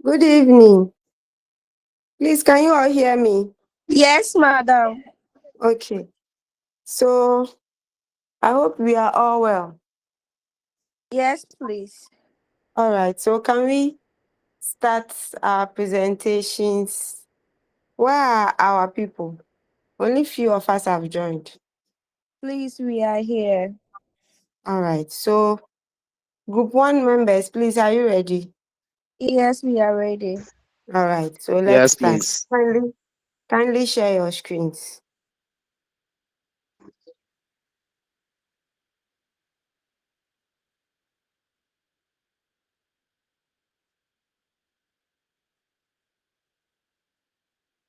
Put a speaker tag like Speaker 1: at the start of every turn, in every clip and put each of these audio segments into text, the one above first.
Speaker 1: Good evening. Please, can you all hear me?
Speaker 2: Yes, madam.
Speaker 1: Okay. So, I hope we are all well.
Speaker 2: Yes, please.
Speaker 1: All right. So, can we start our presentations? Where are our people? Only few of us have joined.
Speaker 2: Please, we are here.
Speaker 1: All right. So, Group 1 members, please, are you ready?
Speaker 2: Yes, we are ready.
Speaker 1: All right. So, let's
Speaker 3: Yes,
Speaker 1: start.
Speaker 3: please.
Speaker 1: Kindly share your screens.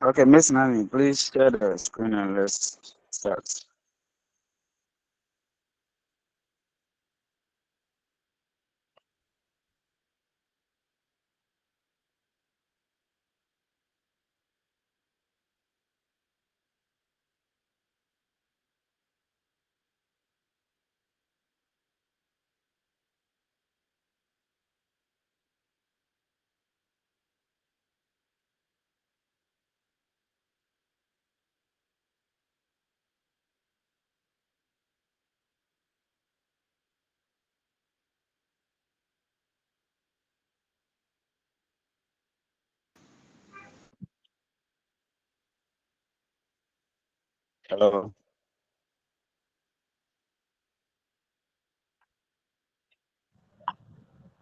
Speaker 3: Okay, Miss Nani, please share the screen and let's start. Hello.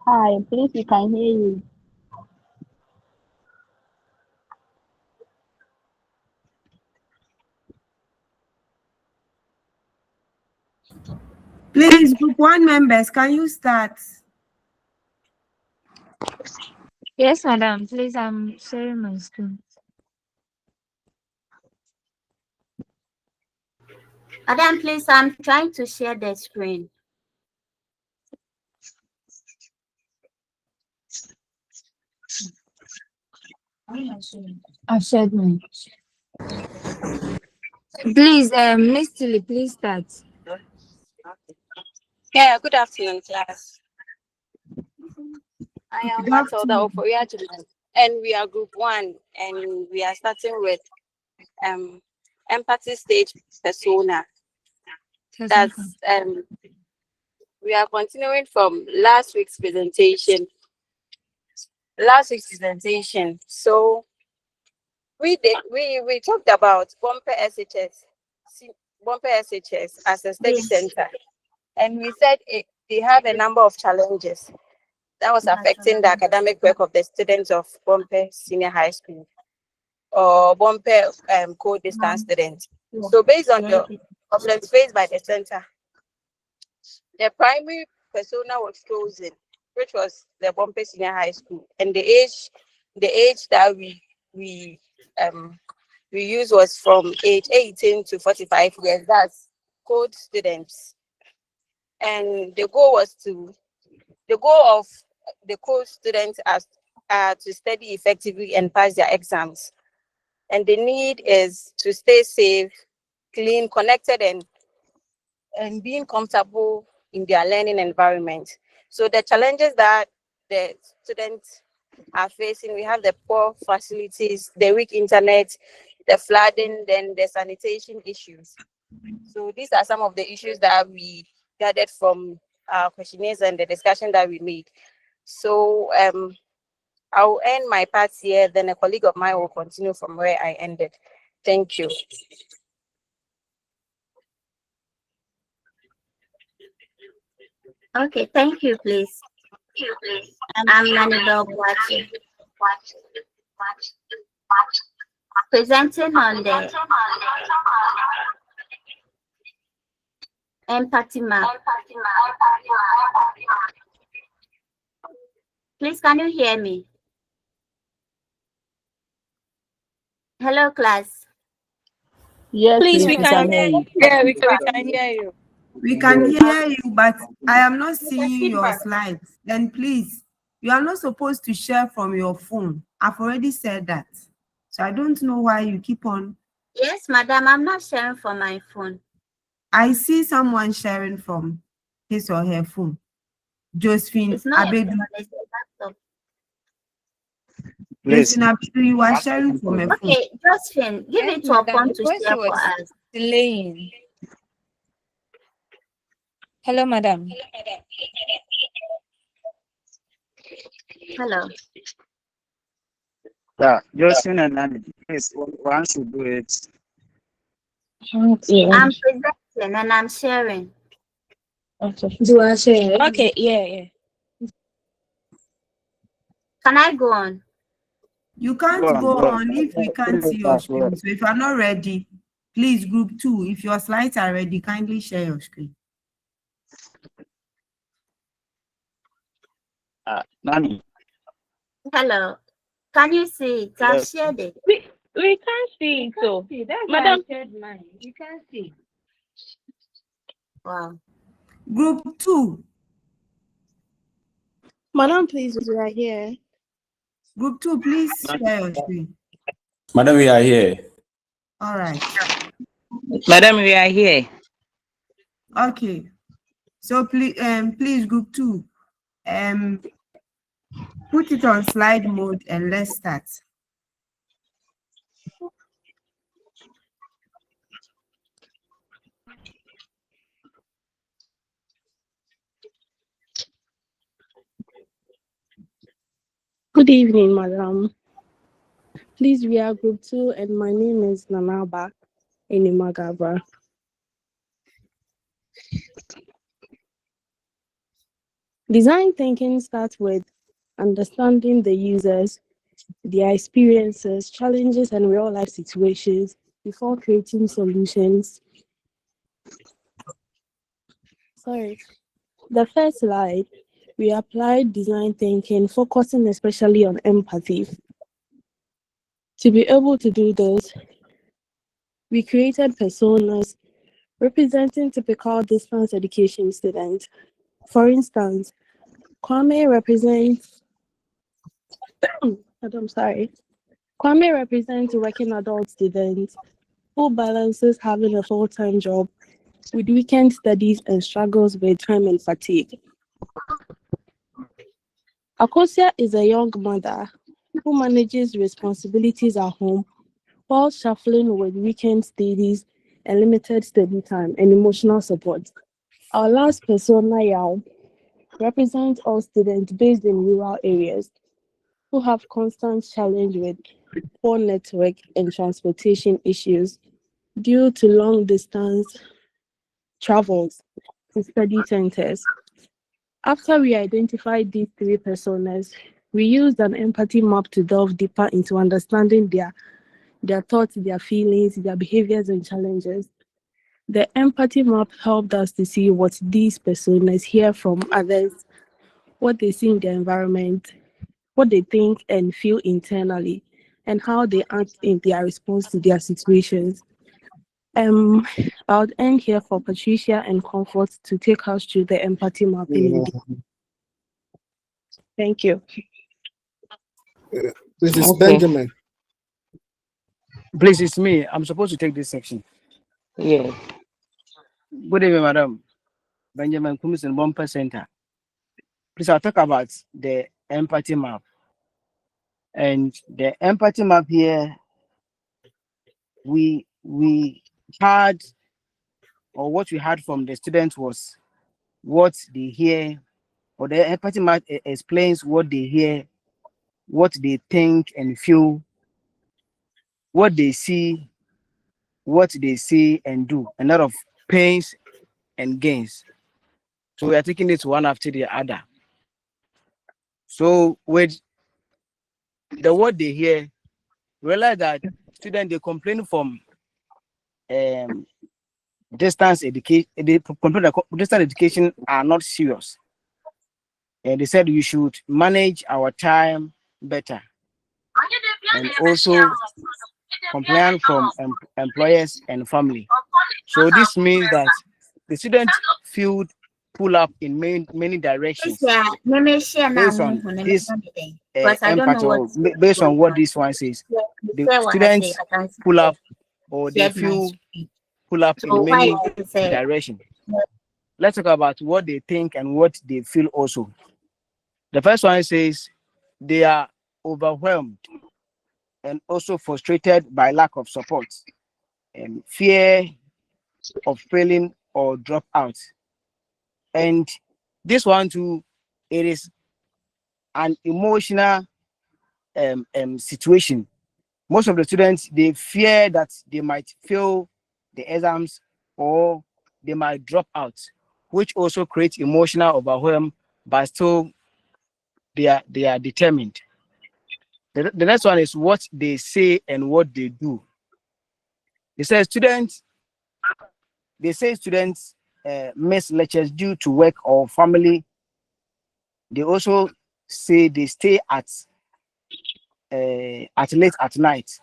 Speaker 4: Hi, please, we can hear you.
Speaker 1: Please, Group 1 members, can you start?
Speaker 5: Yes, madam. Please, I'm sharing my screen.
Speaker 4: Madam, please, I'm trying to share the screen.
Speaker 5: I've shared mine. Please, Miss Tilly, please start.
Speaker 2: Yeah, good afternoon, class. I am
Speaker 1: Good
Speaker 2: Matilda
Speaker 1: afternoon.
Speaker 2: Opoyajulan, and we are Group 1, and we are starting with empathy stage persona. That's we are continuing from last week's presentation. So we talked about Bompeh SHS as a study
Speaker 4: Yes.
Speaker 2: center, and we said they have a number of challenges that was affecting the academic work of the students of Bompeh Senior High School or Bompeh co-distance students. So based on the problems faced by the center, the primary persona was chosen, which was the Bompeh Senior High School, and the age that we use was from age 18 to 45 years. That's code students, and the goal of the code students as to study effectively and pass their exams. And the need is to stay safe, clean, connected, and being comfortable in their learning environment. So the challenges that the students are facing, we have the poor facilities, the weak internet, the flooding, then the sanitation issues. So these are some of the issues that we gathered from our questionnaires and the discussion that we made. So I'll end my part here, then a colleague of mine will continue from where I ended. Thank you.
Speaker 4: Okay, thank you, please. I'm Manibel Boache, presenting on the empathy map. Please, can you hear me? Hello, class.
Speaker 6: Yes,
Speaker 2: Please,
Speaker 6: please,
Speaker 2: we can hear you. Yeah, we can hear you.
Speaker 1: We can hear you, but I am not seeing your slides. Then please, you are not supposed to share from your phone. I've already said that. So I don't know why you keep on.
Speaker 4: Yes, madam, I'm not sharing from my phone.
Speaker 1: I see someone sharing from his or her phone. Josephine
Speaker 4: It's not a
Speaker 1: Abedu.
Speaker 4: phone, it's a laptop.
Speaker 3: Please.
Speaker 1: You are sharing from a phone.
Speaker 4: Okay, Josephine, give
Speaker 5: Yes,
Speaker 4: it to a
Speaker 5: madam.
Speaker 4: phone
Speaker 5: The
Speaker 4: to
Speaker 5: voice
Speaker 4: share for
Speaker 5: was
Speaker 4: us.
Speaker 5: delaying. Hello, madam.
Speaker 4: Hello.
Speaker 3: Yeah, Josephine and Nani, please, once you do it.
Speaker 5: Okay.
Speaker 4: I'm presenting and I'm sharing.
Speaker 5: Okay. Do I share? Okay. Yeah.
Speaker 4: Can I go on?
Speaker 1: You can't
Speaker 3: Go on,
Speaker 1: go
Speaker 3: go on.
Speaker 1: on if we can't see your screen. So if you are not ready, please group 2. If your slides are ready, kindly share your screen.
Speaker 3: Nani,
Speaker 4: Hello. Can you see it? I've
Speaker 3: yes.
Speaker 4: shared it.
Speaker 6: We can't see it, so. Madam,
Speaker 5: You can see.
Speaker 4: Wow.
Speaker 1: Group 2.
Speaker 7: Madam, please, we are here.
Speaker 1: Group 2, please share your screen.
Speaker 8: Madam, we are here.
Speaker 1: All right.
Speaker 9: Madam, we are here.
Speaker 1: Okay. So please group 2. Put it on slide mode and let's start.
Speaker 7: Good evening, madam. Please, we are group 2, and my name is Nanaba Inimagaba. Design thinking starts with understanding the users, their experiences, challenges, and real life situations before creating solutions. The first slide, we applied design thinking, focusing especially on empathy. To be able to do this, we created personas representing typical distance education students. For instance, Kwame represents Kwame represents working adult students who balances having a full-time job with weekend studies and struggles with time and fatigue. Akosia is a young mother who manages responsibilities at home while shuffling with weekend studies and limited study time and emotional support. Our last persona, Yao, represents all students based in rural areas who have constant challenge with poor network and transportation issues due to long distance travels to study centers. After we identified these 3 personas, we used an empathy map to delve deeper into understanding their thoughts, their feelings, their behaviors, and challenges. The empathy map helped us to see what these personas hear from others, what they see in the environment, what they think and feel internally, and how they act in their response to their situations. I'll end here for Patricia and Comfort to take us through the empathy mapping. Thank you.
Speaker 10: This is
Speaker 9: Okay.
Speaker 10: Benjamin.
Speaker 11: Please, it's me. I'm supposed to take this section.
Speaker 9: Yes.
Speaker 11: Good evening, madam. Benjamin Kumis in Bompeh Center. Please, I'll talk about the empathy map. And the empathy map here, we had, or what we had from the students was what they hear, or the empathy map explains what they hear, what they think and feel, what they see and do, a lot of pains and gains. So we are taking it one after the other. So with the word they hear, realize that students they complain from distance education. They complain that distance education are not serious, and they said we should manage our time better, and also complain from employers and family. So this means that the students feel pull up in many directions based on this empathy, or based on what this one says. The students pull up, or they feel pull up in many directions. Let's talk about what they think and what they feel also. The first one says they are overwhelmed and also frustrated by lack of support, and fear of failing or drop out. And this one too, it is an emotional situation. Most of the students, they fear that they might fail the exams or they might drop out, which also creates emotional overwhelm, but still they are determined. The next one is what they say and what they do. They say students miss lectures due to work or family. They also say they stay at late at night.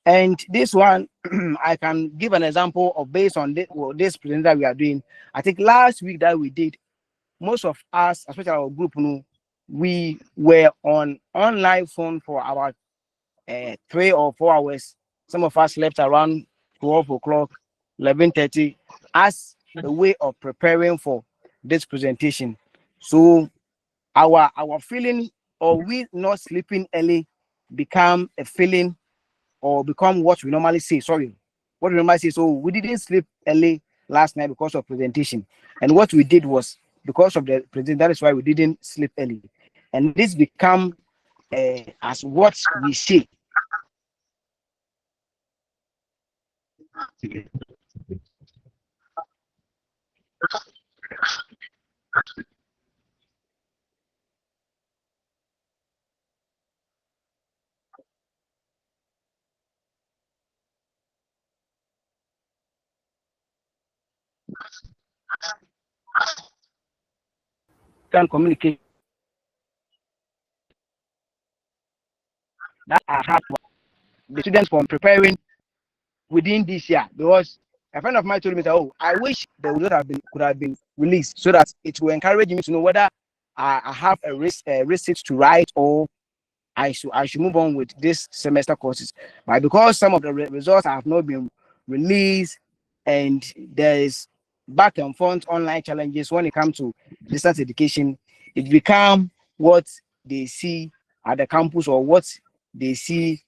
Speaker 11: And this one, I can give an example of based on this present that we are doing. I think last week that we did, most of us, especially our group, we were on online phone for about 3 or 4 hours. Some of us slept around 12 o'clock, 11:30, as a way of preparing for this presentation. So our feeling, or we not sleeping early, become a feeling, or become what we normally say. Sorry, what we normally say. So we didn't sleep early last night because of presentation, and what we did was because of the presentation. That is why we didn't sleep early, and this become as what we say. Can communicate that I have the students from preparing within this year, because a friend of mine told me that, oh, I wish the result could have been released so that it will encourage me to know whether I have a receipt to write, or I should move on with this semester courses. But because some of the results have not been released, and there is back and forth online challenges when it comes to distance education, it become what they see at the campus, or what they see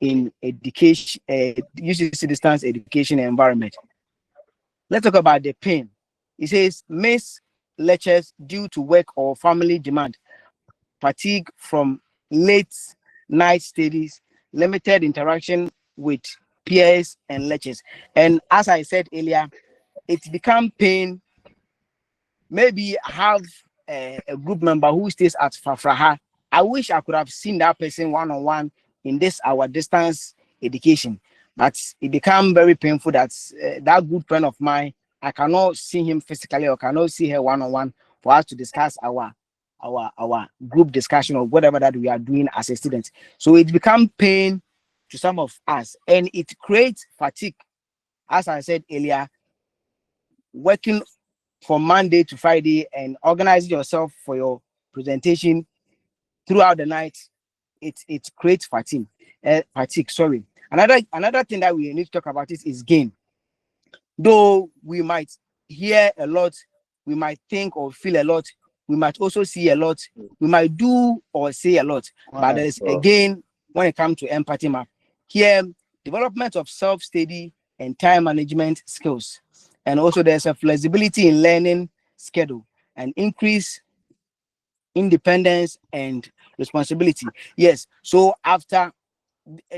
Speaker 11: in education, UCC distance education environment. Let's talk about the pain. It says miss lectures due to work or family demand, fatigue from late night studies, limited interaction with peers and lectures. And as I said earlier, it become pain. Maybe I have a group member who stays at Frafraha. I wish I could have seen that person one-on-one in this our distance education, but it become very painful that that good friend of mine, I cannot see him physically, or cannot see her one-on-one for us to discuss our group discussion or whatever that we are doing as a student. So it become pain to some of us, and it creates fatigue. As I said earlier, working from Monday to Friday and organizing yourself for your presentation throughout the night, it creates fatigue. Fatigue. Sorry. Another thing that we need to talk about is gain. Though we might hear a lot, we might think or feel a lot, we might also see a lot, we might do or say a lot, but there's again when it comes to empathy map. Here, development of self-study and time management skills. And also there's a flexibility in learning schedule and increase independence and responsibility. Yes, so after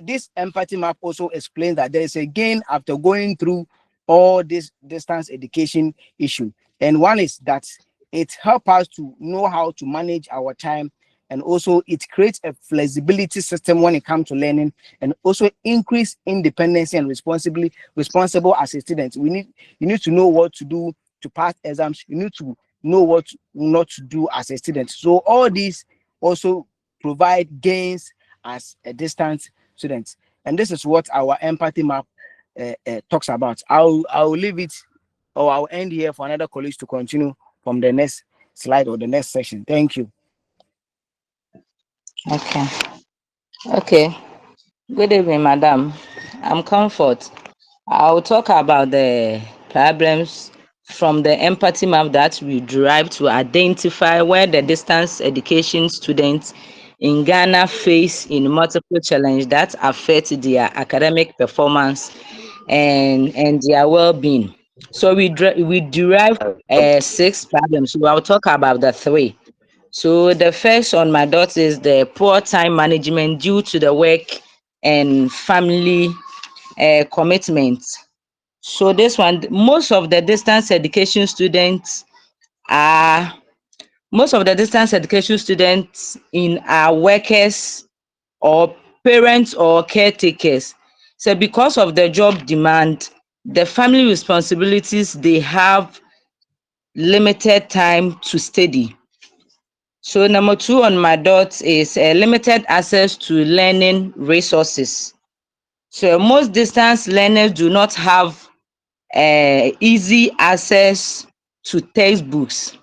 Speaker 11: this empathy map also explains that there is a gain after going through all this distance education issue. And one is that it helps us to know how to manage our time, and also it creates a flexibility system when it comes to learning, and also increase independence and responsible as a student. You need to know what to do to pass exams. You need to know what not to do as a student. So all these also provide gains as a distance student. And this is what our empathy map talks about. I'll leave it, or I'll end here for another colleague to continue from the next slide or the next session. Thank you.
Speaker 9: Okay. Good evening, madam. I'm Comfort. I'll talk about the problems from the empathy map that we derive to identify where the distance education students in Ghana face in multiple challenges that affect their academic performance and their well-being. So we derive 6 problems. So I'll talk about the 3. So the first on my dot is the poor time management due to the work and family commitments. So this one, most of the distance education students in our workers or parents or caretakers. So because of the job demand, the family responsibilities, they have limited time to study. So number 2 on my dot is limited access to learning resources. So most distance learners do not have easy access to textbooks.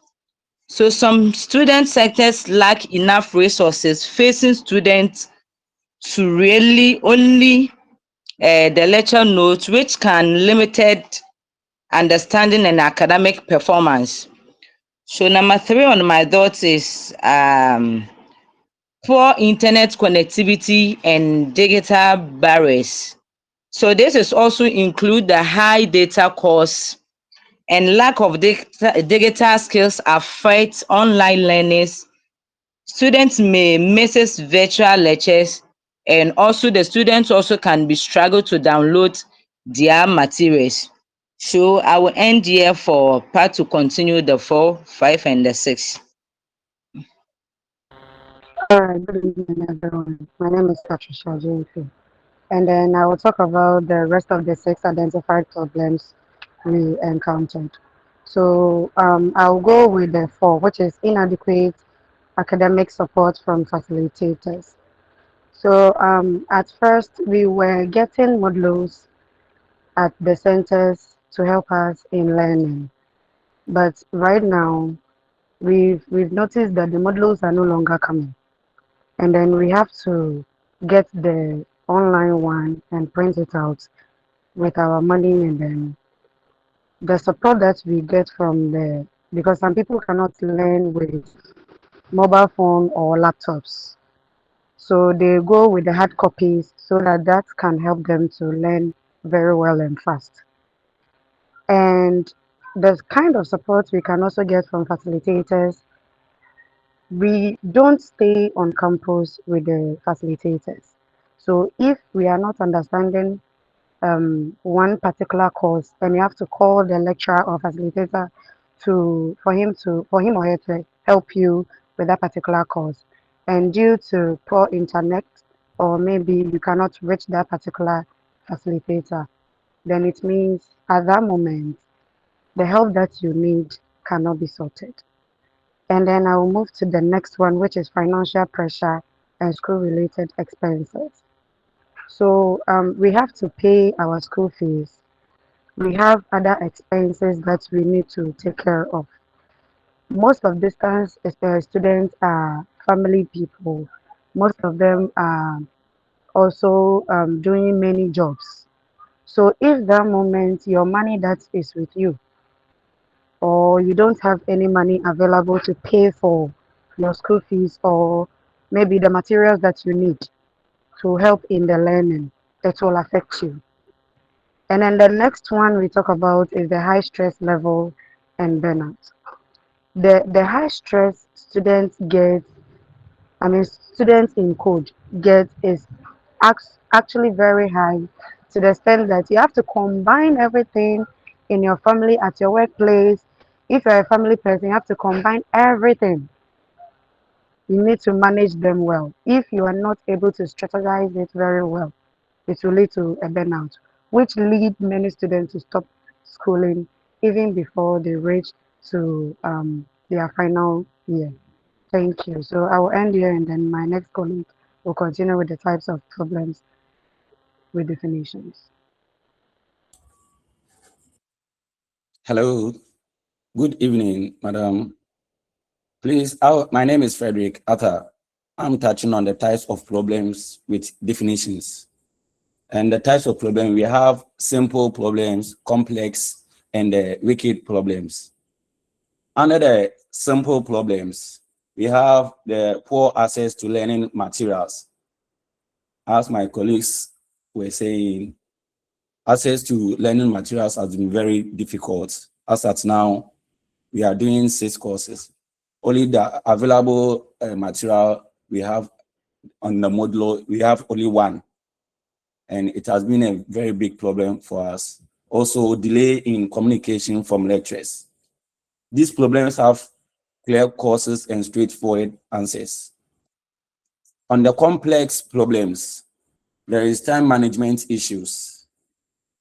Speaker 9: So some student sectors lack enough resources, facing students to really only the lecture notes, which can limited understanding and academic performance. So number 3 on my thoughts is poor internet connectivity and digital barriers. So this is also include the high data costs and lack of digital skills affect online learners. Students may miss virtual lectures, and also the students also can be struggle to download their materials. So I will end here for part to continue the 4, 5, and the 6.
Speaker 10: All right, good evening, everyone. My name is Patricia JP, and then I will talk about the rest of the 6 identified problems we encountered. So I'll go with the 4, which is inadequate academic support from facilitators. So at first, we were getting modules at the centers to help us in learning, but right now we've noticed that the modules are no longer coming. And then we have to get the online one and print it out with our money, and then the support that we get from the, because some people cannot learn with mobile phone or laptops, so they go with the hard copies so that that can help them to learn very well and fast. And the kind of support we can also get from facilitators, we don't stay on campus with the facilitators. So if we are not understanding one particular course, then you have to call the lecturer or facilitator for him or her to help you with that particular course. And due to poor internet, or maybe you cannot reach that particular facilitator, then it means at that moment the help that you need cannot be sorted. And then I will move to the next one, which is financial pressure and school related expenses. So we have to pay our school fees. We have other expenses that we need to take care of. Most of distance students are family people. Most of them are also doing many jobs. So if that moment your money that is with you, or you don't have any money available to pay for your school fees or maybe the materials that you need to help in the learning, it will affect you. And then the next one we talk about is the high stress level and burnout. The high stress students get, I mean, students in code get is actually very high, to the extent that you have to combine everything in your family, at your workplace. If you're a family person, you have to combine everything. You need to manage them well. If you are not able to strategize it very well, it will lead to a burnout, which lead many students to stop schooling even before they reach to their final year. Thank you. So I will end here, and then my next colleague will continue with the types of problems with definitions.
Speaker 8: Hello. Good evening, madam. Please, my name is Frederick Arthur. I'm touching on the types of problems with definitions. And the types of problems, we have simple problems, complex, and wicked problems. Under the simple problems, We have the poor access to learning materials. As my colleagues were saying, access to learning materials has been very difficult. As at now, we are doing 6 courses. Only the available material we have on the modulo, we have only 1. And it has been a very big problem for us. Also, delay in communication from lecturers. These problems have clear causes and straightforward answers. On the complex problems, there is time management issues.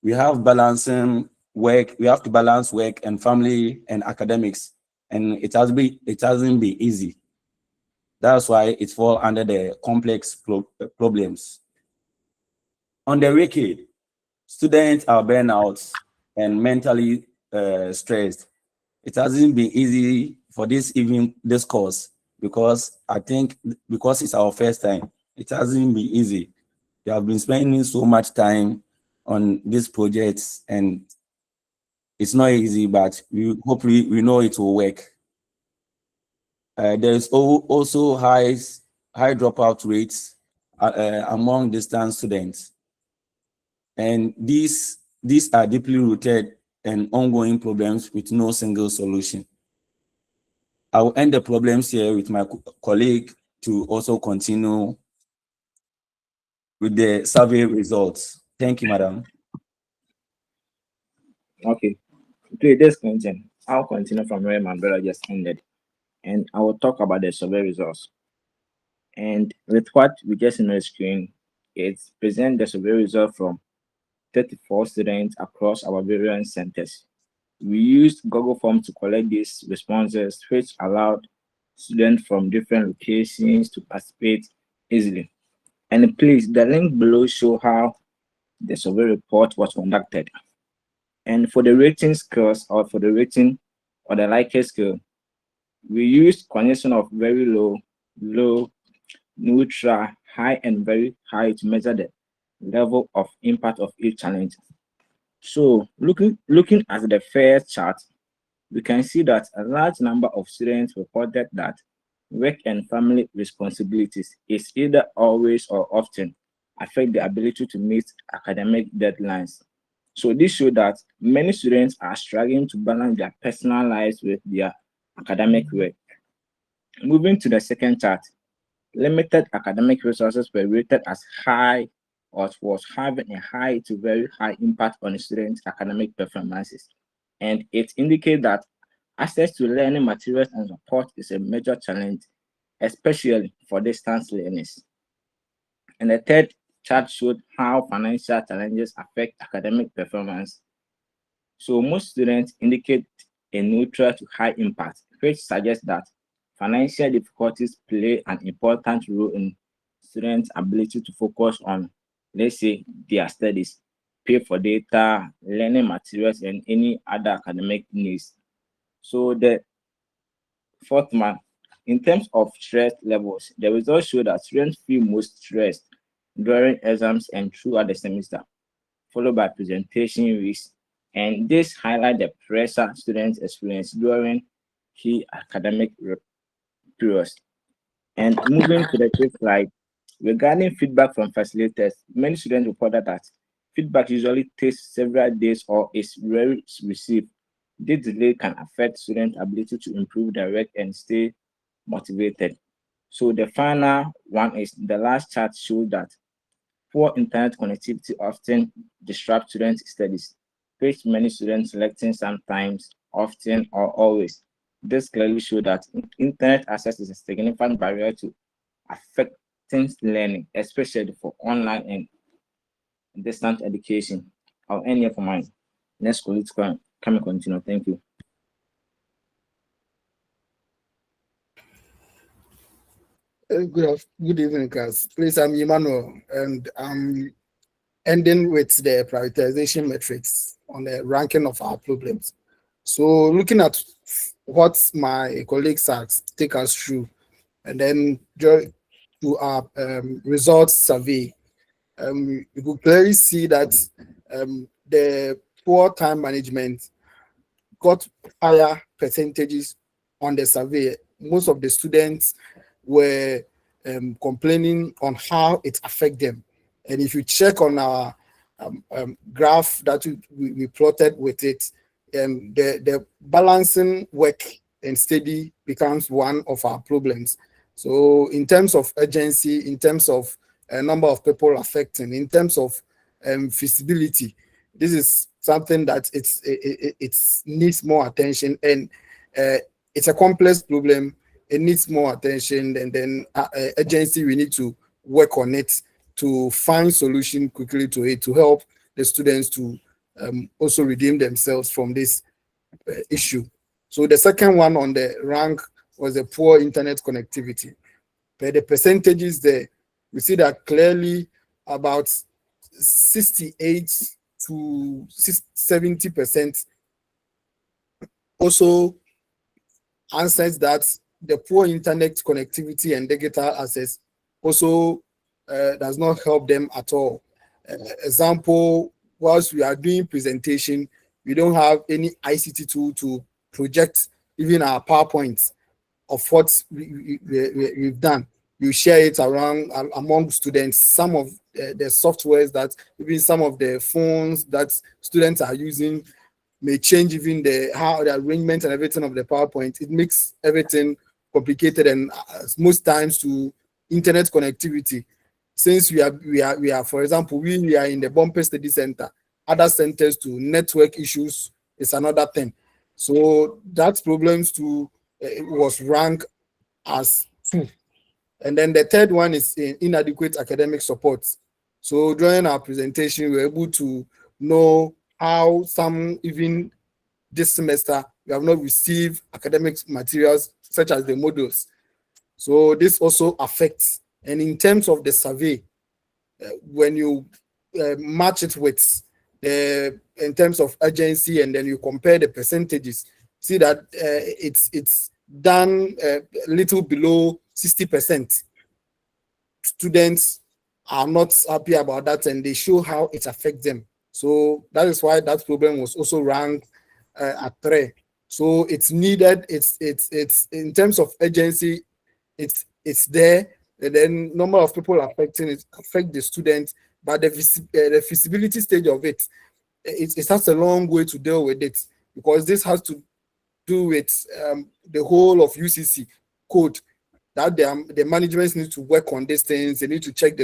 Speaker 8: We have balancing work, we have to balance work and family and academics, and it hasn't been easy. That's why it falls under the complex problems. On the wicked, students are burnt out and mentally stressed. It hasn't been easy for this course, because I think because it's our first time, it hasn't been easy. We have been spending so much time on these projects, and it's not easy, but hopefully we know it will work. There is also high dropout rates among distance students, and these are deeply rooted and ongoing problems with no single solution. I will end the problems here with my colleague to also continue with the survey results. Thank you, madam.
Speaker 11: Okay. To this content, I'll continue from where my brother just ended, and I will talk about the survey results. And with what we just on the screen, it presents the survey result from 34 students across our various centers. We used Google Forms to collect these responses, which allowed students from different locations to participate easily. And please, the link below shows how the survey report was conducted. And for the rating scores, or for the rating or the Likert scale, we used combination of very low, neutral, high, and very high to measure the level of impact of each challenge. So looking at the first chart, we can see that a large number of students reported that work and family responsibilities is either always or often affect the ability to meet academic deadlines. So this shows that many students are struggling to balance their personal lives with their academic work. Moving to the second chart, limited academic resources were rated as high, or was having a high to very high impact on students' academic performances. And it indicates that access to learning materials and support is a major challenge, especially for distance learners. And the third chart showed how financial challenges affect academic performance. So most students indicate a neutral to high impact, which suggests that financial difficulties play an important role in students' ability to focus on, let's say, their studies, pay for data, learning materials, and any other academic needs. So the fourth one, in terms of stress levels, the results show that students feel most stressed during exams and throughout the semester, followed by presentation weeks. And this highlights the pressure students experience during key academic periods. And moving to the fifth slide, regarding feedback from facilitators, many students reported that feedback usually takes several days or is rarely received. This delay can affect students' ability to improve their work and stay motivated. So the final one is the last chart shows that poor internet connectivity often disrupts students' studies, which many students selecting sometimes, often, or always. This clearly shows that internet access is a significant barrier to affecting learning, especially for online and distant education. I'll end here for mine. Next colleague can continue. Thank you.
Speaker 12: Good evening, class. Please, I'm Emmanuel, and I'm ending with the prioritization metrics on the ranking of our problems. So looking at what my colleagues asked, take us through, and then to our results survey, you could clearly see that the poor time management got higher percentages on the survey most of the students were complaining on how it affects them. And if you check on our graph that we plotted with it, the balancing work and study becomes one of our problems. So in terms of urgency, in terms of a number of people affecting, in terms of feasibility, this is something that it needs more attention, and it's a complex problem. It needs more attention, and then urgency, we need to work on it to find solution quickly to it, to help the students to also redeem themselves from this issue. So the second one on the rank was the poor internet connectivity. But the percentages there, we see that clearly about 68 to 70% also answers that the poor internet connectivity and digital access also does not help them at all. Example, whilst we are doing presentation, we don't have any ICT tool to project even our PowerPoints of what we've done. You share it around among students. Some of the softwares that, even some of the phones that students are using may change even how the arrangement and everything of the PowerPoint. It makes everything complicated, and most times to internet connectivity. Since we are, for example, we are in the Bompeh Study Center, other centers to network issues is another thing. So that problems too was ranked as 2. And then the third one is inadequate academic support. So during our presentation, we were able to know how some, even this semester, we have not received academic materials such as the modules. So this also affects. And in terms of the survey, when you match it with in terms of urgency, and then you compare the percentages, see that it's done a little below 60%. Students are not happy about that, and they show how it affects them. So that is why that problem was also ranked at 3. So it's needed. It's in terms of urgency, it's there. And then number of people affecting it affect the students, but the feasibility stage of it has a long way to deal with it, because this has to do with the whole of UCC code, that the management need to work on these things. They need to check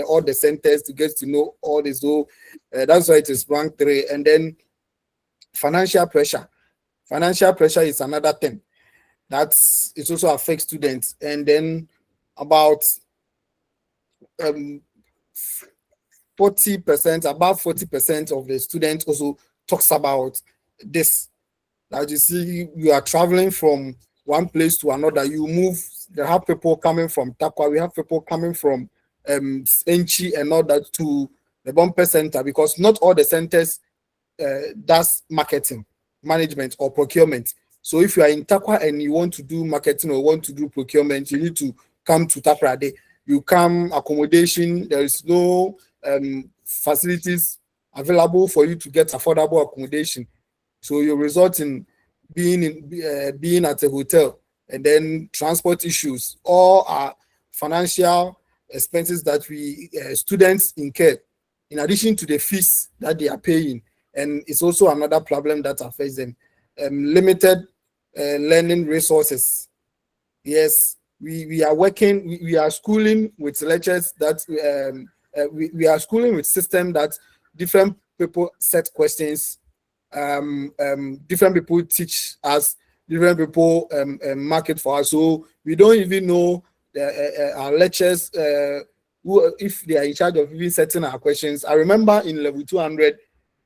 Speaker 12: all the centers to get to know all this. So that's why it is ranked 3. And then financial pressure. Financial pressure is another thing that it also affects students. And then about 40%, above 40% of the students also talks about this. As you see, you are traveling from one place to another. You move. There have people coming from Takwa. We have people coming from Senchi and all that to the Bompeh Center, because not all the centers does marketing, management, or procurement. So if you are in Takwa and you want to do marketing or want to do procurement, you need to come to Taprade. You come, accommodation, there is no facilities available for you to get affordable accommodation. So you result in being at a hotel, and then transport issues. All are financial expenses that we students incur, in addition to the fees that they are paying. And it's also another problem that affects them. Limited learning resources. Yes, we are working, we are schooling with lectures that we are schooling with system that different people set questions, different people teach us, different people market for us. So we don't even know our lectures, if they are in charge of even setting our questions. I remember in level 200,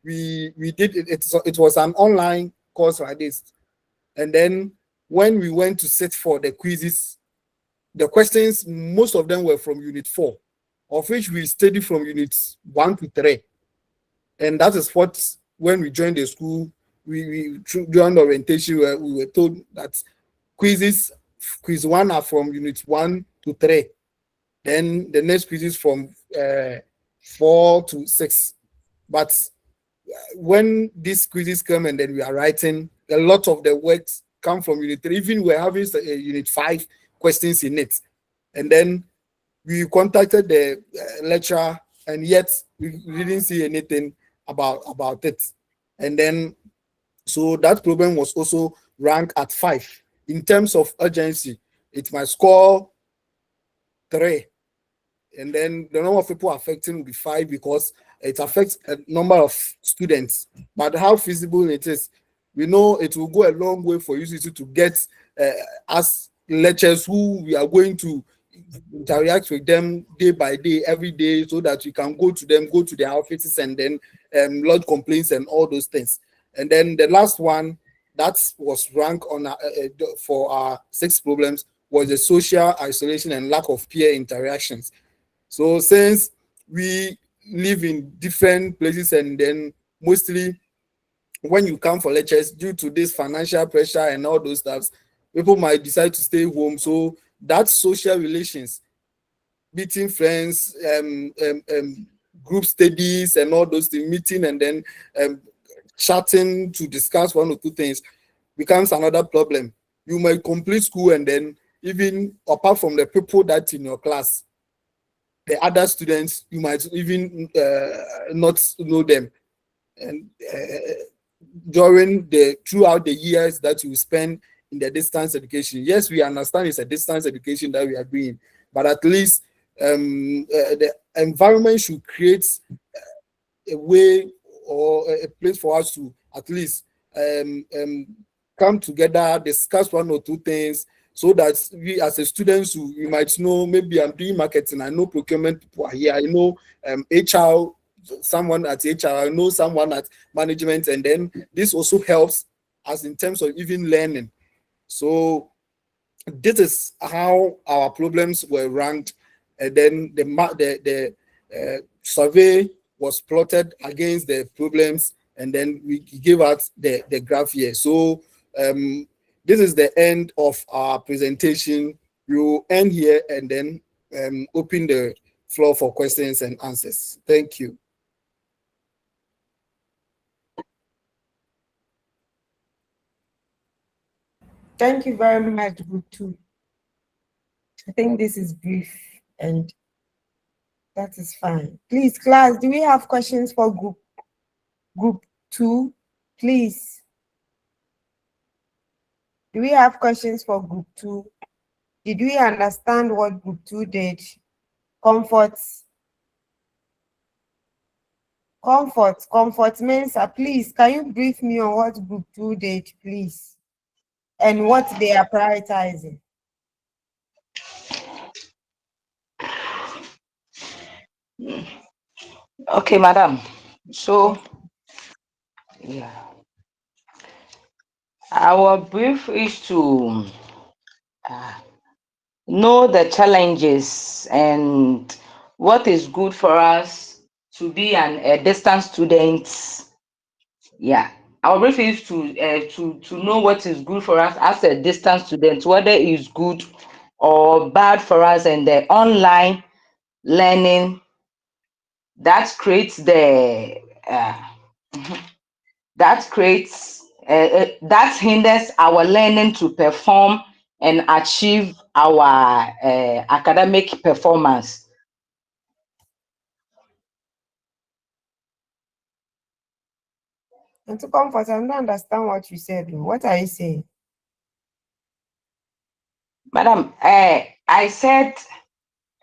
Speaker 12: we did it was an online course like this. And then when we went to sit for the quizzes, the questions, most of them were from unit 4, of which we studied from units 1 to 3. And that is what, when we joined the school, we during the orientation, we were told that quiz 1 are from units 1 to 3. Then the next quizzes from 4 to 6. But when these quizzes come and then we are writing, a lot of the works come from unit 3, even we're having unit 5 questions in it. And then we contacted the lecturer, and yet we didn't see anything about it. And then, so that problem was also ranked at 5. In terms of urgency, it might score 3. And then the number of people affecting will be 5 because it affects a number of students. But how feasible it is, we know it will go a long way for UCC to get us lecturers who we are going to interact with them day by day, every day, so that we can go to them, go to their offices, and then lodge complaints and all those things. And then the last one that was ranked on for our 6 problems was the social isolation and lack of peer interactions. So since we live in different places, and then mostly when you come for lectures, due to this financial pressure and all those stuff, people might decide to stay home. So that social relations, meeting friends, group studies and all those things, meeting and then chatting to discuss 1 or 2 things becomes another problem. You might complete school, and then even apart from the people that in your class, the other students, you might even not know them. And throughout the years that you spend in the distance education, yes, we understand it's a distance education that we are doing, but at least the environment should create a way or a place for us to at least come together, discuss 1 or 2 things, so that we as a students, you might know, maybe I'm doing marketing, I know procurement people are here, I know HR, someone at HR, I know someone at management, and then this also helps us in terms of even learning. So this is how our problems were ranked, and then the survey was plotted against the problems, and then we gave out the graph here. So this is the end of our presentation. We will end here and then open the floor for questions and answers. Thank you.
Speaker 1: Thank you very much, Group 2. I think this is brief and that is fine. Please, class, do we have questions for Group 2? Please. Do we have questions for Group 2? Did we understand what Group 2 did? Comfort means, please, can you brief me on what Group 2 did, please? And what they are prioritizing?
Speaker 9: Okay, madam. So, yeah, our brief is to know the challenges and what is good for us to be a distance student. Yeah, our brief is to know what is good for us as a distance student, whether it's good or bad for us, and the online learning that creates that hinders our learning to perform and achieve our academic performance.
Speaker 1: And to Comfort, I don't understand what you said. What are you saying?
Speaker 9: Madam, I said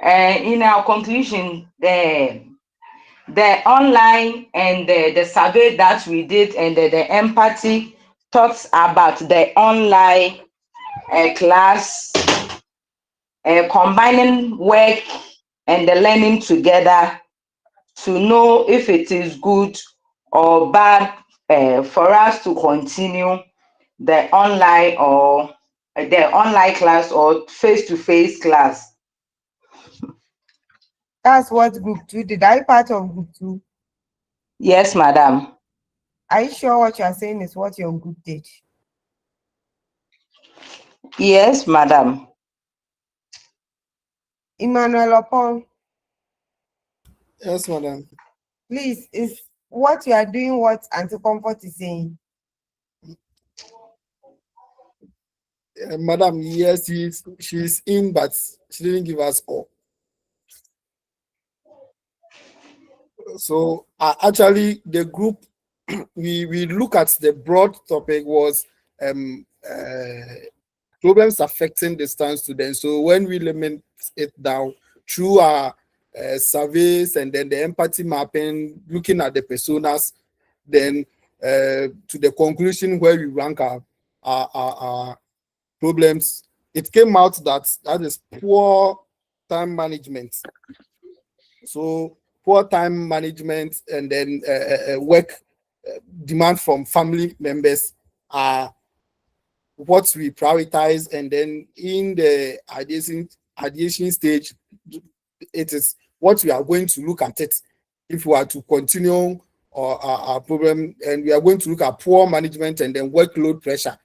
Speaker 9: in our conclusion, the online and the survey that we did, and the empathy talks about the online class combining work and the learning together to know if it is good or bad for us to continue the online class or face-to-face class.
Speaker 1: That's what Group 2 did. Are you part of Group 2?
Speaker 9: Yes, madam.
Speaker 1: Are you sure what you are saying is what your group did?
Speaker 9: Yes, madam.
Speaker 1: Emmanuel Opon.
Speaker 12: Yes, madam.
Speaker 1: Please, is what you are doing what Auntie Comfort is saying?
Speaker 12: Madam, yes, she's in, but she didn't give us all. So actually, the group we look at the broad topic was problems affecting distance students. So when we limit it down through our surveys and then the empathy mapping, looking at the personas, then to the conclusion where we rank our problems, it came out that is poor time management. So poor time management and then work demand from family members are what we prioritize, and then in the ideation stage, it is what we are going to look at it if we are to continue our problem, and we are going to look at poor management and then workload pressure.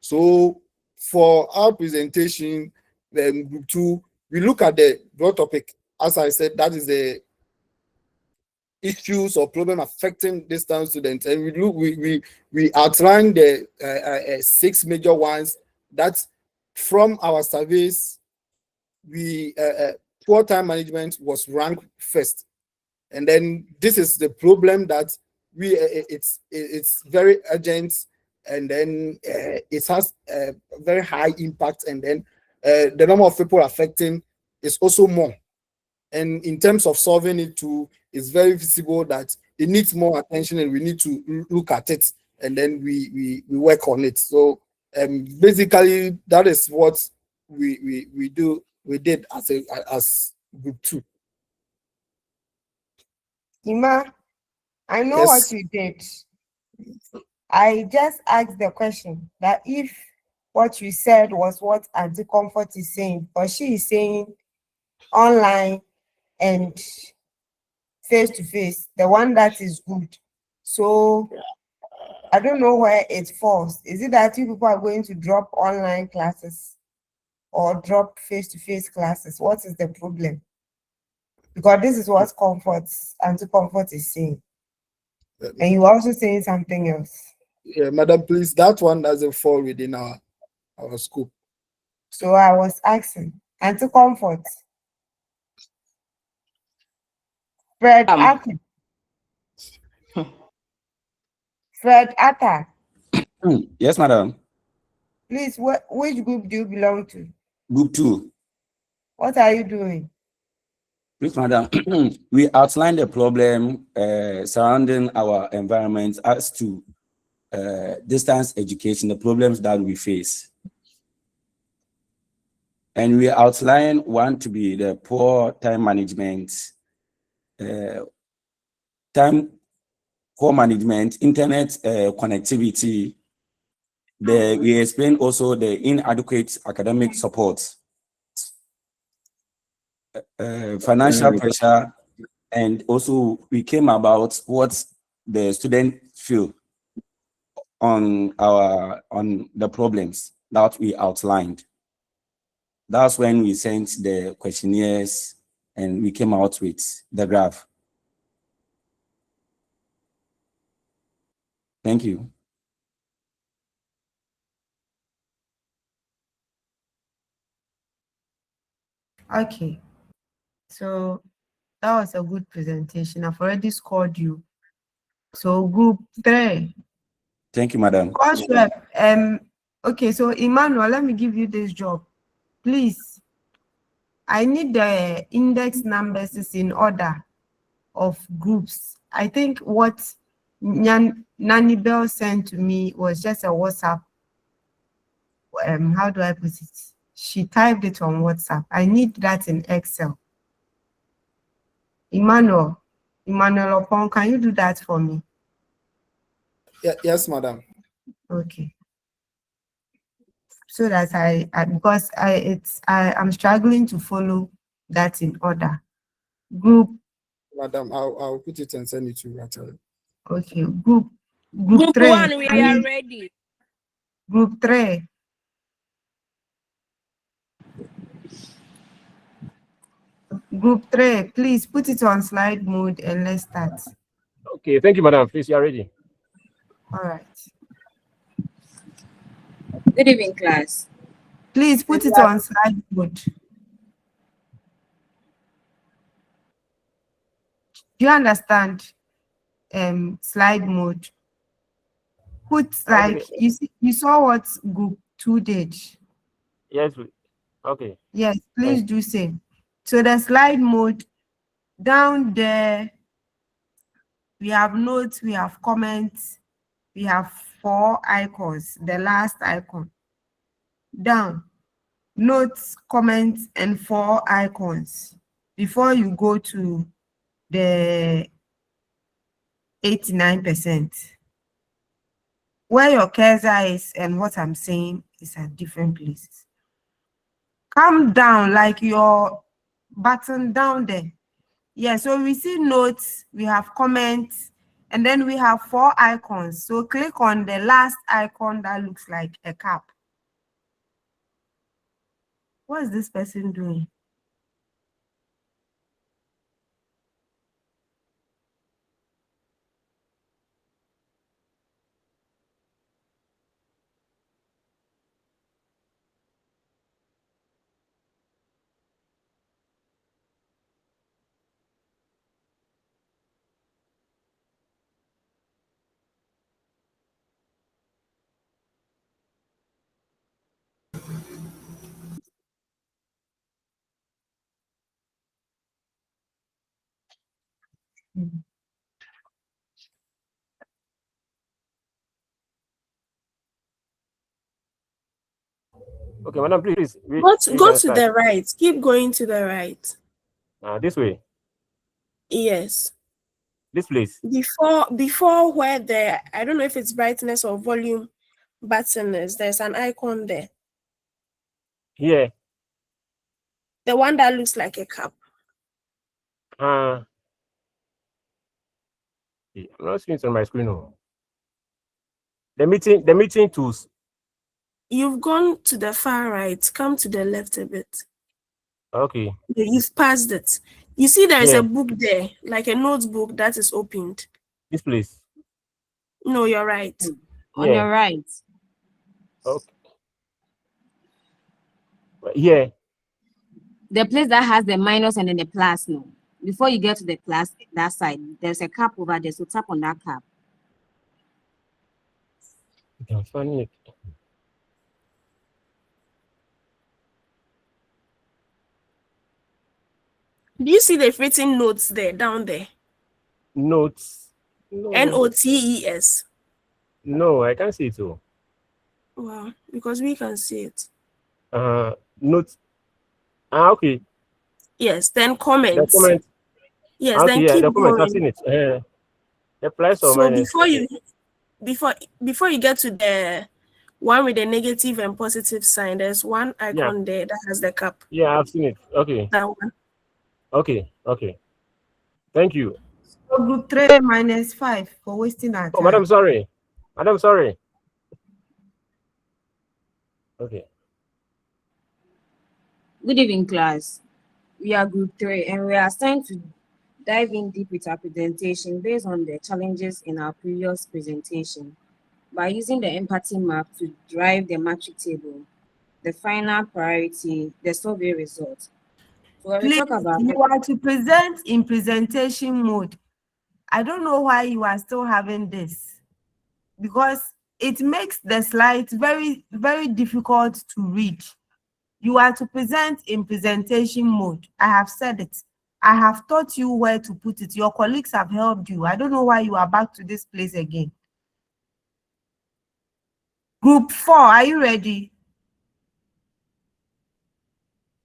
Speaker 12: So for our presentation, then group 2, we look at the broad topic. As I said, that is the issues or problem affecting distance students, and we outline the 6 major ones that from our surveys we poor time management was ranked first, and then this is the problem that it's very urgent, and then it has a very high impact, and then the number of people affecting is also more. And in terms of solving it too, it's very visible that it needs more attention, and we need to look at it, and then we work on it. So basically, that is what we did as group 2.
Speaker 1: Ima, I know
Speaker 12: Yes.
Speaker 1: what you did. I just asked the question that if what you said was what Auntie Comfort is saying, or she is saying online and face-to-face, the one that is good. So I don't know where it falls. Is it that you people are going to drop online classes or drop face-to-face classes? What is the problem? Because this is what Auntie Comfort is saying. And you also saying something else.
Speaker 12: Yeah, Madam, please, that one doesn't fall within our scope.
Speaker 1: So I was asking, Auntie Comfort, Fred Atta. Fred Atta.
Speaker 8: Yes, madam.
Speaker 1: Please, which group do you belong to?
Speaker 8: Group 2.
Speaker 1: What are you doing?
Speaker 8: Please, madam, we outlined the problem surrounding our environment as to distance education, the problems that we face. And we outline one to be the poor time management, poor management, internet connectivity. We explain also the inadequate academic support, financial pressure, and also we came about what the students feel on the problems that we outlined. That's when we sent the questionnaires and we came out with the graph. Thank you.
Speaker 1: Okay. So that was a good presentation. I've already scored you. So group 3.
Speaker 8: Thank you, madam.
Speaker 1: Course rep. Okay, so Emmanuel, let me give you this job. Please, I need the index numbers is in order of groups. I think what Nani Bell sent to me was just a WhatsApp. How do I put it? She typed it on WhatsApp. I need that in Excel. Emmanuel Opon, can you do that for me?
Speaker 12: Yes, madam.
Speaker 1: Okay. So that because I'm struggling to follow that in order. Group.
Speaker 12: Madam, I'll put it and send it to you actually.
Speaker 1: Okay. Group 3.
Speaker 6: 1, we are ready.
Speaker 1: Group 3. Group 3, please put it on slide mode and let's start.
Speaker 13: Okay, thank you, madam. Please, you are ready.
Speaker 1: All right.
Speaker 14: Good evening, class.
Speaker 1: Please put it on slide mode. Do you understand? Slide mode. Put like you saw what group 2 did.
Speaker 13: Yes. Okay.
Speaker 1: Yes, please do same. So the slide mode down there, we have notes, we have comments, we have 4 icons. The last icon down, notes, comments, and 4 icons before you go to the 89%. Where your cursor is and what I'm saying is at different places. Come down like your button down there. Yeah, so we see notes, we have comments, and then we have 4 icons. So click on the last icon that looks like a cap. What is this person doing?
Speaker 13: Okay, madam, please.
Speaker 7: Go to the right. Keep going to the right.
Speaker 13: This way.
Speaker 7: Yes.
Speaker 13: This place.
Speaker 7: Before where the, I don't know if it's brightness or volume button is, there's an icon there.
Speaker 13: Yeah.
Speaker 7: The one that looks like a cup.
Speaker 13: I'm not seeing it on my screen. No. The meeting tools.
Speaker 7: You've gone to the far right. Come to the left a bit.
Speaker 13: Okay.
Speaker 7: You've passed it. You see there is a book there, like a notebook that is opened.
Speaker 13: This place.
Speaker 7: No, you're right.
Speaker 14: On your right.
Speaker 13: Okay. Yeah.
Speaker 14: The place that has the minus and then the plus, no. Before you get to the plus, that side, there's a cap over there, so tap on that cap.
Speaker 13: Funny.
Speaker 7: Do you see the written notes there, down there?
Speaker 13: Notes.
Speaker 7: No. Notes.
Speaker 13: No, I can't see it too.
Speaker 7: Well, because we can see it.
Speaker 13: Notes. Okay.
Speaker 7: Yes, then comments.
Speaker 13: The comment.
Speaker 7: Yes, okay, then keep going.
Speaker 13: I've seen it. The plus or
Speaker 7: so
Speaker 13: minus.
Speaker 7: Before you get to the one with the negative and positive sign, there's one icon there that has the cup.
Speaker 13: Yeah, I've seen it. Okay.
Speaker 7: That one.
Speaker 13: Okay. Thank you.
Speaker 1: So group 3 -5 for wasting our time.
Speaker 13: Oh, madam, sorry. Okay.
Speaker 14: Good evening, class. We are group 3 and we are assigned to dive in deep with our presentation based on the challenges in our previous presentation by using the empathy map to drive the matrix table, the final priority, the survey result. So when we talk about
Speaker 1: you want to present in presentation mode. I don't know why you are still having this, because it makes the slides very, very difficult to read. You are to present in presentation mode. I have said it. I have taught you where to put it. Your colleagues have helped you. I don't know why you are back to this place again. Group 4, are you ready?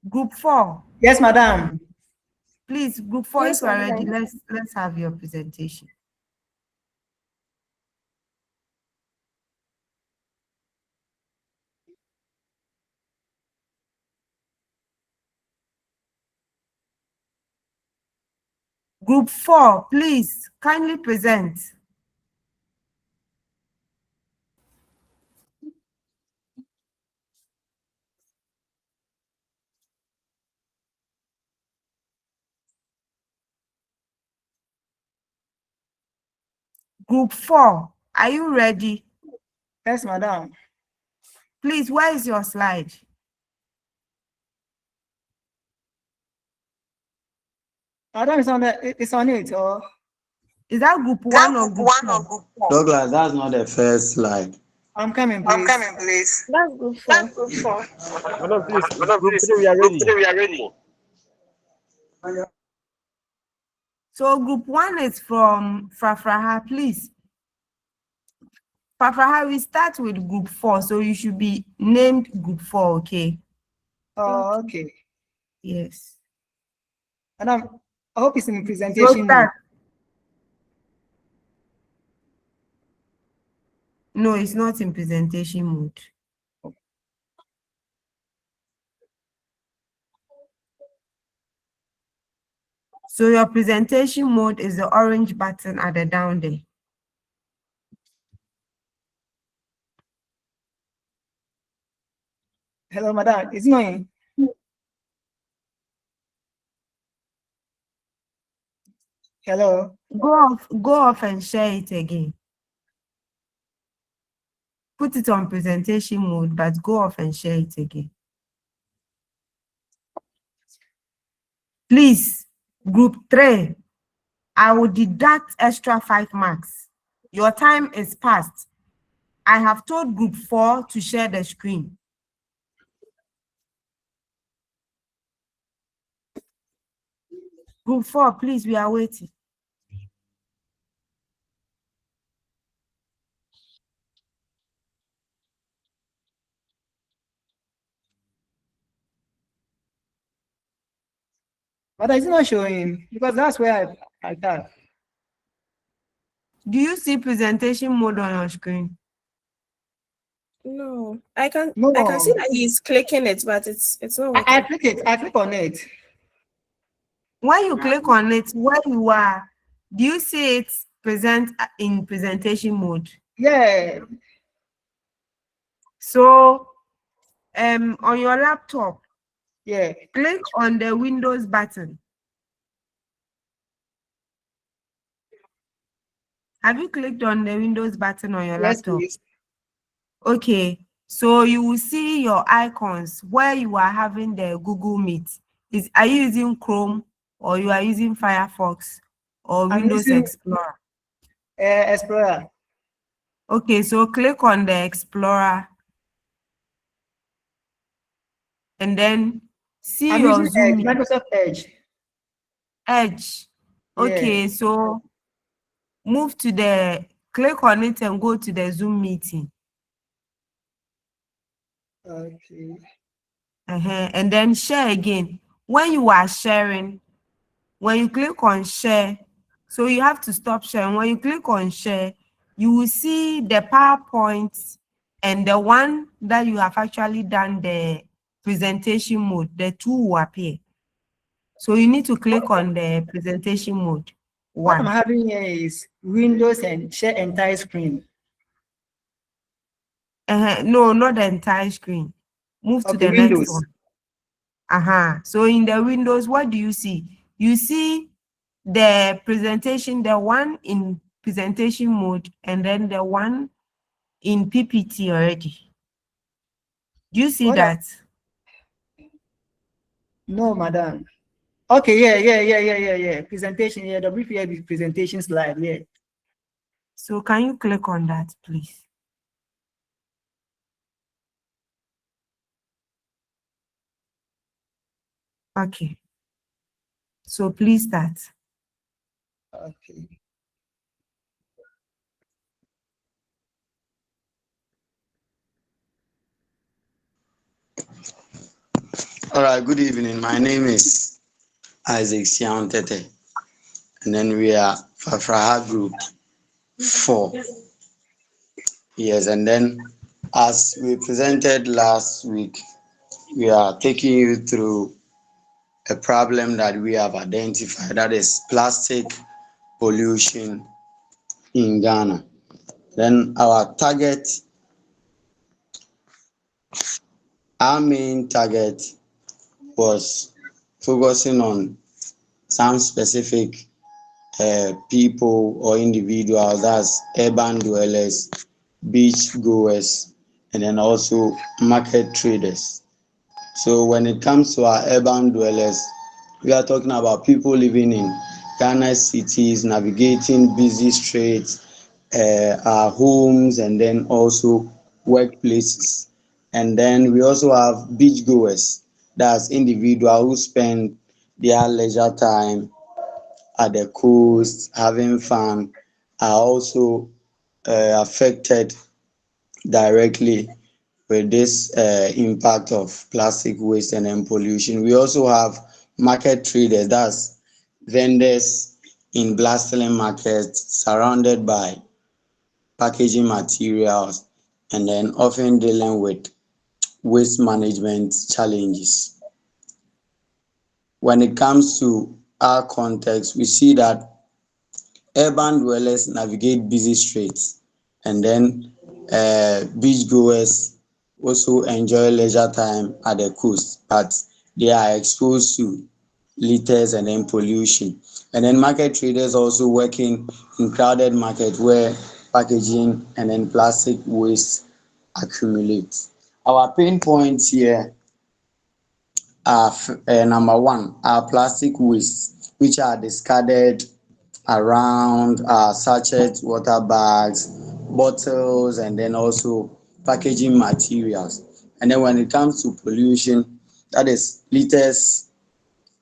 Speaker 1: Group 4.
Speaker 15: Yes, madam.
Speaker 1: Please, group 4,
Speaker 15: yes,
Speaker 1: if you are ready, let's have your presentation. Group 4, please kindly present. Group 4, are you ready?
Speaker 15: Yes, madam.
Speaker 1: Please, where is your slide?
Speaker 11: Madam, it's on it, or
Speaker 1: is that group one or group four?
Speaker 3: Douglas, that's not the first slide.
Speaker 11: I'm coming, please.
Speaker 3: Please.
Speaker 14: That's good for.
Speaker 3: That's good for.
Speaker 13: Madam, please, group 3, we are ready.
Speaker 1: So group one is from Frafraha, please. Frafraha, we start with group 4, so you should be named group 4, okay?
Speaker 11: Oh, okay.
Speaker 1: Yes.
Speaker 11: Madam, I hope it's in presentation mode.
Speaker 1: No, it's not in presentation mode. So your presentation mode is the orange button at the down there.
Speaker 11: Hello, madam. It's not in. Hello.
Speaker 1: Go off and share it again. Put it on presentation mode, but go off and share it again. Please, group 3, I will deduct extra 5 marks. Your time is past. I have told group 4 to share the screen. Group 4, please, we are waiting.
Speaker 11: But it's not showing because that's where I got.
Speaker 1: Do you see presentation mode on your screen?
Speaker 14: No, I can
Speaker 11: No.
Speaker 14: see that he's clicking it, but it's not working.
Speaker 11: I click it. I click on it.
Speaker 1: When you click on it, where you are, do you see it present in presentation mode?
Speaker 11: Yeah.
Speaker 1: So, on your laptop,
Speaker 11: yeah,
Speaker 1: click on the Windows button. Have you clicked on the Windows button on your laptop?
Speaker 11: Please.
Speaker 1: Okay, so you will see your icons where you are having the Google Meet. Are you using Chrome or you are using Firefox or Windows Explorer?
Speaker 11: Explorer.
Speaker 1: Okay, so click on the Explorer and then see
Speaker 11: I'm
Speaker 1: your
Speaker 11: using
Speaker 1: Zoom.
Speaker 11: Microsoft Edge.
Speaker 1: Edge. Okay,
Speaker 11: Yeah.
Speaker 1: so click on it and go to the Zoom meeting.
Speaker 11: Okay.
Speaker 1: And then share again. When you are sharing, when you click on share, so you have to stop sharing. When you click on share, you will see the PowerPoint and the one that you have actually done the presentation mode, the two will appear. So you need to click on the presentation mode.
Speaker 11: What I'm having here is Windows and share entire screen.
Speaker 1: No, not the entire screen. Move to the
Speaker 11: Windows.
Speaker 1: next one. So in the Windows, what do you see? You see the presentation, the one in presentation mode, and then the one in PPT already. Do you see that?
Speaker 11: No, madam. Okay, yeah. Presentation, yeah, the WPA presentation slide, yeah.
Speaker 1: So can you click on that, please? Okay. So please start.
Speaker 11: Okay.
Speaker 3: All right, good evening. My name is Isaac Siantete, and then we are Frafraha Group 4. Yes, and then as we presented last week, we are taking you through a problem that we have identified, that is plastic pollution in Ghana. Then our main target was focusing on some specific people or individuals, that's urban dwellers, beach goers, and then also market traders. So when it comes to our urban dwellers, We are talking about people living in Ghana cities, navigating busy streets, our homes, and then also workplaces. And then we also have beachgoers, that's individuals who spend their leisure time at the coast having fun, are also affected directly with this impact of plastic waste and then pollution. We also have market traders, that's vendors in bustling markets surrounded by packaging materials and then often dealing with waste management challenges. When it comes to our context, we see that urban dwellers navigate busy streets, and then beachgoers also enjoy leisure time at the coast, but they are exposed to litters and then pollution. And then market traders also working in crowded market where packaging and then plastic waste accumulates. Our pain points here are number one, our plastic waste, which are discarded around sachets, water bags, bottles, and then also packaging materials. And then when it comes to pollution, that is litters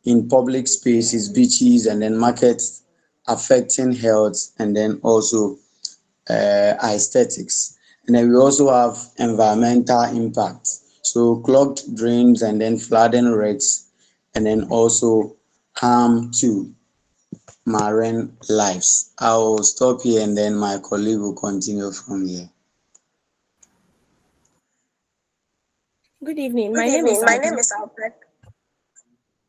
Speaker 3: in public spaces, beaches, and then markets affecting health and then also aesthetics. And then we also have environmental impacts. So clogged drains and then flooding risks, and then also harm to marine lives. I will stop here and then my colleague will continue from here.
Speaker 15: Good evening.
Speaker 2: Good
Speaker 15: My name is
Speaker 2: evening. My name
Speaker 15: Albert,
Speaker 2: is Albert,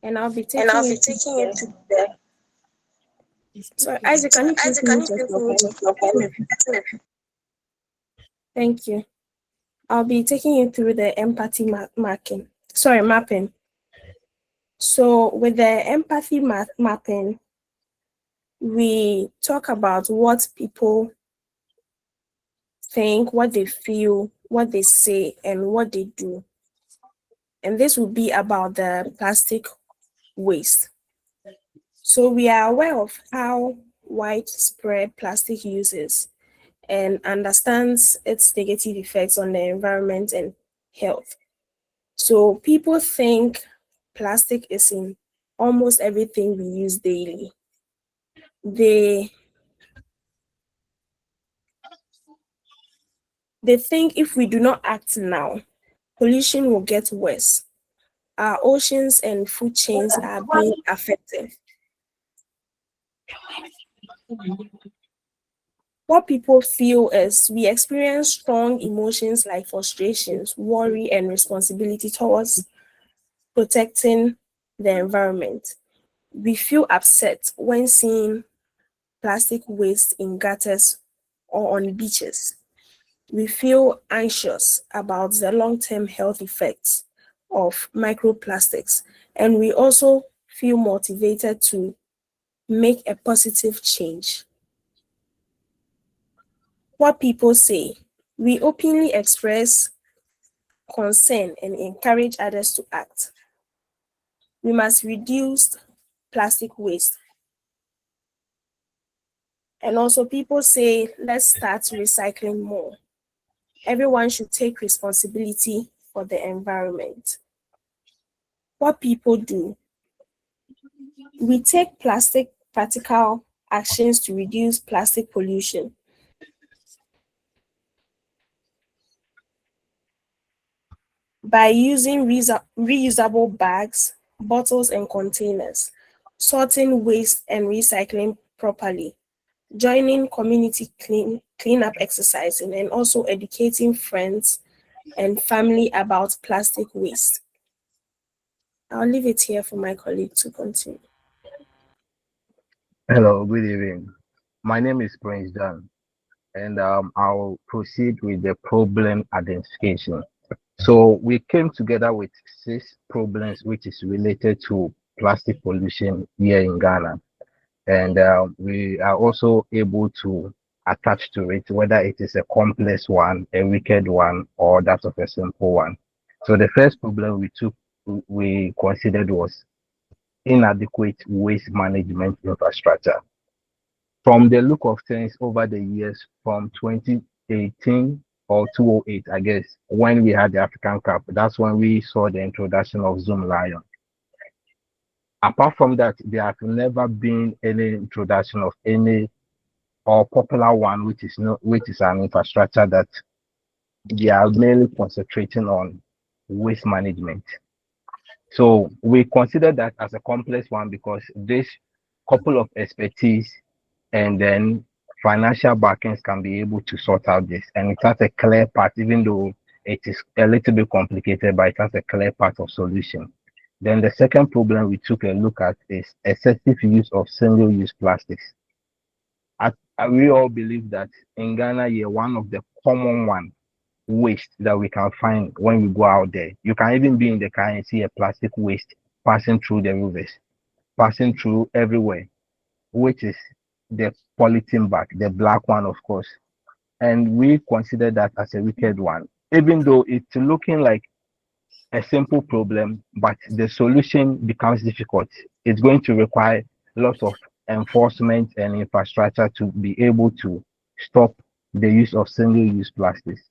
Speaker 15: and I'll be
Speaker 2: and
Speaker 15: taking
Speaker 2: I'll
Speaker 15: you
Speaker 2: be
Speaker 15: to
Speaker 2: taking you
Speaker 15: the.
Speaker 2: to the.
Speaker 15: So, Isaac, can you please
Speaker 2: Isaac, can
Speaker 15: mute
Speaker 2: you please
Speaker 15: yourself?
Speaker 2: mute yourself?
Speaker 15: Thank you. I'll be taking you through the empathy mapping. So, with the empathy mapping, we talk about what people think, what they feel, what they say, and what they do. And this will be about the plastic waste. So we are aware of how widespread plastic use is and understands its negative effects on the environment and health. So people think plastic is in almost everything we use daily. They think if we do not act now, pollution will get worse. Our oceans and food chains are being affected. What people feel is we experience strong emotions like frustrations, worry, and responsibility towards protecting the environment. We feel upset when seeing plastic waste in gutters or on beaches. We feel anxious about the long-term health effects of microplastics, and we also feel motivated to make a positive change. What people say, we openly express concern and encourage others to act. We must reduce plastic waste. And also people say, let's start recycling more. Everyone should take responsibility for the environment. What people do, we take practical actions to reduce plastic pollution. By using reusable bags, bottles, and containers, sorting waste and recycling properly, joining community cleanup exercising, and also educating friends and family about plastic waste. I'll leave it here for my colleague to continue.
Speaker 16: Hello, good evening. My name is Prince Dan, and I'll proceed with the problem identification. So we came together with 6 problems which is related to plastic pollution here in Ghana, and we are also able to attach to it whether it is a complex one, a wicked one, or that of a simple one. So the first problem we considered was inadequate waste management infrastructure. From the look of things over the years, from 2018 or 208, I guess, when we had the African Cup, that's when we saw the introduction of Zoom Lion. Apart from that, there have never been any introduction of any or popular one, which is an infrastructure that they are mainly concentrating on waste management. So we consider that as a complex one because this couple of expertise and then financial backings can be able to sort out this. And it has a clear path, even though it is a little bit complicated, but it has a clear path of solution. Then the second problem we took a look at is excessive use of single-use plastics. We all believe that in Ghana, one of the common waste that we can find when we go out there. You can even be in the car and see a plastic waste passing through the rivers, passing through everywhere, which is the polythene bag, the black one, of course. And we consider that as a wicked one, even though it's looking like a simple problem, but the solution becomes difficult. It's going to require lots of enforcement and infrastructure to be able to stop the use of single-use plastics.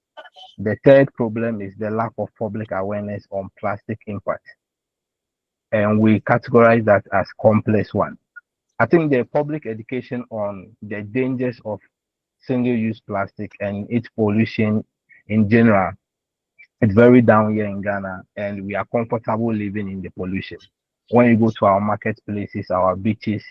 Speaker 16: The third problem is the lack of public awareness on plastic impact. And we categorize that as complex one. I think the public education on the dangers of single-use plastic and its pollution in general, it's very down here in Ghana, and we are comfortable living in the pollution. When you go to our marketplaces, our beaches,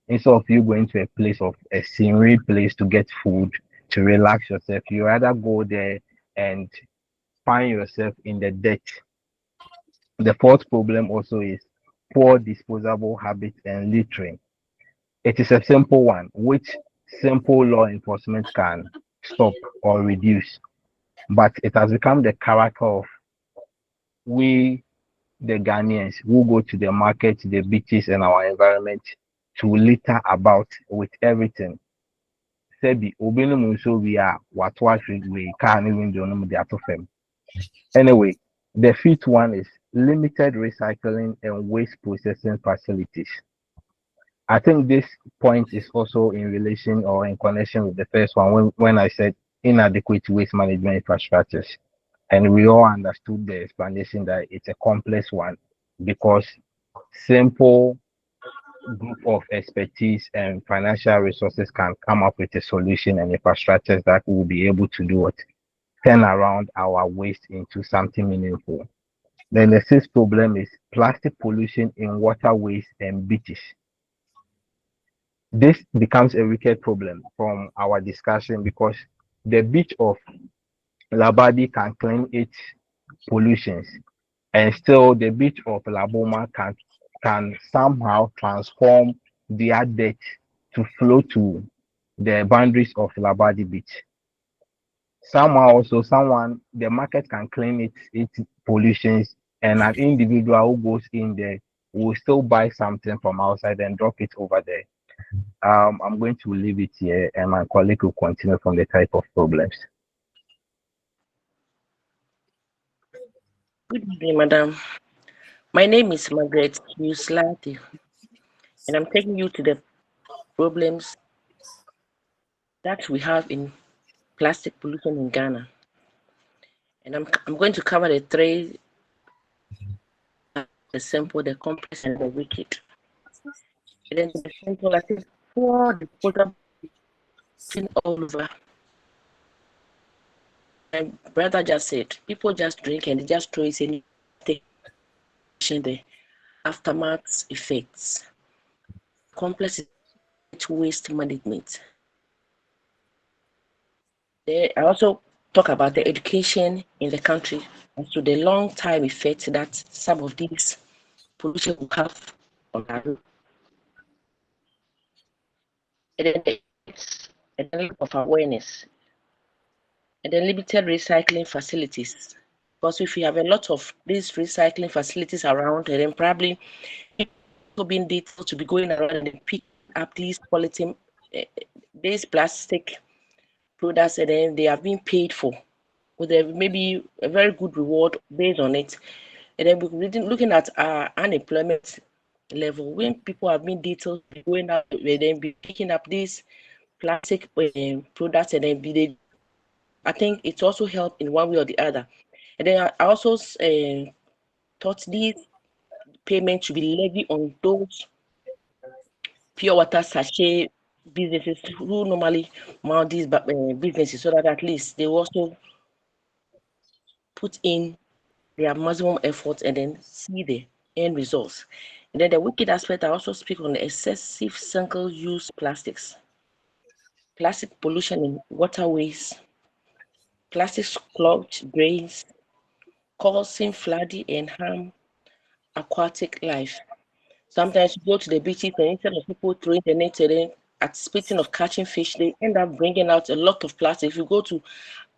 Speaker 16: instead of you going to a place of a scenery place to get food, to relax yourself, you rather go there and find yourself in the dirt. The fourth problem also is poor disposable habits and littering. It is a simple one, which simple law enforcement can stop or reduce, but it has become the character of we, the Ghanaians, who go to the market, the beaches, and our environment to litter about with everything. Sebi, obinum so we are what we can't even do the atofem. Anyway, the fifth one is limited recycling and waste processing facilities. I think this point is also in relation or in connection with the first one when I said inadequate waste management infrastructures. And we all understood the explanation that it's a complex one because simple group of expertise and financial resources can come up with a solution and infrastructures that will be able to do it, turn around our waste into something meaningful. Then the sixth problem is plastic pollution in waterways and beaches. This becomes a wicked problem from our discussion because the beach of Labadi can claim its pollutions, and still the beach of Laboma can somehow transform their debt to flow to the boundaries of Labadi Beach. Somehow also the market can claim its pollutions, and an individual who goes in there will still buy something from outside and drop it over there. I'm going to leave it here, and my colleague will continue from the type of problems.
Speaker 17: Good evening, madam. My name is Margaret Uslati, and I'm taking you to the problems that we have in plastic pollution in Ghana. And I'm going to cover the three: the simple, the complex, and the wicked. And then the simple, I think, poor disposal all over. My brother just said, people just drink and they just throw it in the aftermath effects. Complex waste management. I also talk about the education in the country as to the long time effect that some of these pollution will have on our road. And then a lack of awareness, and then limited recycling facilities. Because if you have a lot of these recycling facilities around, and then probably people being detailed to be going around and pick up these quality, these plastic products, and then they are being paid for with maybe a very good reward based on it. And then we're looking at unemployment level. When people have been detailed, going out, then be picking up these plastic products, and then I think it also helped in one way or the other. And then I also thought these payments should be levied on those pure water sachet businesses who normally mount these businesses, so that at least they also put in their maximum effort and then see the end results. And then the wicked aspect, I also speak on the excessive single-use plastics, plastic pollution in waterways, plastics clogged drains, causing flooding and harm aquatic life. Sometimes you go to the beaches and instead of people throwing the net in, anticipating of catching fish, they end up bringing out a lot of plastic. If you go to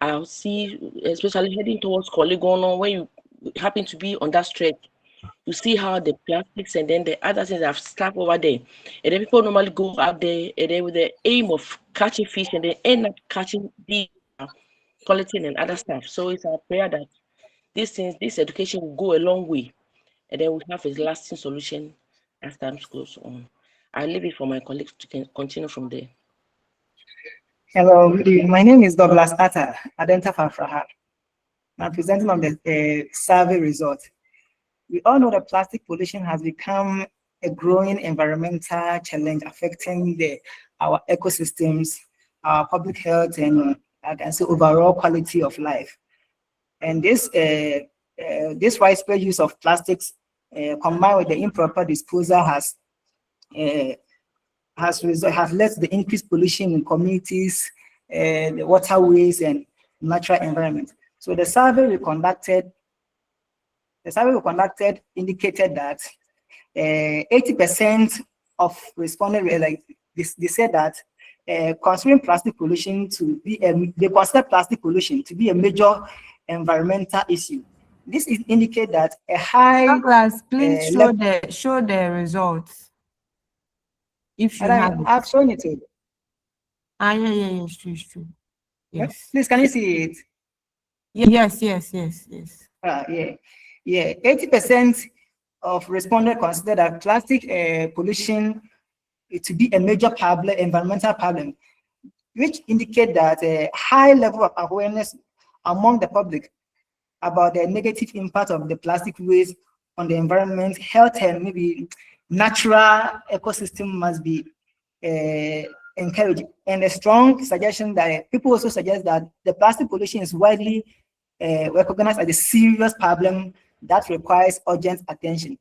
Speaker 17: I'll see, especially heading towards Polygon, when you happen to be on that stretch, you see how the plastics and then the other things have stuck over there. And then people normally go out there and then with the aim of catching fish and they end up catching the polythene and other stuff. So it's our prayer that these things, this education will go a long way and then we have a lasting solution as time goes on. I'll leave it for my colleagues to continue from there.
Speaker 18: Hello, good evening. My name is Douglas Atta, Adenta Frafraha. I'm presenting on the survey result. We all know that plastic pollution has become a growing environmental challenge affecting our ecosystems, our public health, and I can say overall quality of life. And this widespread use of plastics combined with the improper disposal has led to the increased pollution in communities, the waterways, and natural environment. So the survey we conducted indicated that 80% of respondents, they said that considering plastic pollution to be they consider plastic pollution to be a major environmental issue. This indicates that a high
Speaker 1: Douglas, please show the results. If you have it.
Speaker 18: I've shown it to you.
Speaker 1: Yeah, it's true. Yes.
Speaker 18: Please, can you see it?
Speaker 1: Yes.
Speaker 18: Yeah. 80% of respondents consider that plastic pollution to be a major problem, environmental problem, which indicate that a high level of awareness among the public about the negative impact of the plastic waste on the environment, health, and maybe natural ecosystem must be encouraged. And a strong suggestion that people also suggest that the plastic pollution is widely recognized as a serious problem that requires urgent attention.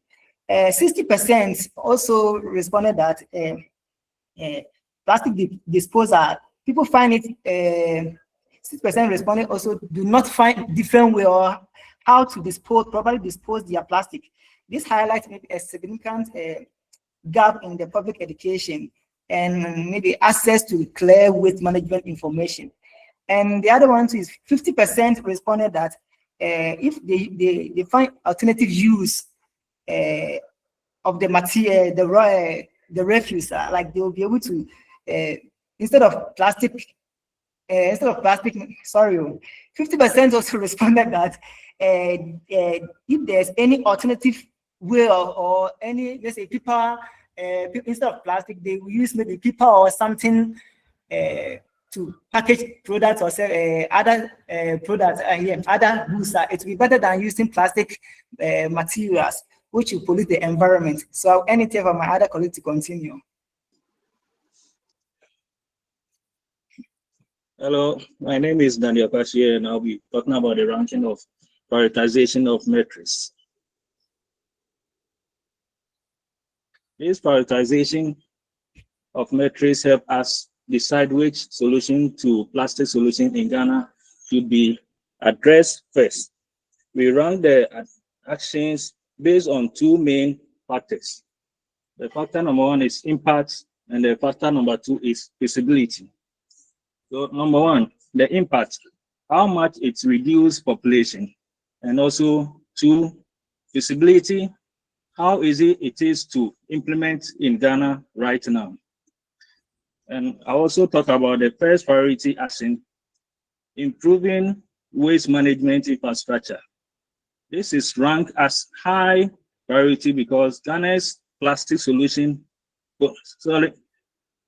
Speaker 18: 60% also responded that plastic disposal, people find it, 6% responded also do not find different way or how to properly dispose their plastic. This highlights maybe a significant gap in the public education and maybe access to clear waste management information. And the other one is 50% responded that if they find alternative use of the material, the refuse, like they will be able to instead of plastic, 50% also responded that if there's any alternative way or any, let's say, paper, instead of plastic, they will use maybe paper or something to package products or sell other products, other goods. It will be better than using plastic materials, which will pollute the environment. So I'll end it here for my other colleague to continue.
Speaker 19: Hello, my name is Daniel Pashie, and I'll be talking about the ranking of prioritization of metrics. This prioritization of metrics help us decide which solution to plastic solution in Ghana should be addressed first. We rank the actions based on two main factors. The factor number one is impact, and the factor number two is feasibility. So number one, the impact, how much it reduces population, and also two, feasibility, how easy it is to implement in Ghana right now. And I also talk about the first priority action, improving waste management infrastructure. This is ranked as high priority because Ghana's plastic solution,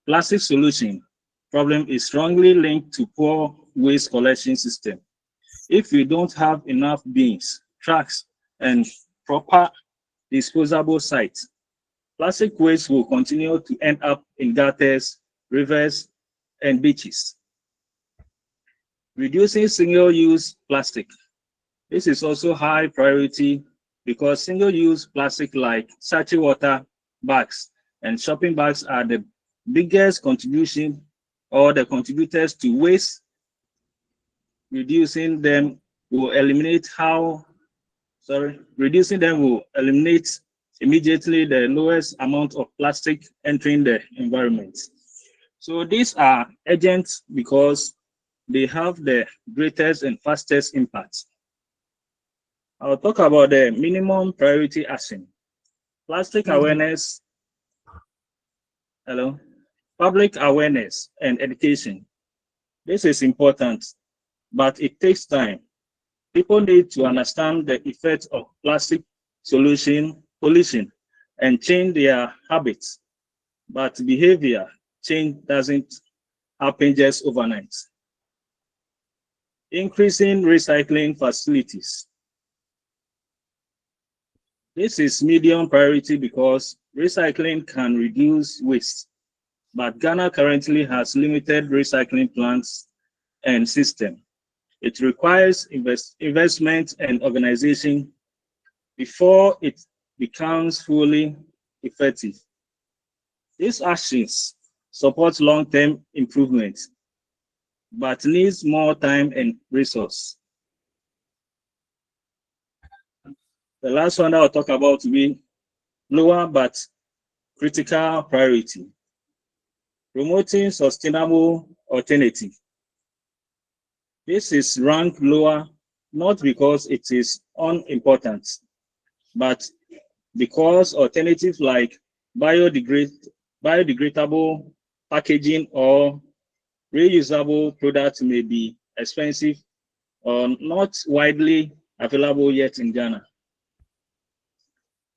Speaker 19: plastic solution problem is strongly linked to poor waste collection system. If we don't have enough bins, trucks, and proper disposable sites, plastic waste will continue to end up in gutters, rivers, and beaches. Reducing single-use plastic. This is also high priority because single-use plastic like sachet water bags and shopping bags are the biggest contribution or the contributors to waste. Reducing them will eliminate immediately the lowest amount of plastic entering the environment. So these are urgent because they have the greatest and fastest impact. I'll talk about the minimum priority action. Plastic awareness, public awareness and education. This is important, but it takes time. People need to understand the effect of plastic pollution and change their habits, but behavior change doesn't happen just overnight. Increasing recycling facilities. This is medium priority because recycling can reduce waste, but Ghana currently has limited recycling plants and system. It requires investment and organization before it becomes fully effective. These actions support long-term improvement, but needs more time and resource. The last one I'll talk about will be lower but critical priority. Promoting sustainable alternative. This is ranked lower, not because it is unimportant, but because alternatives like biodegradable packaging or reusable products may be expensive or not widely available yet in Ghana.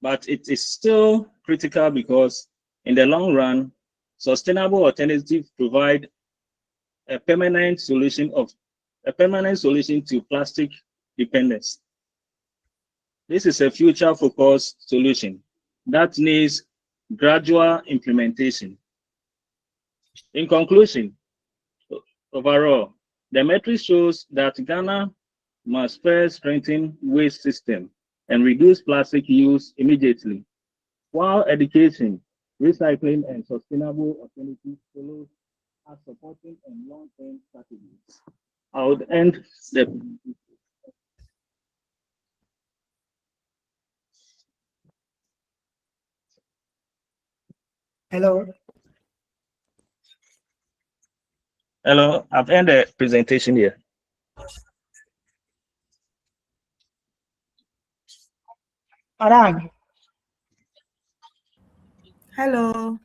Speaker 19: But it is still critical because in the long run, sustainable alternatives provide a permanent solution to plastic dependence. This is a future-focused solution that needs gradual implementation. In conclusion, overall, the metric shows that Ghana must first strengthen waste system and reduce plastic use immediately, while education, recycling, and sustainable alternatives follow as supporting and long-term strategies. I would end the
Speaker 18: Hello.
Speaker 19: Hello, I've ended the presentation here.
Speaker 18: Madam,
Speaker 1: Hello.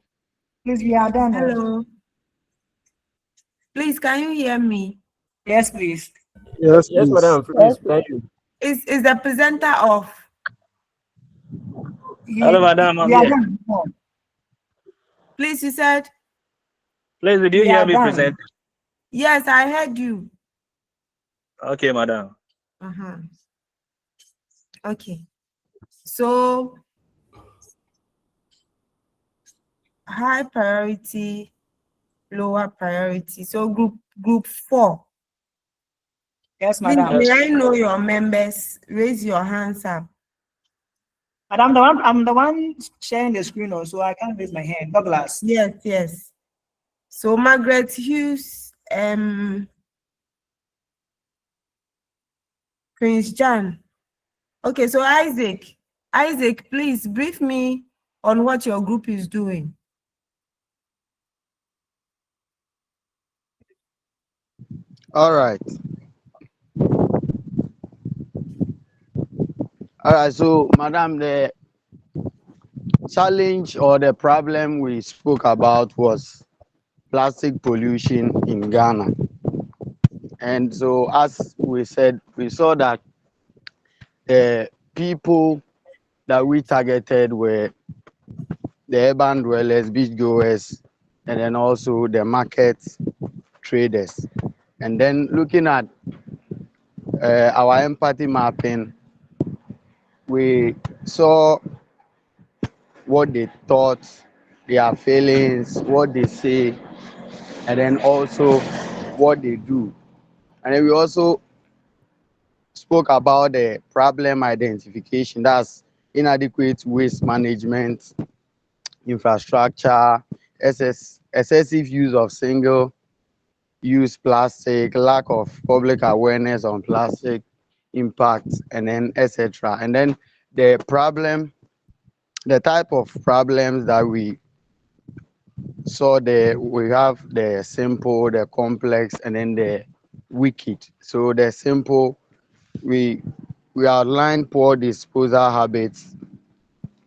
Speaker 18: please, we are done.
Speaker 1: Hello. Please, can you hear me?
Speaker 18: Yes, please.
Speaker 13: Yes, madam. Please, thank you.
Speaker 1: Is the presenter off?
Speaker 19: Hello, madam. I'm
Speaker 18: We are
Speaker 19: here.
Speaker 18: done.
Speaker 1: Please, you said?
Speaker 19: Please, did you
Speaker 18: We
Speaker 19: hear
Speaker 18: are
Speaker 19: me
Speaker 18: done.
Speaker 19: present?
Speaker 1: Yes, I heard you.
Speaker 19: Okay, madam.
Speaker 1: Okay. So, high priority, lower priority. So, group 4.
Speaker 18: Yes,
Speaker 1: Please,
Speaker 18: madam.
Speaker 1: may I know your members? Raise your hands up.
Speaker 18: Madam, I'm the one sharing the screen also. I can't raise my hand. Douglas.
Speaker 1: Yes. So, Margaret Hughes, Prince John. Okay, so Isaac, please brief me on what your group is doing.
Speaker 3: All right. So, madam, the challenge or the problem we spoke about was plastic pollution in Ghana. And so, as we said, we saw that the people that we targeted were the urban dwellers, beachgoers, and then also the market traders. And then looking at our empathy mapping, we saw what they thought, their feelings, what they say, and then also what they do. And then we also spoke about the problem identification, that's inadequate waste management, infrastructure, excessive use of single use plastic, lack of public awareness on plastic impact, and then etc. And then the type of problems that we saw there, we have the simple, the complex, and then the wicked. So the simple, we outlined poor disposal habits,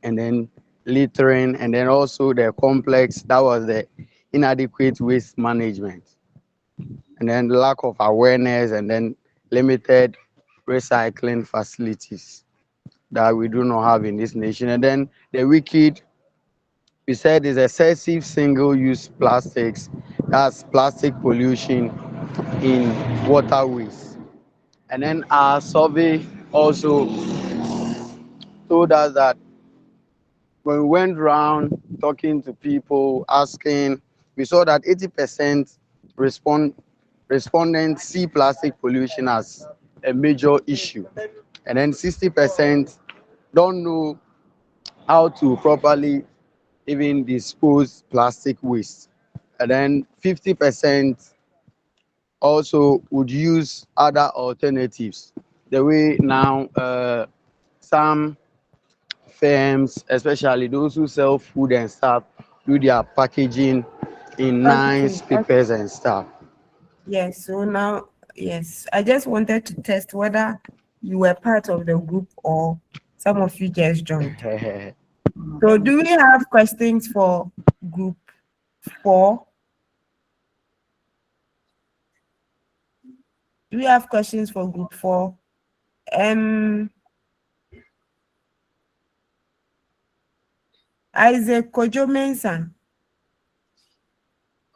Speaker 3: and then littering, and then also the complex, that was the inadequate waste management, and then lack of awareness, and then limited recycling facilities that we do not have in this nation. And then the wicked, we said, is excessive single-use plastics, that's plastic pollution in waterways. And then our survey also told us that when we went around talking to people, asking, we saw that 80% respondents see plastic pollution as a major issue. And then 60% don't know how to properly even dispose plastic waste. And then 50% also would use other alternatives. The way now some firms, especially those who sell food and stuff, do their packaging in nice
Speaker 1: Okay.
Speaker 3: papers and stuff.
Speaker 1: Yes, so now, yes, I just wanted to test whether you were part of the group or some of you just joined. So do we have questions for group 4? Do we have questions for group 4? Isaac Kojo Mensah.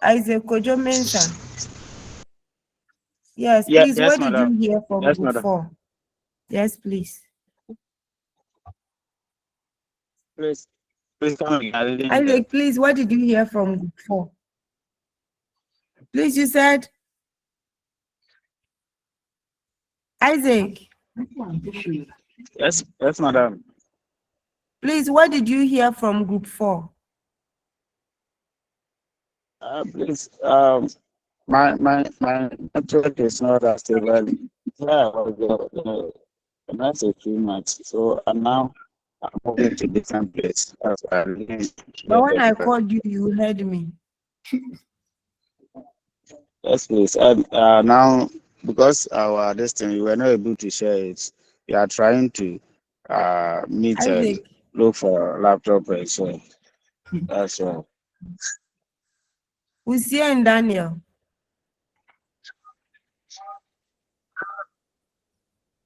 Speaker 1: Isaac Kojo Mensah. Yes,
Speaker 19: Yeah,
Speaker 1: please,
Speaker 19: yes,
Speaker 1: what did you
Speaker 19: madam.
Speaker 1: hear from
Speaker 19: Yes,
Speaker 1: group
Speaker 19: madam.
Speaker 1: 4? Yes, please.
Speaker 19: Please come again. I didn't hear.
Speaker 1: Isaac, please, what did you hear from group 4? Please, you said. Isaac.
Speaker 19: Yes, madam.
Speaker 1: Please, what did you hear from group 4?
Speaker 19: Please, my network is not as stable. Yeah, the message too much. So now I'm moving to different place. That's why I didn't
Speaker 1: But
Speaker 19: hear
Speaker 1: when I
Speaker 19: very well.
Speaker 1: called you, you heard me.
Speaker 19: Yes, please. Now because our destiny, we were not able to share it. We are trying to meet and
Speaker 1: Isaac,
Speaker 19: look for a laptop. So that's all.
Speaker 1: Usia and Daniel.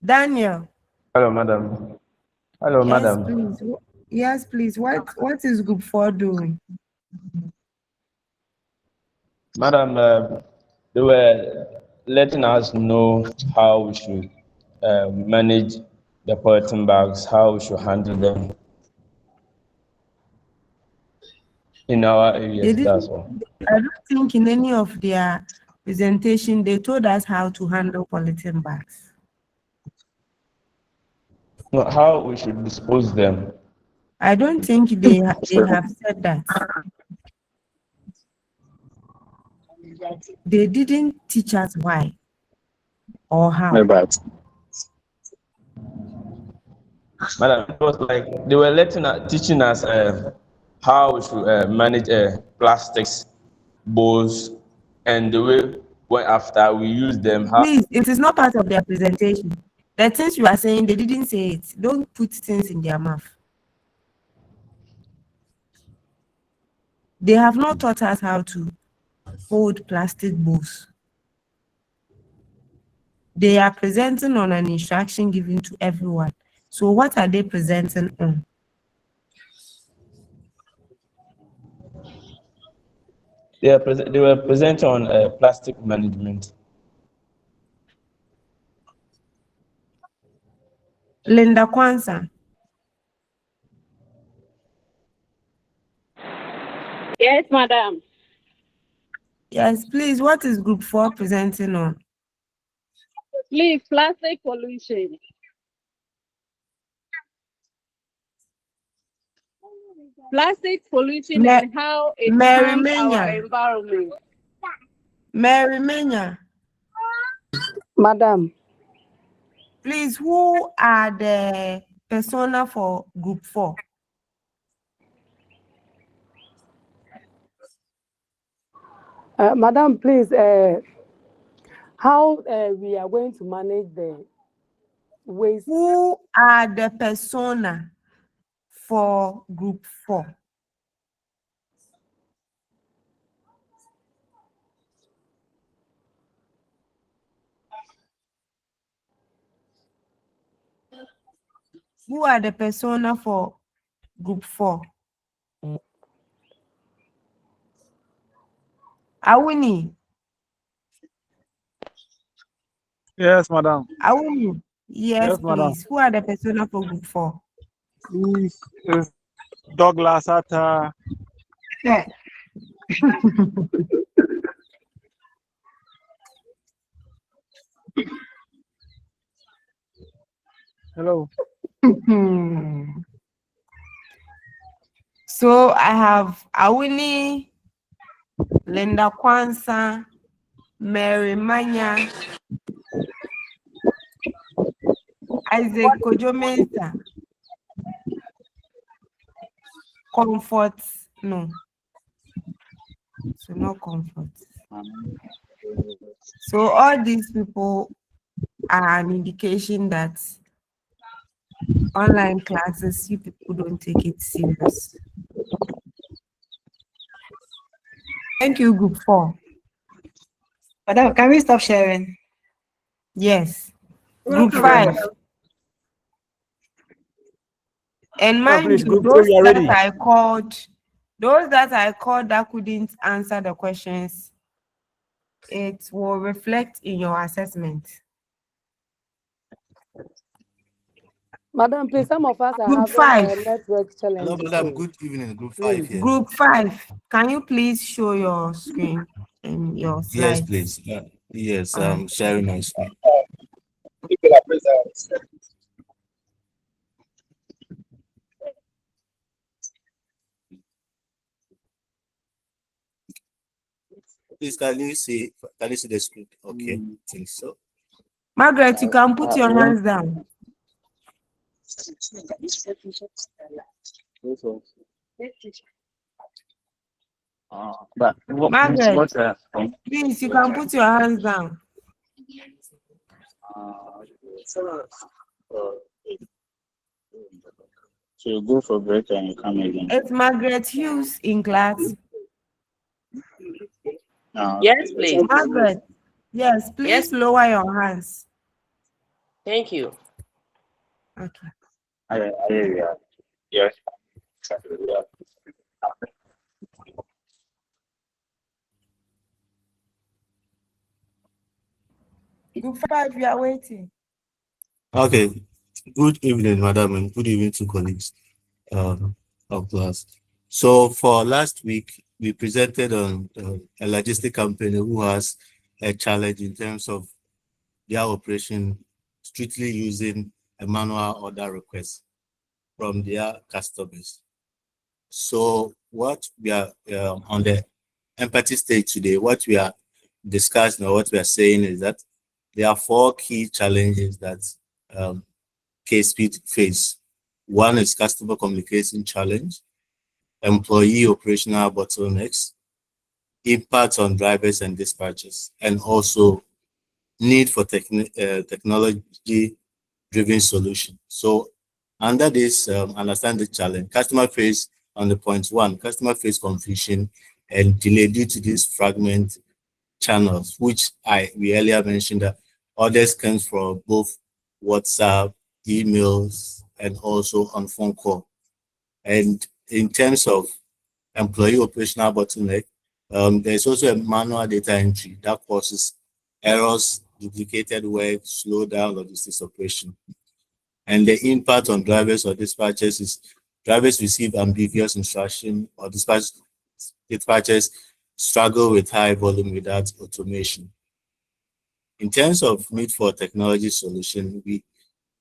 Speaker 1: Daniel.
Speaker 20: Hello, madam. Hello,
Speaker 1: Yes,
Speaker 20: madam.
Speaker 1: please. Yes, please. What is group 4 doing?
Speaker 20: Madam, they were letting us know how we should manage the polythene bags, how we should handle them in our
Speaker 1: They
Speaker 20: areas.
Speaker 1: didn't.
Speaker 20: That's all.
Speaker 1: I don't think in any of their presentation they told us how to handle polythene bags.
Speaker 20: No, how we should dispose them.
Speaker 1: I don't think they have said that. They didn't teach us why or how.
Speaker 19: My bad.
Speaker 20: Madam, it was like they were teaching us how we should manage plastics, bowls, and the way when after we use them.
Speaker 1: Please, it is not part of their presentation. The things you are saying, they didn't say it. Don't put things in their mouth. They have not taught us how to fold plastic bowls. They are presenting on an instruction given to everyone. So what are they presenting on?
Speaker 20: They were present on plastic management.
Speaker 1: Linda Kwanzaa.
Speaker 6: Yes, madam.
Speaker 1: Yes, please. What is Group 4 presenting on?
Speaker 6: Please, plastic pollution. Plastic pollution and how it
Speaker 1: Mary
Speaker 6: harms our
Speaker 1: Menya.
Speaker 6: environment.
Speaker 1: Mary Menya.
Speaker 10: Madam.
Speaker 1: Please, who are the persona for Group 4?
Speaker 10: Madam, please, how we are going to manage the waste?
Speaker 1: Who are the persona for Group 4? Who are the persona for Group 4? Awuni.
Speaker 21: Yes, madam.
Speaker 1: Awuni. Yes,
Speaker 21: madam.
Speaker 1: please. Who are the persona for Group 4?
Speaker 21: This is Douglas Atta. Hello.
Speaker 1: So I have Awuni, Linda Kwanzaa, Mary Manya, Isaac Kojo-Mensah, Comfort, no. So no Comfort. So all these people are an indication that online classes, you people don't take it serious. Thank you, Group 4.
Speaker 18: Madam, can we stop sharing?
Speaker 1: Yes. Group 5. And mind
Speaker 21: please,
Speaker 1: you,
Speaker 21: Group
Speaker 1: those
Speaker 21: 3, you are
Speaker 1: that
Speaker 21: ready.
Speaker 1: those that I called that couldn't answer the questions, it will reflect in your assessment.
Speaker 10: Madam, please, some of us are
Speaker 1: Group
Speaker 10: having
Speaker 1: 5.
Speaker 10: network
Speaker 22: Hello,
Speaker 10: challenges.
Speaker 22: madam.
Speaker 10: So
Speaker 22: Good evening. Group 5 here.
Speaker 1: Group 5. Can you please show your screen and your
Speaker 22: Yes,
Speaker 1: slides?
Speaker 22: please. Yes,
Speaker 1: All right.
Speaker 22: I'm sharing my screen. Please, can you see the screen? Okay, I think so.
Speaker 1: Margaret, you can put your hands down. Margaret, please, you can put your hands down.
Speaker 19: So you go for break and you come again.
Speaker 1: It's Margaret Hughes in class.
Speaker 17: Yes, please.
Speaker 1: Margaret, yes, please lower your hands.
Speaker 17: Thank you.
Speaker 1: Okay.
Speaker 19: Yes.
Speaker 1: Group 5, you are waiting.
Speaker 22: Okay. Good evening, madam, and good evening to colleagues of class. So for last week, we presented on a logistic company who has a challenge in terms of their operation strictly using a manual order request from their customers. So what we are on the empathy stage today, what we are discussing or what we are saying is that there are 4 key challenges that KSP face. One is customer communication challenge, employee operational bottlenecks, impact on drivers and dispatchers, and also need for technology-driven solution. So under this, understand the challenge. Customer face on the point 1, customer face confusion and delay due to these fragment channels, which we earlier mentioned that orders comes from both WhatsApp, emails, and also on phone call. And in terms of employee operational bottleneck, There's also a manual data entry that causes errors, duplicated work, slow down logistics operation. And the impact on drivers or dispatchers is drivers receive ambiguous instruction or dispatchers struggle with high volume without automation. In terms of need for technology solution,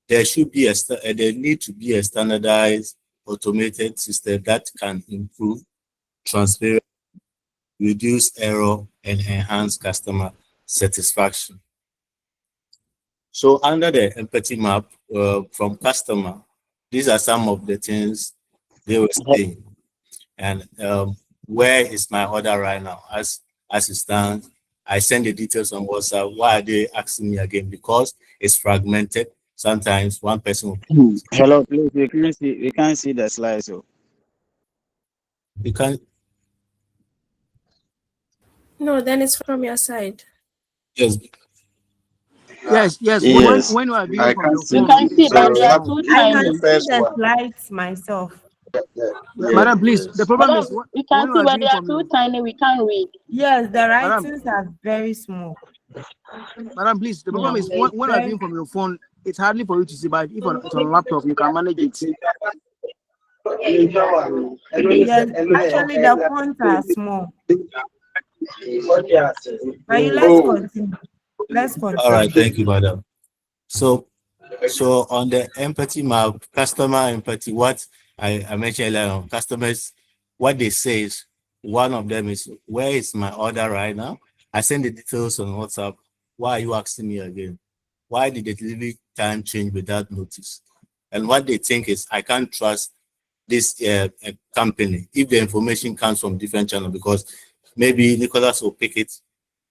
Speaker 22: there need to be a standardized automated system that can improve transparency, reduce error, and enhance customer satisfaction. So under the empathy map from customer, these are some of the things they were saying. And where is my order right now? As it stands, I send the details on WhatsApp. Why are they asking me again? Because it's fragmented. Sometimes one person will...
Speaker 4: Hello, please. We can't see the slides. So.
Speaker 22: You can't.
Speaker 15: No, then it's from your side.
Speaker 22: Yes.
Speaker 11: Yes.
Speaker 4: Yes.
Speaker 11: When you are viewing
Speaker 4: I
Speaker 11: from
Speaker 4: can
Speaker 11: your
Speaker 4: see.
Speaker 11: phone,
Speaker 2: You can see, but they are
Speaker 11: down.
Speaker 2: too
Speaker 1: I
Speaker 2: tiny.
Speaker 1: can see the slides myself.
Speaker 11: Madam, please. The problem is
Speaker 2: Madam, we
Speaker 11: when
Speaker 2: can
Speaker 11: you
Speaker 2: see,
Speaker 11: are
Speaker 2: but they
Speaker 11: viewing
Speaker 2: are
Speaker 11: from
Speaker 2: too
Speaker 11: your...
Speaker 2: tiny. We can't read.
Speaker 1: Yes, the
Speaker 11: Madam,
Speaker 1: writings are very small.
Speaker 11: Madam, please. The problem is when you are viewing from your phone, it's hardly for you to see, but if it's on a laptop, you can manage it.
Speaker 1: Yes, actually the fonts are small. But let's continue. Let's continue.
Speaker 22: All right, thank you, madam. So on the empathy map, customer empathy, what I mentioned earlier on, customers, what they say is, one of them is, where is my order right now? I send the details on WhatsApp. Why are you asking me again? Why did the delivery time change without notice? And what they think is, I can't trust this company if the information comes from different channels, because maybe Nicholas will pick it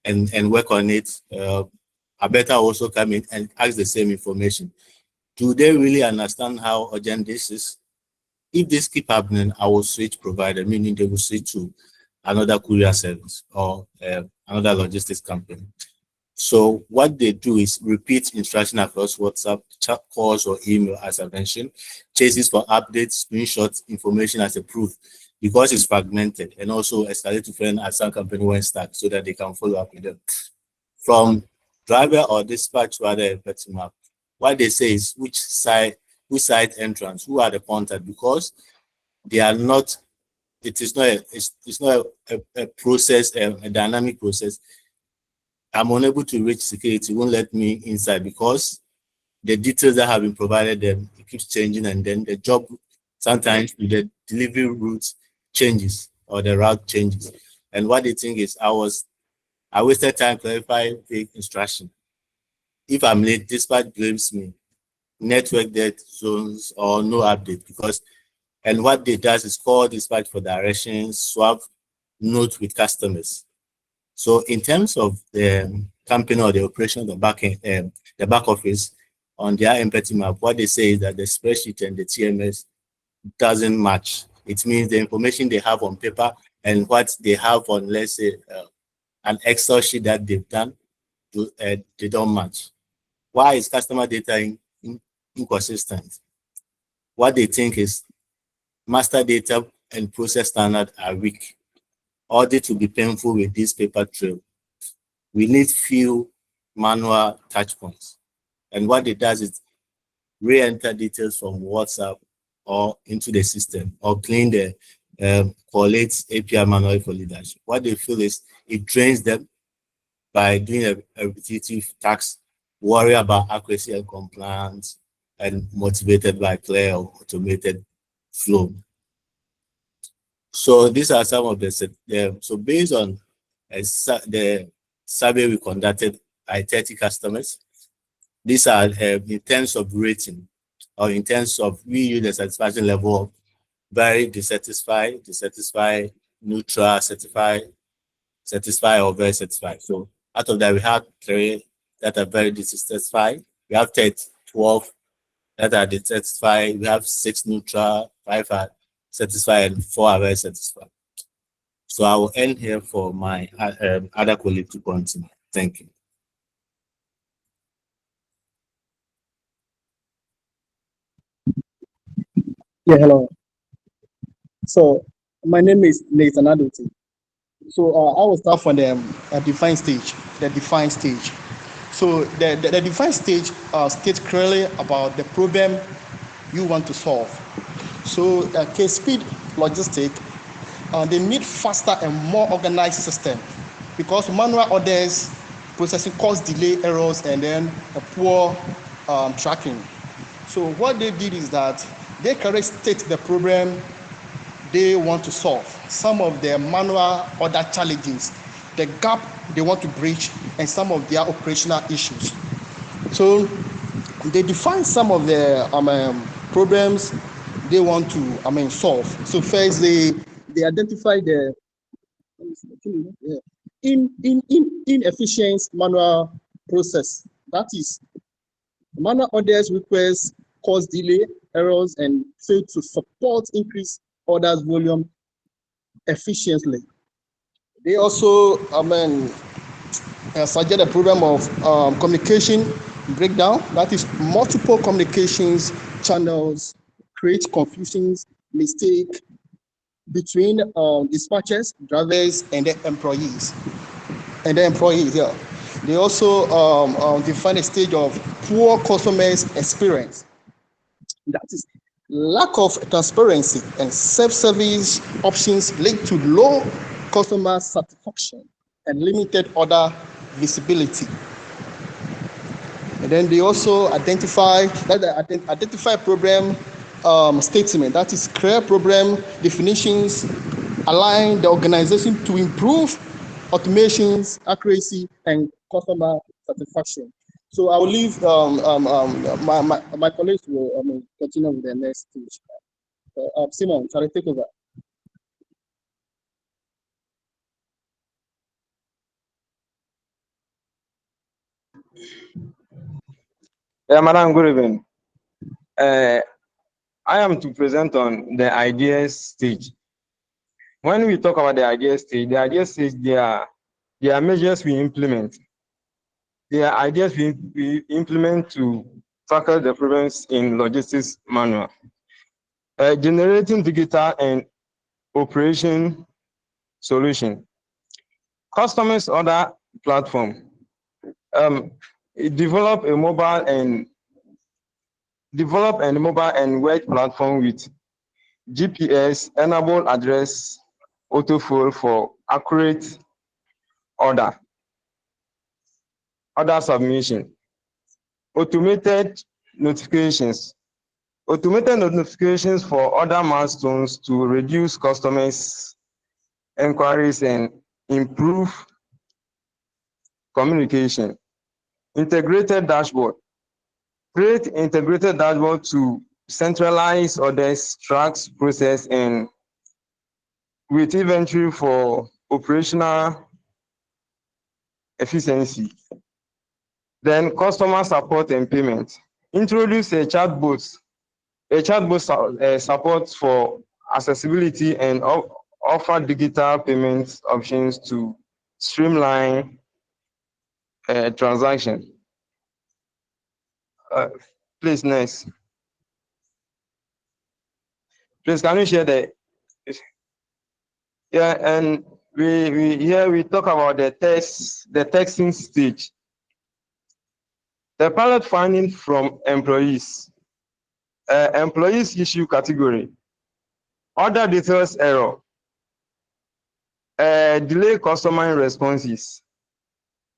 Speaker 22: and work on it. I better also come in and ask the same information. Do they really understand how urgent this is? If this keep happening, I will switch provider, meaning they will switch to another courier service or another logistics company. So what they do is repeat instruction across WhatsApp, chat calls, or email, as I mentioned, chases for updates, screenshots, information as a proof, because it's fragmented, and also escalate to friend at some company when stuck so that they can follow up with them. From driver or dispatch rather empathy map, what they say is which side entrance, who are the contact, because they are not, it's not a process, a dynamic process. I'm unable to reach security, won't let me inside because the details that have been provided them, it keeps changing, and then the job, sometimes the delivery route changes or the route changes. And what they think is I wasted time clarifying the instruction. If I'm late, dispatch blames me, network dead zones or no update, because, and what they does is call dispatch for directions, swap notes with customers. So in terms of the company or the operation of the back office, on their empathy map, what they say is that the spreadsheet and the TMS doesn't match. It means the information they have on paper and what they have on, let's say, an Excel sheet that they've done, they don't match. Why is customer data inconsistent? What they think is master data and process standard are weak. Audit will be painful with this paper trail. We need few manual touch points. And what it does is re-enter details from WhatsApp or into the system, or clean the collate API manually for leadership. What they feel is it drains them by doing a repetitive task, worry about accuracy and compliance, and motivated by clear or automated flow. So these are some of the, so based on the survey we conducted by 30 customers, these are in terms of rating, or in terms of we use the satisfaction level of very dissatisfied, neutral, satisfied, or very satisfied. So out of that, we have 3 that are very dissatisfied. We have 12 that are dissatisfied. We have 6 neutral, 5 are satisfied, and 4 are very satisfied. So I will end here for my other colleague to continue. Thank you.
Speaker 5: Yeah, hello. So my name is Nathan Aduti. So I will start from the defined stage. The defined stage. So the defined stage states clearly about the problem you want to solve. So K-Speed Logistic, they need faster and more organized system because manual orders processing cause delay, errors, and then a poor tracking. So what they did is that they correctly state the problem they want to solve, some of their manual order challenges, the gap they want to bridge, and some of their operational issues. So they define some of the problems they want to solve. So first they identify the inefficient manual process. That is, manual orders requests cause delay, errors, and fail to support increased orders volume efficiently. They also suggest a problem of communication breakdown. That is, multiple communications channels create confusions, mistake between dispatchers, drivers, and the employees. Yeah. They also define a stage of poor customers experience. That is, lack of transparency and self-service options lead to low customer satisfaction and limited order visibility. And then they also identify problem statement. That is, clear problem definitions, align the organization to improve automations, accuracy, and customer satisfaction. So I will leave my colleagues will continue with the next stage. Simon, shall I take over?
Speaker 20: Yeah, Madam, good evening. I am to present on the ideas stage. When we talk about the ideas stage, there are measures we implement. There are ideas we implement to tackle the problems in logistics manual. Generating digital and operation solution. Customers order platform. Develop a mobile and web platform with GPS enable address autofill for accurate order submission. Automated notifications for order milestones to reduce customers inquiries and improve communication. Integrated dashboard. Create integrated dashboard to centralize orders, tracks, process, and with inventory for operational efficiency. Then customer support and payment. Introduce a chatbot support for accessibility and offer digital payment options to streamline transaction. Please, next. Please, can you share the? Yeah, and we talk about the testing stage. The pilot finding from employees. Employees issue category. Order details error. Delay customer responses.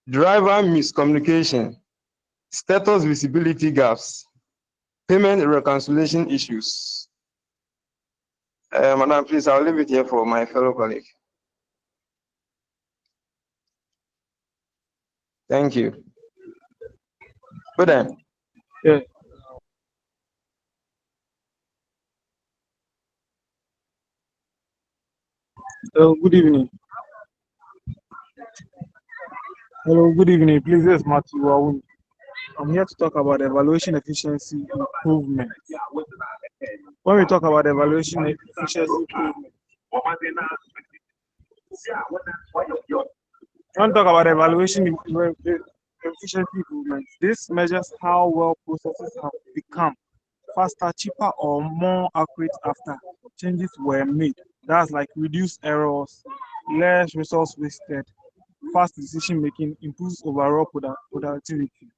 Speaker 20: Driver miscommunication. Status visibility gaps. Payment reconciliation issues. Madam, please, I'll leave it here for my fellow colleague. Thank you. Good then.
Speaker 21: Yeah. Good evening. Hello, good evening. Please, this is Matthew Awun. I'm here to talk about evaluation efficiency improvement. When we talk about evaluation efficiency improvement, efficiency improvement, this measures how well processes have become faster, cheaper, or more accurate after changes were made. That's like reduce errors, less resource wasted, fast decision making, improves overall productivity.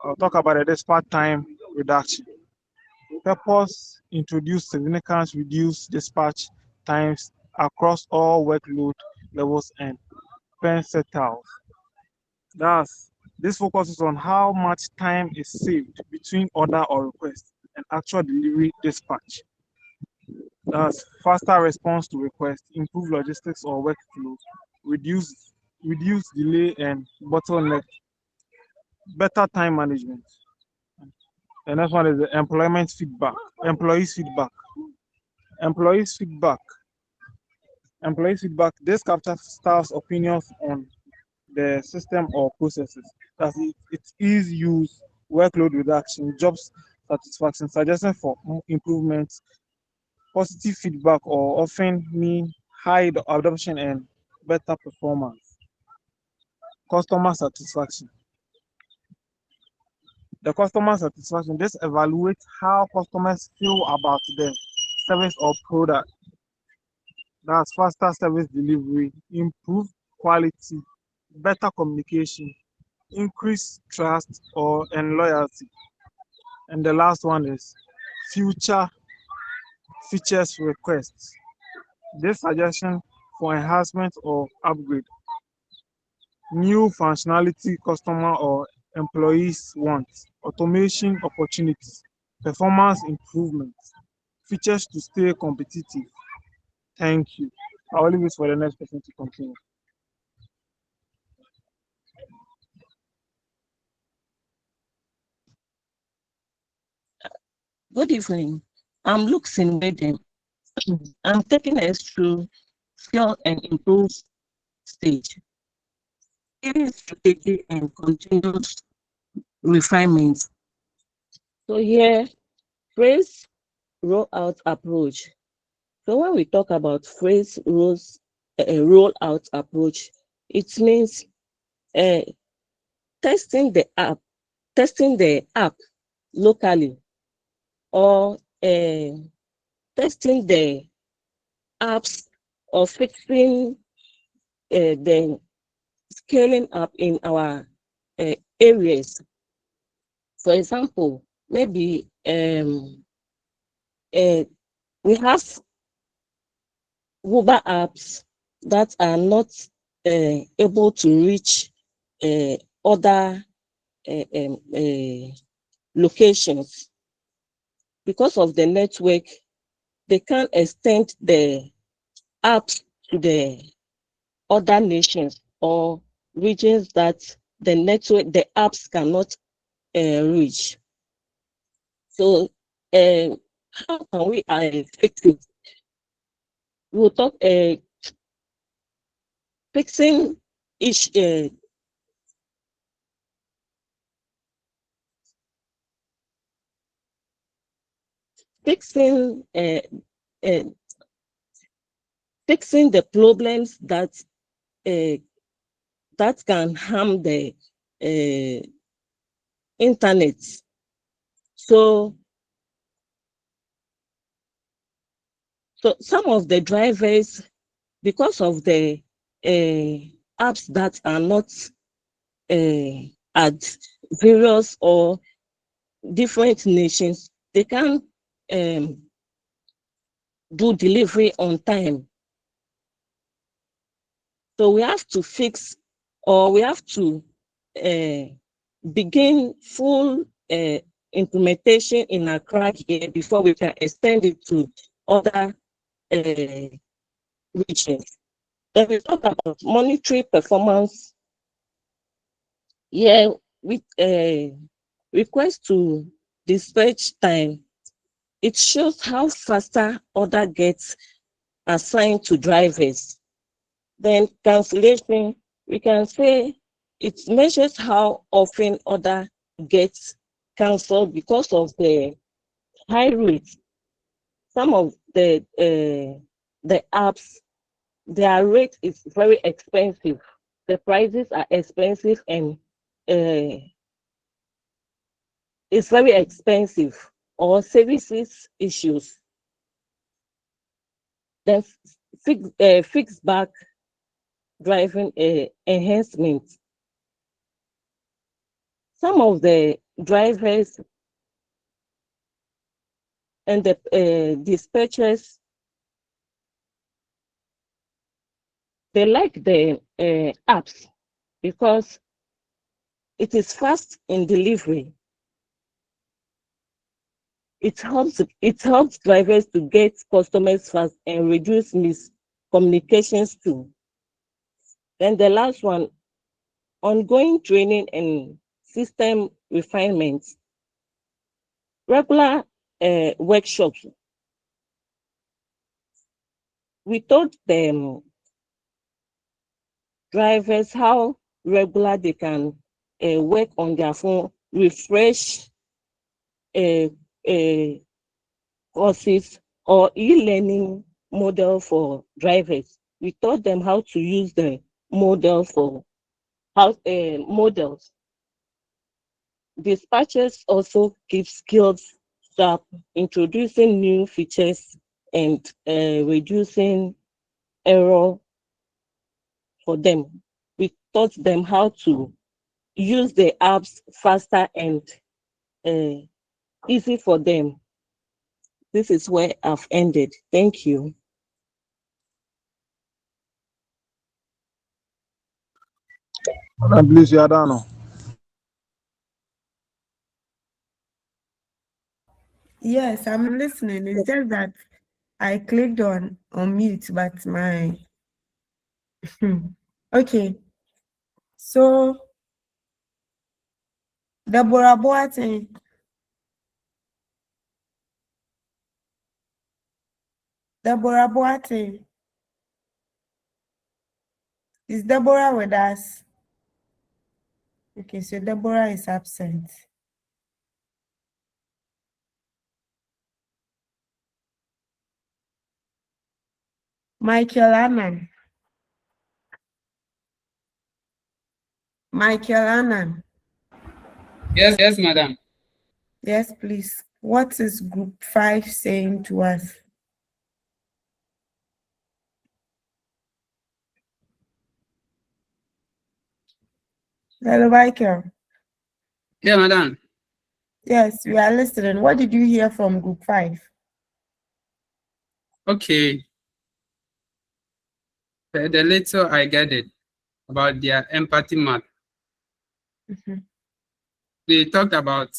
Speaker 21: I'll talk about the dispatch time reduction. Purpose introduce significant reduced dispatch times across all workload levels and pen settles. Thus, this focuses on how much time is saved between order or request and actual delivery dispatch. Thus, faster response to requests, improve logistics or workflow, reduce delay and bottleneck, better time management. The next one is the employment feedback, employees feedback. Employees feedback. Employees feedback. This captures staff's opinions on the system or processes. That its ease, use, workload reduction, jobs satisfaction, suggestion for improvements. Positive feedback or often mean high adoption and better performance. Customer satisfaction. The customer satisfaction, this evaluates how customers feel about the service or product. That's faster service delivery, improved quality, better communication, increased trust and loyalty. And the last one is future features requests. This suggestion for enhancement or upgrade. New functionality customer or employees want. Automation opportunities. Performance improvements. Features to stay competitive. Thank you. I will leave it for the next person to continue.
Speaker 17: Good evening. I'm Luxin Wedding. I'm taking us through skill and improve stage. Giving strategy and continuous refinement. So here, phrase rollout approach. So when we talk about phrase rollout approach, it means testing the app locally or testing the apps or fixing the scaling up in our areas. For example, maybe we have Uber apps that are not able to reach other locations because of the network. They can't extend the apps to the other nations or regions that the apps cannot reach. So how can we fix it? We'll talk fixing each fixing the problems that can harm the internet. So some of the drivers, because of the apps that are not at various or different nations, they can't do delivery on time. So we have to fix, or we have to begin full implementation in Accra here before we can extend it to other regions. Then we talk about monetary performance. Yeah, with request to dispatch time, it shows how faster order gets assigned to drivers. Then cancellation, we can say it measures how often order gets cancelled because of the high rate. Some of the apps, their rate is very expensive. The prices are expensive and it's very expensive, or services issues. Then
Speaker 8: fixed back driving enhancement. Some of the drivers and the dispatchers, they like the apps because it is fast in delivery. It helps drivers to get customers fast and reduce miscommunications too. Then the last one, ongoing training and system refinements. Regular workshops. We taught them drivers how regular they can work on their phone, refresh courses or e-learning model for drivers. We taught them how to use the model for models. Dispatchers also keep skills sharp, introducing new features and reducing error for them. We taught them how to use the apps faster and easy for them. This is where I've ended. Thank you.
Speaker 21: Madam, please, you are done. No?
Speaker 1: Yes, I'm listening. It's just that I clicked on mute, but my okay. So Deborah Boateng. Deborah Boateng. Is Deborah with us? Okay, so Deborah is absent. Michael Annan. Michael Annan.
Speaker 9: Yes, madam.
Speaker 1: Yes, please. What is Group 5 saying to us? Hello, Michael.
Speaker 9: Yeah, madam.
Speaker 1: Yes, we are listening. What did you hear from Group 5?
Speaker 9: Okay. The little I get it about their empathy map. They talked about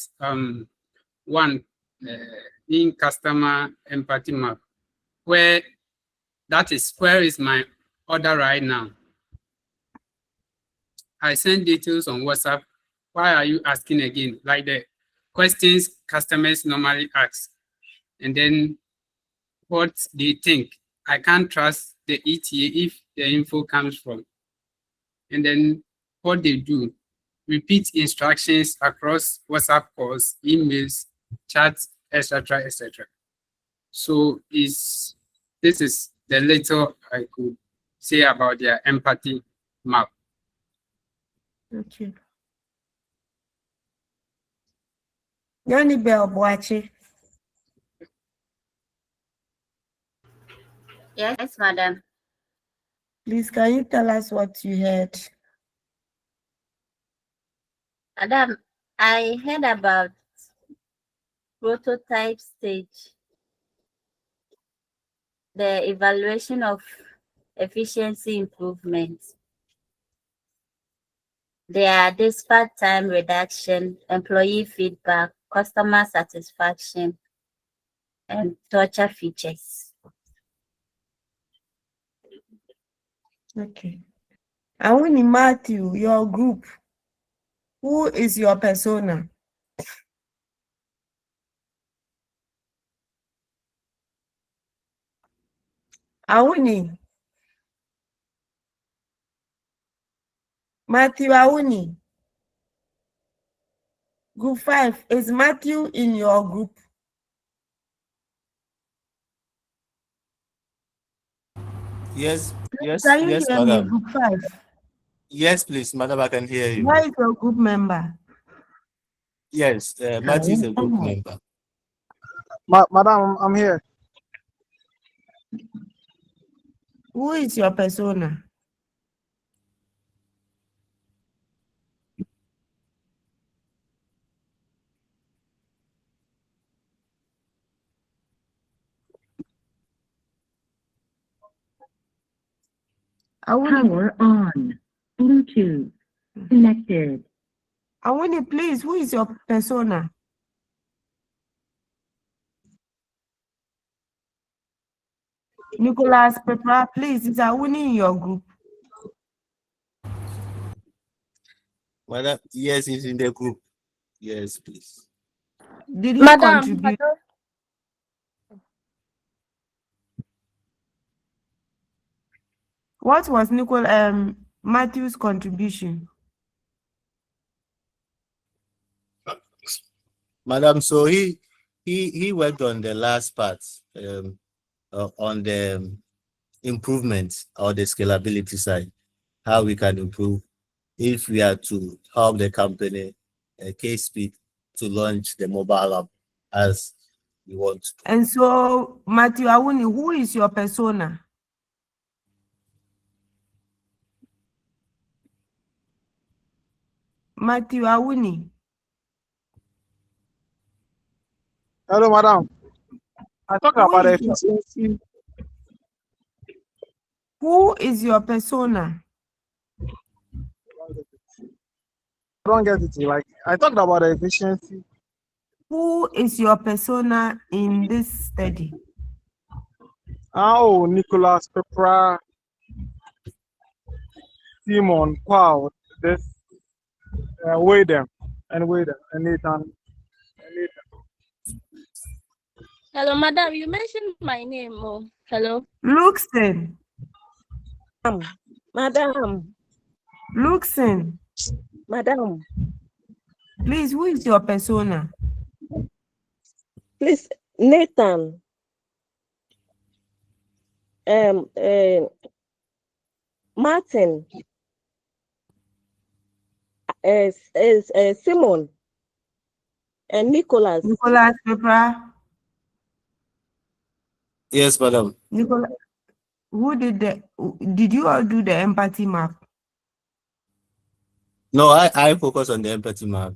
Speaker 9: one in customer empathy map, where is my order right now. I send details on WhatsApp. Why are you asking again? Like the questions customers normally ask, and then what they think. I can't trust the ETA if the info comes from. And then what they do, repeat instructions across WhatsApp calls, emails, chats, etc., etc. So this is the little I could say about their empathy map.
Speaker 1: Okay. Yanni Bell Boache.
Speaker 23: Yes, madam.
Speaker 1: Please, can you tell us what you heard?
Speaker 23: Madam, I heard about prototype stage, the evaluation of efficiency improvements, their dispatch time reduction, employee feedback, customer satisfaction, and torture features.
Speaker 1: Okay. And when in Matthew, your group, who is your persona? Awuni. Matthew Awuni. Group 5. Is Matthew in your group?
Speaker 22: Yes, yes,
Speaker 1: Can you
Speaker 22: yes,
Speaker 1: hear me,
Speaker 22: madam.
Speaker 1: Group 5?
Speaker 22: Yes, please, madam, I can hear you.
Speaker 1: Why is your group member?
Speaker 22: Yes, Matthew is a group member.
Speaker 21: Madam, I'm here.
Speaker 1: Who is your persona?
Speaker 7: Power on. Bluetooth connected.
Speaker 1: Awuni, please, who is your persona? Nicholas Pepra, please, is Awuni in your group?
Speaker 22: Madam, yes, he's in the group. Yes, please.
Speaker 1: Did he
Speaker 15: Madam,
Speaker 1: contribute? What was Matthew's contribution?
Speaker 22: Madam, so he worked on the last part, on the improvements or the scalability side, how we can improve if we are to help the company, K-Speed, to launch the mobile app as we want.
Speaker 1: And so, Matthew Awuni, who is your persona? Matthew Awuni.
Speaker 21: Hello, madam. I talk
Speaker 1: Who
Speaker 21: about
Speaker 1: is your-
Speaker 21: efficiency.
Speaker 1: Who is your persona?
Speaker 21: I don't get it. Like I talked about efficiency.
Speaker 1: Who is your persona in this study?
Speaker 21: Oh, Nicholas Pepra, Simon, wow, this weigh them, and Nathan.
Speaker 15: Hello, madam. You mentioned my name. Oh, hello.
Speaker 1: Luxon.
Speaker 8: Madam.
Speaker 1: Luxon.
Speaker 8: Madam.
Speaker 1: Please, who is your persona?
Speaker 8: Please, Nathan. Martin. Simon. And Nicholas.
Speaker 1: Nicholas Pepra.
Speaker 22: Yes, madam.
Speaker 1: Nicholas, did you all do the empathy map?
Speaker 22: No, I focus on the empathy map.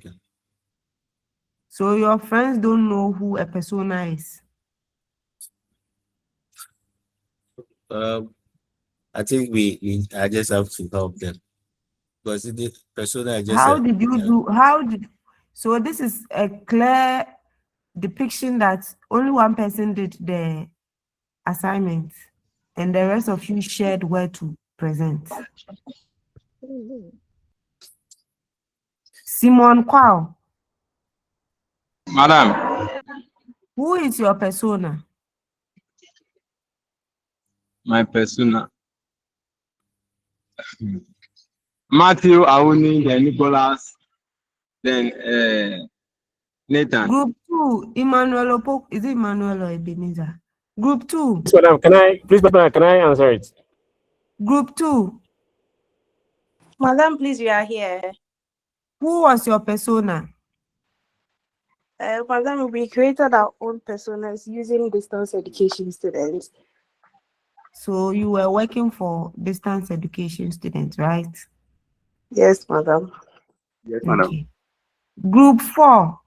Speaker 1: So your friends don't know who a persona is?
Speaker 22: I think I just have to help them. Because the persona just
Speaker 1: How did you do? So this is a clear depiction that only one person did the assignment and the rest of you shared where to present. Simon Kwao.
Speaker 12: Madam.
Speaker 1: Who is your persona?
Speaker 12: My persona. Matthew Awuni, then Nicholas, then Nathan.
Speaker 1: Group 2, Emmanuel Opok. Is it Emmanuel or Ebenezer? Group 2.
Speaker 13: Yes, madam, can I answer it?
Speaker 1: Group 2.
Speaker 2: Madam, please, we are here.
Speaker 1: Who was your persona?
Speaker 2: Madam, we created our own personas using distance education students.
Speaker 1: So you were working for distance education students, right?
Speaker 2: Yes, madam.
Speaker 12: Yes,
Speaker 1: madam. Okay. Group 4.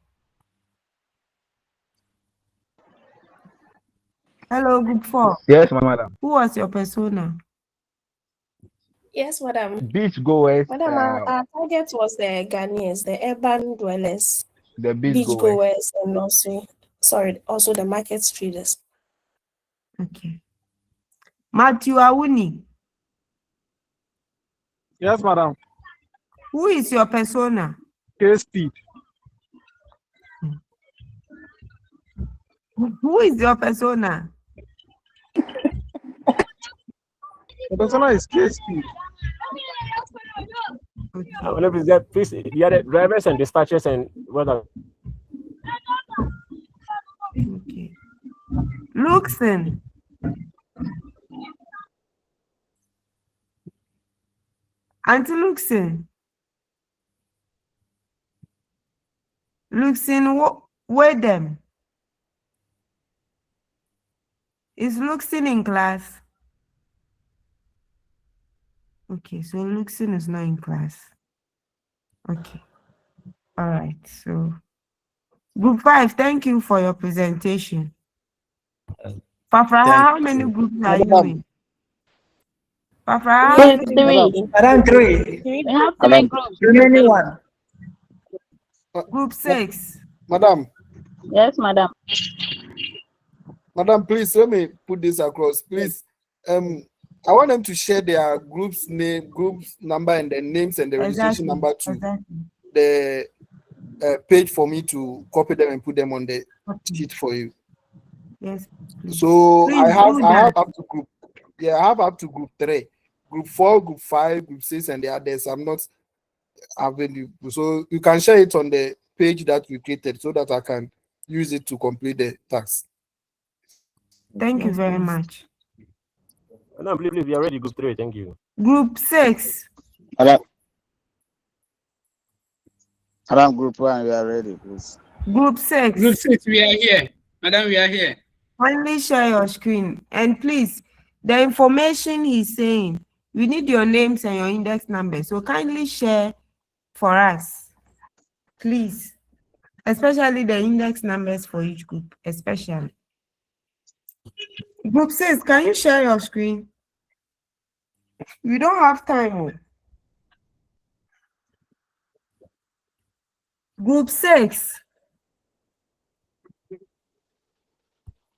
Speaker 1: Hello, group 4.
Speaker 16: Yes, madam.
Speaker 1: Who was your persona?
Speaker 15: Yes, madam.
Speaker 16: Beach goers.
Speaker 15: Madam, our target was the Ghanaians, the urban dwellers,
Speaker 16: The beach goers.
Speaker 15: goers, and also the market traders.
Speaker 1: Okay. Matthew Awuni.
Speaker 21: Yes, madam.
Speaker 1: Who is your persona?
Speaker 21: K-Speed.
Speaker 1: Who is your persona?
Speaker 21: The persona is K-Speed.
Speaker 13: Please, the other drivers and dispatchers and what are...
Speaker 1: Okay. Luxon. Auntie Luxon. Luxon, where them? Is Luxon in class? Okay, so Luxin is not in class. Okay. All right. So group 5, thank you for your presentation. Frafraha, how many groups are you in? Frafraha, how many groups?
Speaker 18: Around 3.
Speaker 17: We have 3 groups.
Speaker 18: Remaining 1.
Speaker 1: Group 6.
Speaker 5: Madam,
Speaker 17: Yes, madam.
Speaker 3: Madam, please let me put this across. Please, I want them to share their group's name, group's number, and the names and the registration number to the page for me to copy them and put them on the sheet for you.
Speaker 1: Yes.
Speaker 3: So
Speaker 1: Please
Speaker 3: I have up to group. Yeah, I have up to group 3, group 4, group 5, group 6, and the others. I'm not having you. So you can share it on the page that we created so that I can use it to complete the task.
Speaker 1: Thank you very much.
Speaker 13: No, please, we are ready. Group 3, thank you.
Speaker 1: Group 6.
Speaker 4: Madam, group 1, we are ready, please.
Speaker 1: Group 6.
Speaker 9: Group 6, we are here. Madam, we are here.
Speaker 1: Kindly share your screen. And please, the information he's saying, we need your names and your index numbers. So kindly share for us, please. Especially the index numbers for each group, especially. Group 6, can you share your screen? We don't have time. Group 6.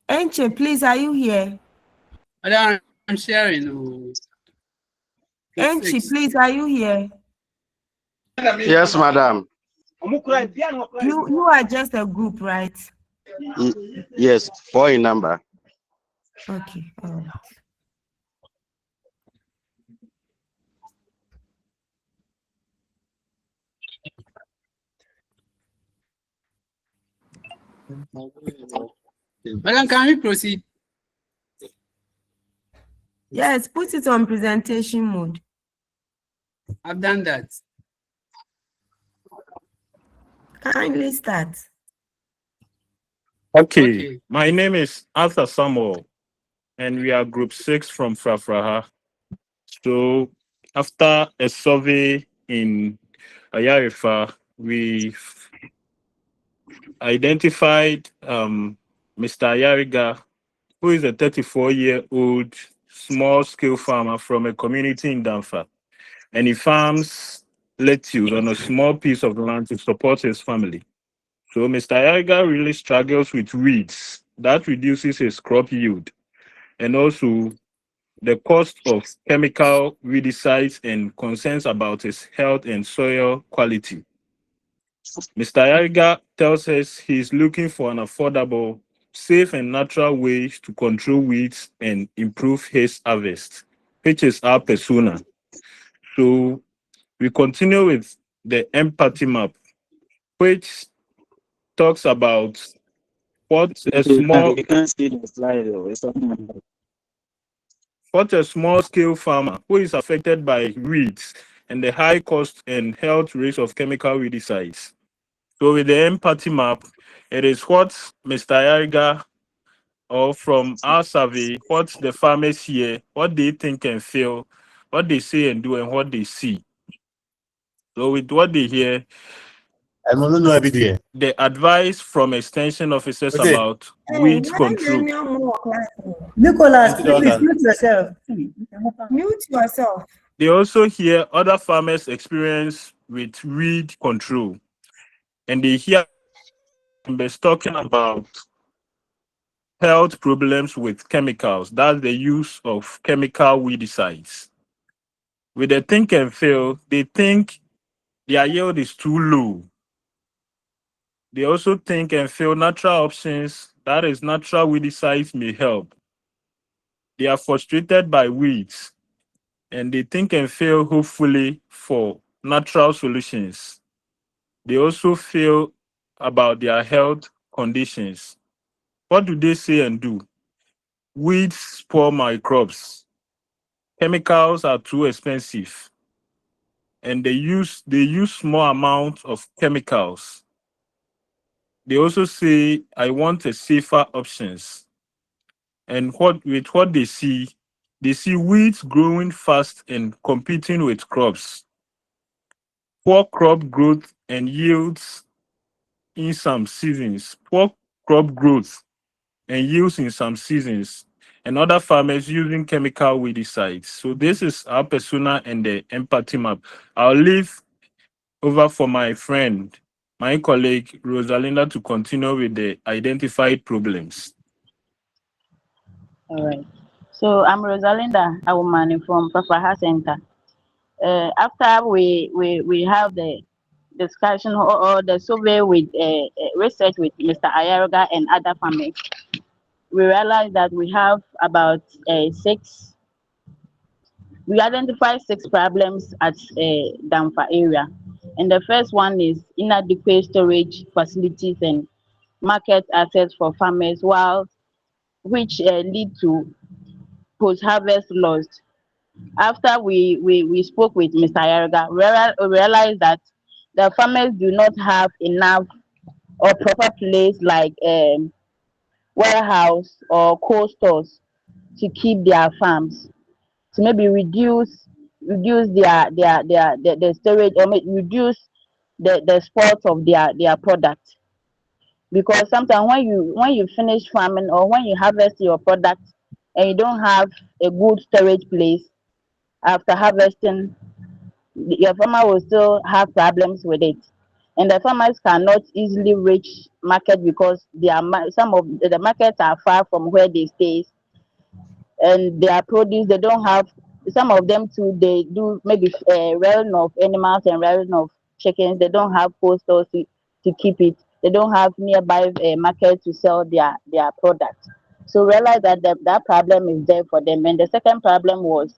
Speaker 1: Enche, please, are you here?
Speaker 9: Madam, I'm sharing.
Speaker 1: Enchi, please, are you here?
Speaker 12: Yes, madam.
Speaker 1: You are just a group, right?
Speaker 12: Yes, 4 in number.
Speaker 1: Okay, all right.
Speaker 9: Madam, can we proceed?
Speaker 1: Yes, put it on presentation mode.
Speaker 9: I've done that.
Speaker 1: Kindly start.
Speaker 6: Okay, my name is Arthur Samuel, and we are group 6 from Frafraha. So after a survey in Ayarifa, we identified Mr. Ayariga, who is a 34-year-old small-scale farmer from a community in Danfa, and he farms lettuce on a small piece of land to support his family. So Mr. Ayariga really struggles with weeds. That reduces his crop yield, and also the cost of chemical weedicides and concerns about his health and soil quality. Mr. Ayariga tells us he's looking for an affordable, safe and natural way to control weeds and improve his harvest, which is our persona. So we continue with the empathy map, which talks about what a small
Speaker 4: You can't see the slide. It's
Speaker 6: what a small-scale farmer who is affected by weeds and the high cost and health risks of chemical weedicides. So with the empathy map, it is what Mr. Ayariga, or from our survey, what the farmers hear, what they think and feel, what they say and do, and what they see. So with what they hear, the advice from extension officers about weed control.
Speaker 18: Nicholas, please mute yourself.
Speaker 1: Mute yourself.
Speaker 6: They also hear other farmers' experience with weed control, and they hear members talking about health problems with chemicals. That's the use of chemical weedicides. With the think and feel, they think their yield is too low. They also think and feel natural options, that is, natural weedicides, may help. They are frustrated by weeds, and they think and feel hopefully for natural solutions. They also feel about their health conditions. What do they say and do? Weeds spoil my crops. Chemicals are too expensive, and they use small amounts of chemicals. They also say, I want a safer options. And with what they see, They see weeds growing fast and competing with crops. Poor crop growth and yields in some seasons. Poor crop growth and yields in some seasons. And other farmers using chemical weedicides. So this is our persona and the empathy map. I'll leave over for my friend, my colleague Rosalinda, to continue with the identified problems.
Speaker 10: All right. So I'm Rosalinda Awumani from Frafraha Center. After we have the discussion or the survey with research with Mr. Ayaruga and other farmers, we realized that we have about we identified 6 problems at Damfa area. And the first one is inadequate storage facilities and market access for farmers, which lead to post-harvest loss. After we spoke with Mr. Ayaruga, we realized that the farmers do not have enough or proper place like warehouse or cold stores to keep their farms, to maybe reduce their storage, or reduce the spoils of their product. Because sometimes when you finish farming or when you harvest your product and you don't have a good storage place after harvesting, your farmer will still have problems with it. And the farmers cannot easily reach market because some of the markets are far from where they stay, and their produce, they don't have, some of them too, they do maybe rearing of animals and rearing of chickens. They don't have cold stores to keep it. They don't have nearby market to sell their products. So realize that that problem is there for them. And the second problem was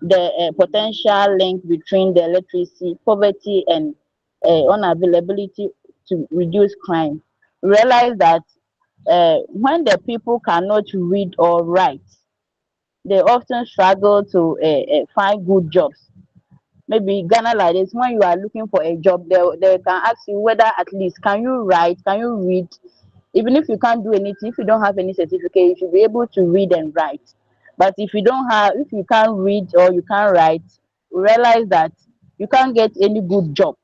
Speaker 10: the potential link between the literacy, poverty, and unavailability to reduce crime. Realize that when the people cannot read or write, they often struggle to find good jobs. Maybe Ghana like this, when you are looking for a job, they can ask you whether at least can you write, can you read. Even if you can't do anything, if you don't have any certificate, you should be able to read and write. But if you can't read or you can't write, realize that you can't get any good job.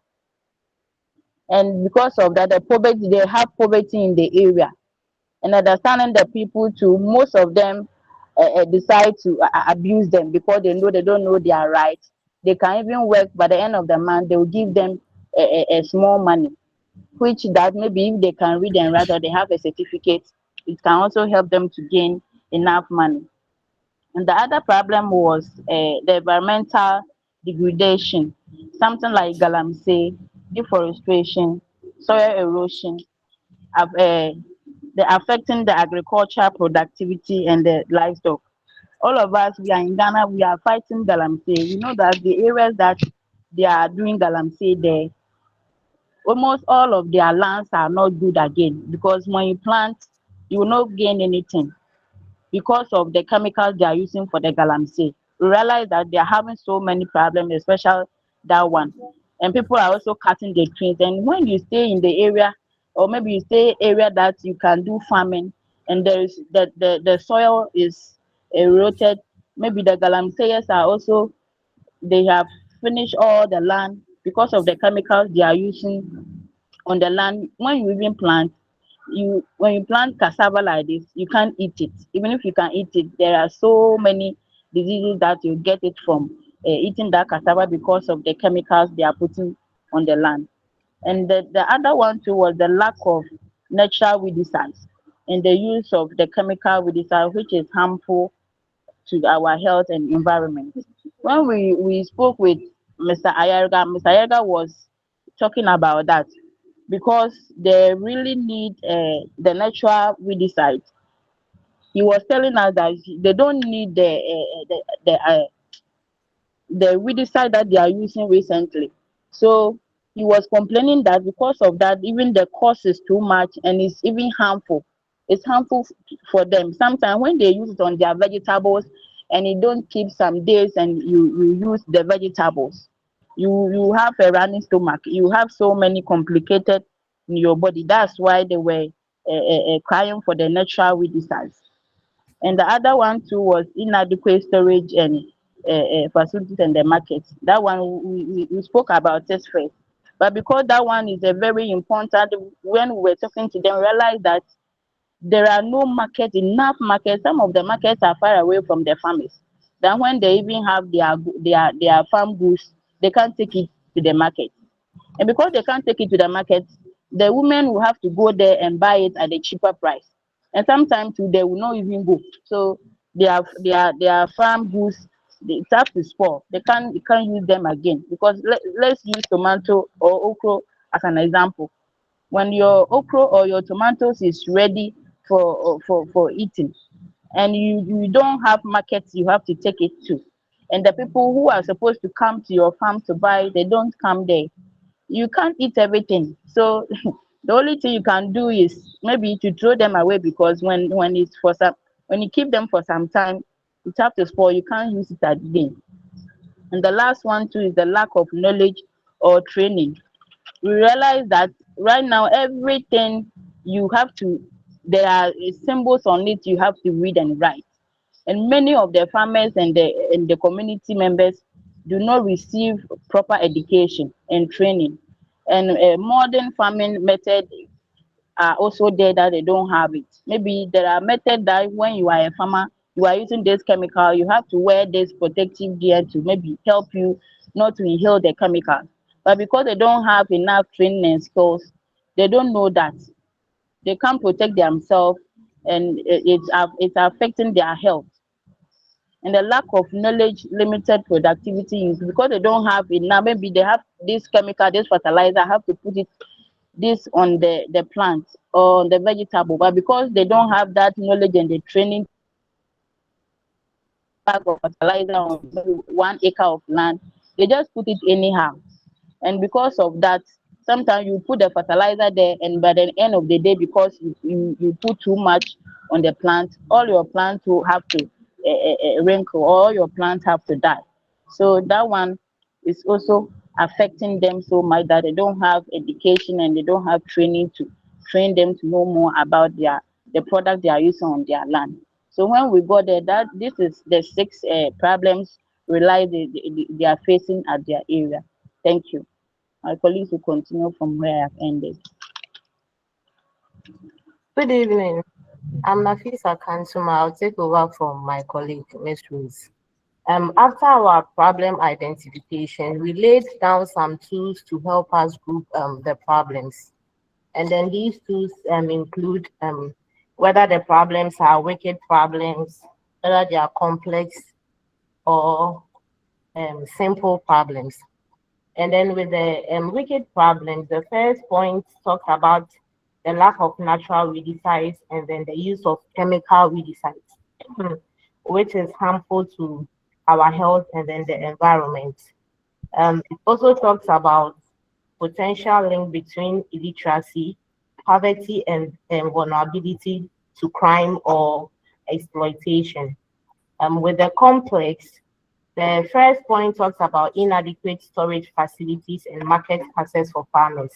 Speaker 10: And because of that, they have poverty in the area. And understanding the people too, most of them decide to abuse them because they don't know their rights. They can even work, by the end of the month they will give them a small money, which that maybe if they can read and write or they have a certificate, it can also help them to gain enough money. And the other problem was the environmental degradation, something like galamsey, deforestation, soil erosion, the affecting the agricultural productivity and the livestock. All of us, we are in Ghana, we are fighting galamsey. We know that the areas that they are doing galamsey there, almost all of their lands are not good again, because when you plant, you will not gain anything because of the chemicals they are using for the galamsey. We realize that they are having so many problems, especially that one. And people are also cutting the trees. And when you stay in the area, or maybe you stay area that you can do farming, and there is the soil is eroded, maybe the galamseyers are also, they have finished all the land because of the chemicals they are using on the land. When you even plant, when you plant cassava like this, you can't eat it. Even if you can eat it, there are so many diseases that you get it from eating that cassava because of the chemicals they are putting on the land. And the other one too was the lack of natural weedicides and the use of the chemical weedicide, which is harmful to our health and environment. When we spoke with Mr. Ayaga was talking about that, because they really need the natural weedicide. He was telling us that they don't need the weedicide that they are using recently. So he was complaining that because of that, even the cost is too much and it's even harmful. It's harmful for them. Sometimes when they use it on their vegetables and you don't keep some days and you use the vegetables, you have a running stomach. You have so many complicated in your body. That's why they were crying for the natural weedicides. And the other one too was inadequate storage and facilities in the market. That one we spoke about it first. But because that one is a very important, when we were talking to them, we realized that there are no market, enough markets. Some of the markets are far away from the farmers. Then when they even have their farm goods, they can't take it to the market. And because they can't take it to the market, the women will have to go there and buy it at a cheaper price. And sometimes too, they will not even go. So their farm goods, they have to spoil. You can't use them again. Because let's use tomato or okra as an example. When your okra or your tomatoes is ready for eating, and you don't have markets you have to take it to, and the people who are supposed to come to your farm to buy, they don't come there, you can't eat everything. So the only thing you can do is maybe to throw them away, because when you keep them for some time, it have to spoil, you can't use it again. And the last one too is the lack of knowledge or training. We realize that right now everything there are symbols on it you have to read and write. And many of the farmers and the community members do not receive proper education and training. And modern farming methods are also there that they don't have it. Maybe there are methods that when you are a farmer, you are using this chemical, you have to wear this protective gear to maybe help you not to inhale the chemical. But because they don't have enough training and skills, they don't know that they can't protect themselves, and it's affecting their health. And the lack of knowledge, limited productivity is because they don't have enough. Maybe they have this chemical, this fertilizer, have to put this on the plant or on the vegetable, but because they don't have that knowledge and the training, bag of fertilizer on 1 acre of land, they just put it anyhow. And because of that, sometimes you put the fertilizer there, and by the end of the day, because you put too much on the plant, all your plants will have to wrinkle, or your plants have to die. So that one is also affecting them so much that they don't have education and they don't have training to train them to know more about the product they are using on their land. So when we go there, this is the 6 problems they are facing at their area. Thank you. My colleagues will continue from where I've ended.
Speaker 11: Good evening. I'm Nafisa Kansuma. I'll take over from my colleague, Ms. Rose. After our problem identification, we laid down some tools to help us group the problems. And then these tools include whether the problems are wicked problems, whether they are complex or simple problems. And then with the wicked problems, the first point talks about the lack of natural weedicides and then the use of chemical weedicides, which is harmful to our health and then the environment. It also talks about potential link between illiteracy, poverty, and vulnerability to crime or exploitation. With the complex, the first point talks about inadequate storage facilities and market access for farmers,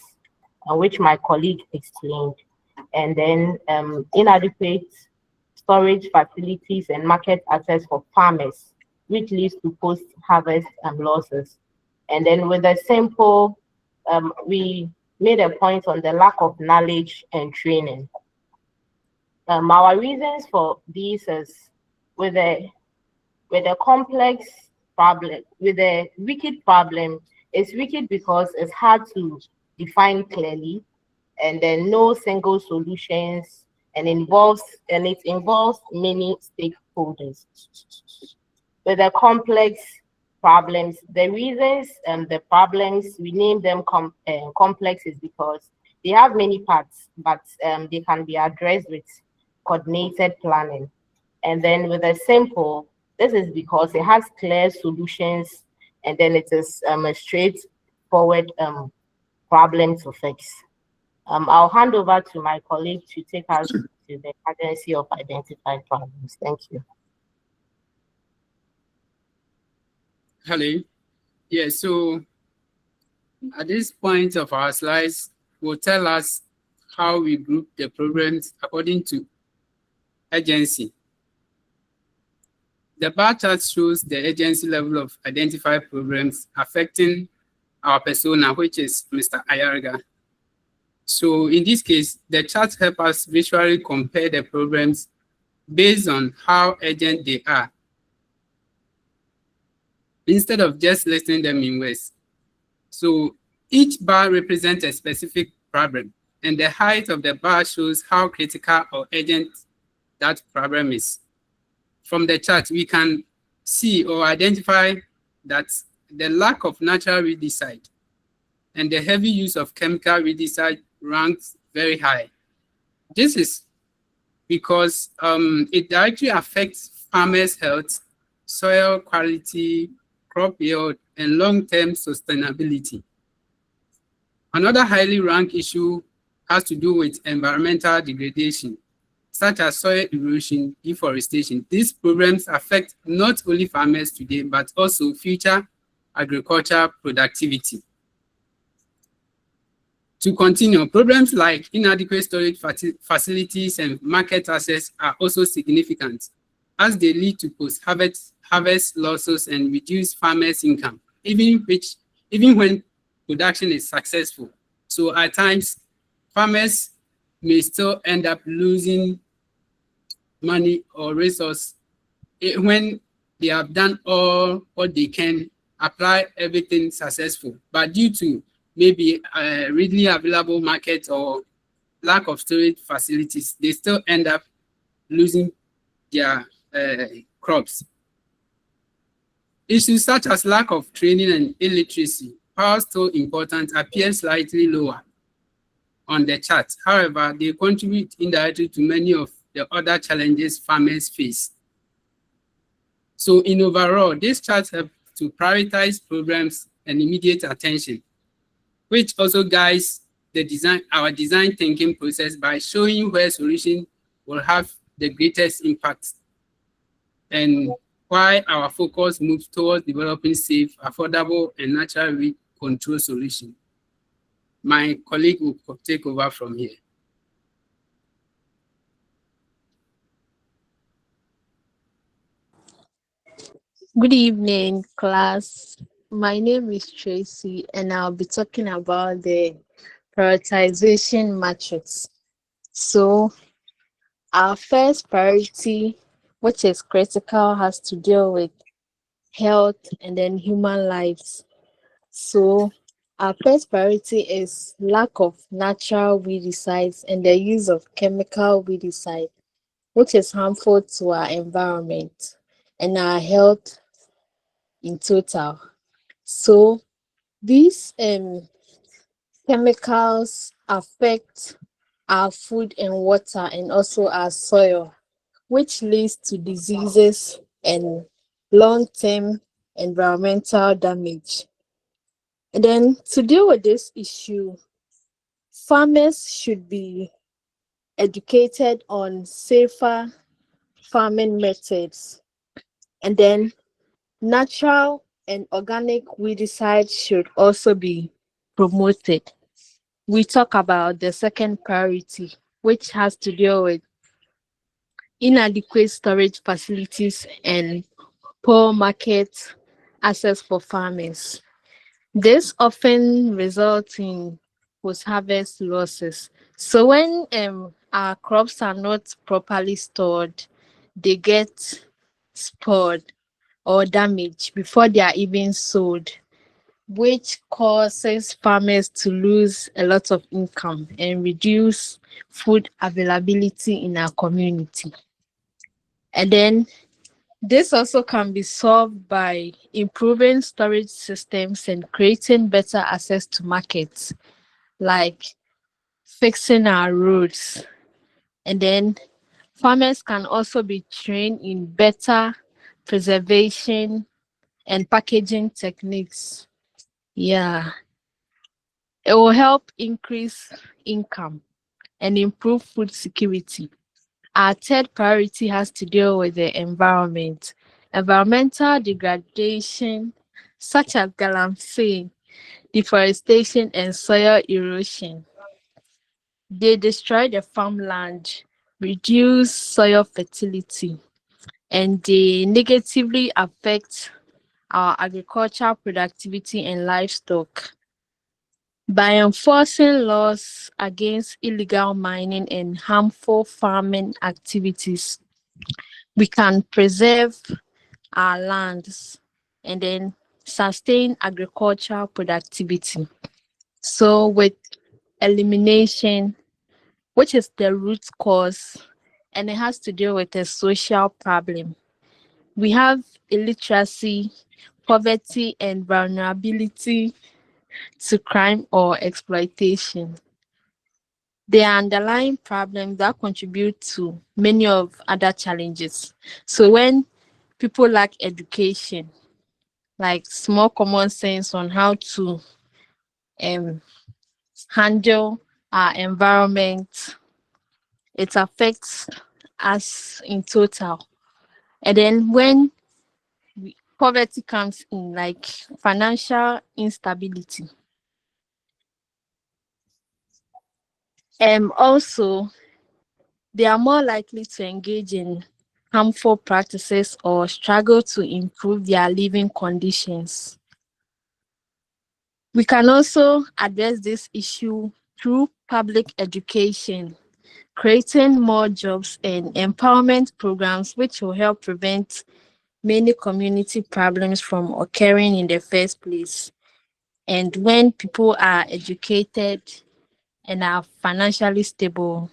Speaker 11: which my colleague explained. And then inadequate storage facilities and market access for farmers, which leads to post-harvest losses. And then with a simple, we made a point on the lack of knowledge and training. Our reasons for this is with a complex problem, with a wicked problem, it's wicked because it's hard to define clearly, and then no single solutions, and it involves many stakeholders. With the complex problems, the reasons and the problems, we name them complex is because they have many parts, but they can be addressed with coordinated planning. And then with a simple, this is because it has clear solutions, and then it is a straightforward problem to fix. I'll hand over to my colleague to take us to the agency of identified problems. Thank you.
Speaker 9: Hello. Yeah, so at this point of our slides, will tell us how we group the problems according to agency. The bar chart shows the agency level of identified problems affecting our persona, which is Mr. Ayarga. So in this case, the charts help us visually compare the problems based on how urgent they are, instead of just listing them in words. So each bar represents a specific problem, and the height of the bar shows how critical or urgent that problem is. From the chart, we can see or identify that the lack of natural weedicide and the heavy use of chemical weedicide ranks very high. This is because it directly affects farmers' health, soil quality, crop yield, and long-term sustainability. Another highly ranked issue has to do with environmental degradation, such as soil erosion, deforestation. These problems affect not only farmers today, but also future agricultural productivity. To continue, problems like inadequate storage facilities and market access are also significant, as they lead to post-harvest losses and reduce farmers' income, even when production is successful. So at times, farmers may still end up losing money or resource when they have done all what they can, apply everything successful, but due to maybe a readily available market or lack of storage facilities, they still end up losing their crops. Issues such as lack of training and illiteracy, while still important, appear slightly lower on the chart. However, they contribute indirectly to many of the other challenges farmers face. So in overall, this chart helps to prioritize programs and immediate attention, which also guides our design thinking process by showing where solutions will have the greatest impact and why our focus moves towards developing safe, affordable, and natural weed control solutions. My colleague will take over from here.
Speaker 14: Good evening, class. My name is Tracy, and I'll be talking about the prioritization matrix. So, our first priority, which is critical, has to deal with health and then human lives. So, our first priority is lack of natural weedicides and the use of chemical weedicide, which is harmful to our environment and our health in total. So these chemicals affect our food and water and also our soil, which leads to diseases and long-term environmental damage. And then to deal with this issue, farmers should be educated on safer farming methods, and then natural and organic weedicide should also be promoted. We talk about the second priority, which has to deal with inadequate storage facilities and poor market access for farmers. This often results in post-harvest losses. So when our crops are not properly stored, they get spoiled or damaged before they are even sold, which causes farmers to lose a lot of income and reduce food availability in our community. And then this also can be solved by improving storage systems and creating better access to markets, like fixing our roads. And then farmers can also be trained in better preservation and packaging techniques. Yeah, it will help increase income and improve food security. Our third priority has to deal with the environment. Environmental degradation, such as galamsey, deforestation, and soil erosion. They destroy the farmland, reduce soil fertility, and they negatively affect our agricultural productivity and livestock. By enforcing laws against illegal mining and harmful farming activities, we can preserve our lands and then sustain agricultural productivity. So with elimination, which is the root cause, and it has to do with a social problem, we have illiteracy, poverty, and vulnerability to crime or exploitation. There are underlying problems that contribute to many of other challenges. So when people lack education, like small common sense on how to handle our environment, it affects us in total. And then when poverty comes in, like financial instability, also they are more likely to engage in harmful practices or struggle to improve their living conditions. We can also address this issue through public education, creating more jobs and empowerment programs, which will help prevent many community problems from occurring in the first place. And when people are educated and are financially stable,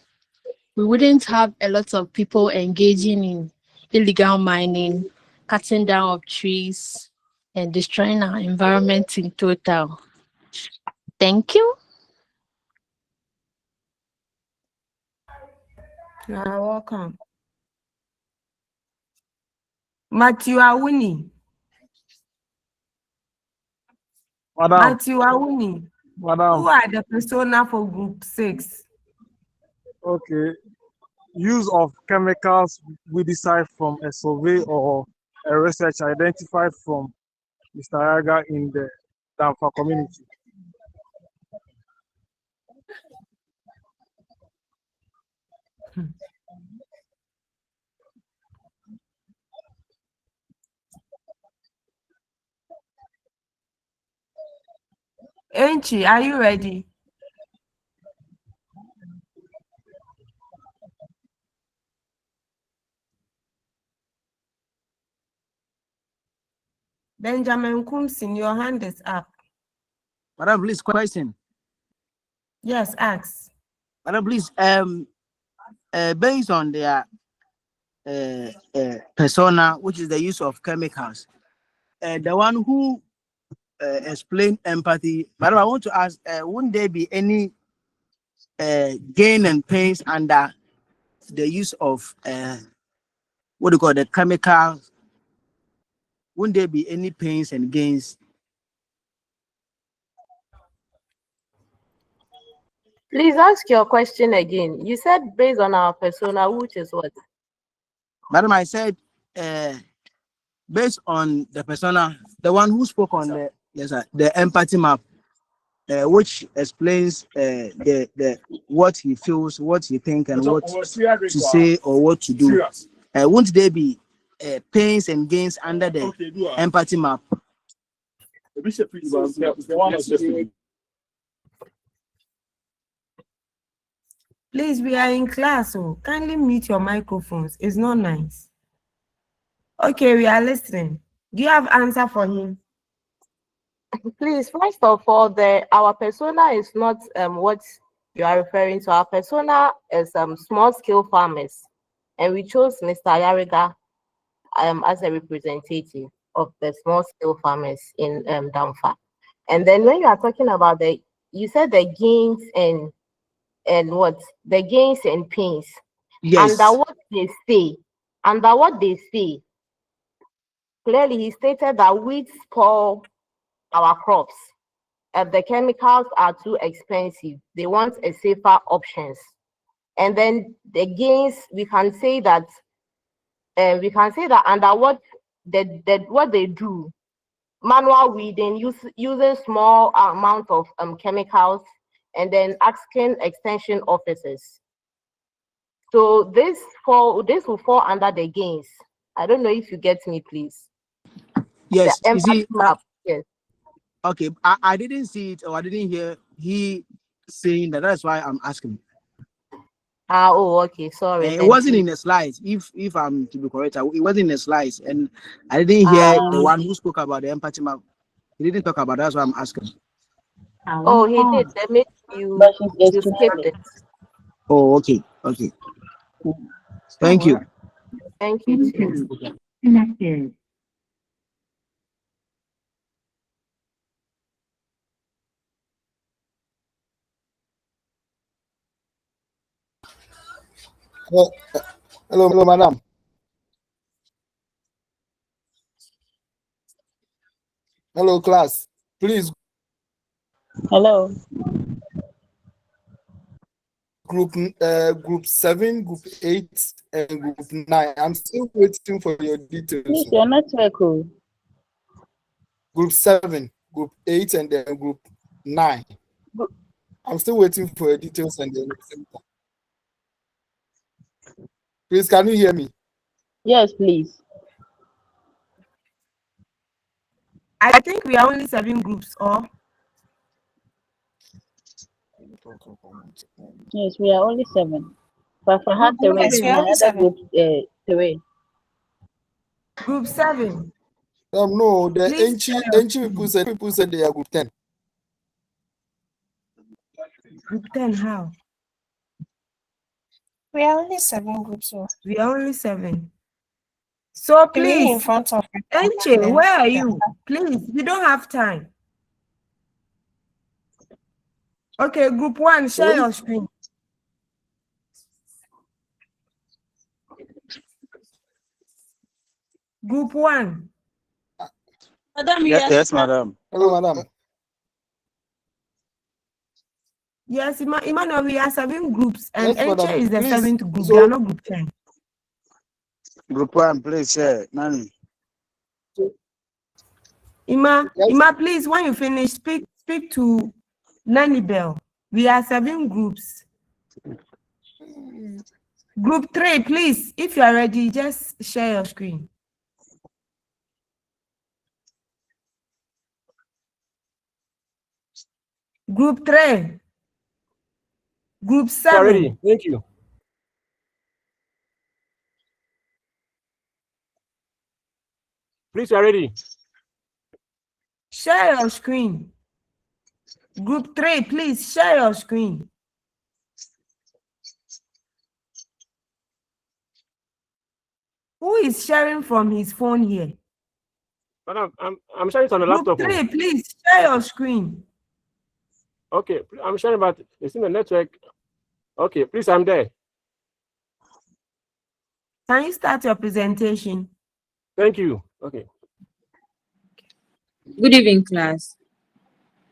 Speaker 14: we wouldn't have a lot of people engaging in illegal mining, cutting down of trees, and destroying our environment in total. Thank you.
Speaker 1: You're welcome. Matthew Awuni.
Speaker 21: Madam.
Speaker 1: Matthew Awuni.
Speaker 21: Madam.
Speaker 1: Who are the persona for group 6?
Speaker 21: Okay. Use of chemicals we decide from a survey or a research identified from Mr. Yaga in the Damfa community.
Speaker 1: Enchi, are you ready? Benjamin Kumsin, your hand is up.
Speaker 19: Madam, please, question.
Speaker 1: Yes, ask.
Speaker 19: Madam, please, based on their persona, which is the use of chemicals, the one who explained empathy, Madam, I want to ask, wouldn't there be any gain and pains under the use of what do you call the chemicals? Wouldn't there be any pains and gains?
Speaker 11: Please ask your question again. You said based on our persona, which is what?
Speaker 19: Madam, I said based on the persona, the one who spoke on the empathy map, which explains the what he feels, what he thinks, and what to say or what to do. Won't there be pains and gains under the empathy map?
Speaker 1: Please, we are in class, so kindly mute your microphones. It's not nice. Okay, we are listening. Do you have answer for him?
Speaker 11: Please, first of all, our persona is not what you are referring to. Our persona is small scale farmers, and we chose Mr. Yariga as a representative of the small scale farmers in Damfa. And then when you are talking about you said the gains and what the gains and pains.
Speaker 19: Yes.
Speaker 11: Under what they say, clearly he stated that weeds spoil our crops. The chemicals are too expensive. They want a safer options. And then the gains, we can say that under what they do, manual weeding, using small amount of chemicals, and then asking extension officers. So this will fall under the gains. I don't know if you get me, please.
Speaker 19: Yes,
Speaker 11: The
Speaker 19: you see,
Speaker 11: empathy map. Yes.
Speaker 19: okay, I didn't see it or I didn't hear he saying that. That's why I'm asking.
Speaker 11: Oh, okay. Sorry.
Speaker 19: It wasn't in the slides. If I'm to be correct, it wasn't in the slides, and I didn't hear the one who spoke about the empathy map. He didn't talk about that. That's why I'm asking.
Speaker 11: Oh, he did. That made you skipped it.
Speaker 19: Oh, okay, okay. Thank you.
Speaker 11: Thank you too.
Speaker 7: Connected.
Speaker 3: Hello, madam. Hello, class. Please.
Speaker 10: Hello.
Speaker 3: Group 7, group 8, and group 9. I'm still waiting for your details.
Speaker 10: Please, your network.
Speaker 3: Group 7, group 8, and then group 9. I'm still waiting for your details and then. Please, can you hear me?
Speaker 10: Yes, please.
Speaker 1: I think we are only 7 groups, or?
Speaker 10: Yes, we are only 7. Frafraha 3,
Speaker 1: Yes, we are only
Speaker 10: another
Speaker 1: 7.
Speaker 10: group 3.
Speaker 1: Group 7.
Speaker 3: No, the
Speaker 1: Please
Speaker 3: ancient people said they are group 10.
Speaker 1: Group 10, how?
Speaker 15: We are only 7 groups. So.
Speaker 1: We are only 7. So please,
Speaker 15: in front of
Speaker 1: Enche, where are you? Please, we don't have time. Okay, group 1, share your screen. Group 1.
Speaker 4: Madam, yes, madam.
Speaker 3: Hello, madam.
Speaker 1: Yes, Emmanuel, we are 7 groups, and
Speaker 3: Yes,
Speaker 1: Enche
Speaker 3: madam.
Speaker 1: is the
Speaker 3: Please,
Speaker 1: 7th group.
Speaker 3: so-
Speaker 1: They are not group 10.
Speaker 4: Group 1, please share. Nani.
Speaker 1: Ima, please, when you finish, speak to Nanny Bell. We are 7 groups. Group 3, please, if you are ready, just share your screen. Group 3. Group 7.
Speaker 13: Ready. Thank you. Please, you are ready.
Speaker 1: Share your screen. Group 3, please share your screen. Who is sharing from his phone here?
Speaker 13: Madam, I'm sharing it on the
Speaker 1: Group
Speaker 13: laptop.
Speaker 1: 3, please share your screen.
Speaker 13: Okay, I'm sharing, but it's in the network. Okay, please, I'm there.
Speaker 1: Can you start your presentation?
Speaker 13: Thank you. Okay.
Speaker 20: Good evening, class.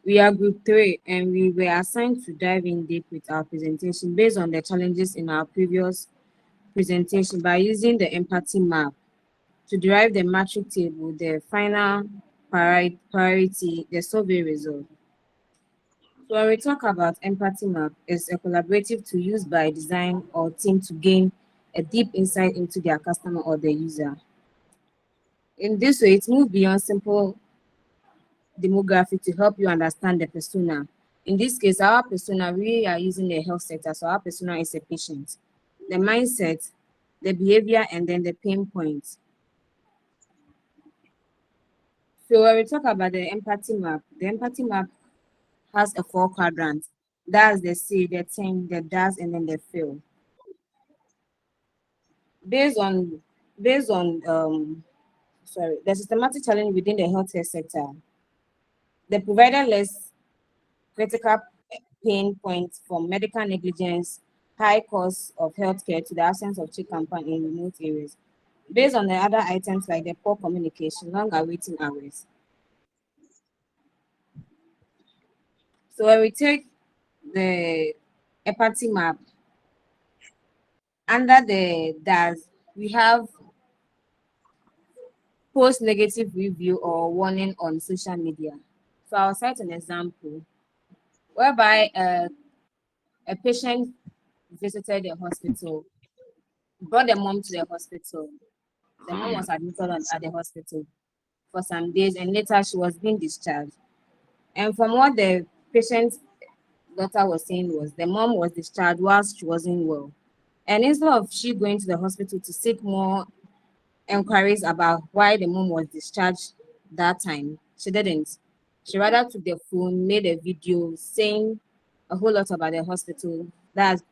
Speaker 20: We are group 3 and we were assigned to dive in deep with our presentation based on the challenges in our previous presentation by using the empathy map to derive the matrix table, the final priority, the survey result. So when we talk about empathy map, it's a collaborative tool used by design or team to gain a deep insight into their customer or the user. In this way, it moves beyond simple demographic to help you understand the persona. In this case, our persona, we are using the health sector, so our persona is a patient. The mindset, the behavior, and then the pain points. So when we talk about the empathy map has a 4 quadrants. That's the say, the think, the does, and then the feel. Based on the systematic challenge within the healthcare sector, the provider lists critical pain points from medical negligence, high cost of healthcare to the absence of check campaign in remote areas. Based on the other items like the poor communication, longer waiting hours. So when we take the empathy map, under the DAS, we have post negative review or warning on social media. So I'll cite an example whereby a patient visited the hospital, brought the mom to the hospital. the mom was admitted at the hospital for some days, and later she was being discharged. And from what the patient's daughter was saying was the mom was discharged whilst she wasn't well. And instead of she going to the hospital to seek more inquiries about why the mom was discharged that time, she didn't. She rather took the phone, made a video saying a whole lot about the hospital. That's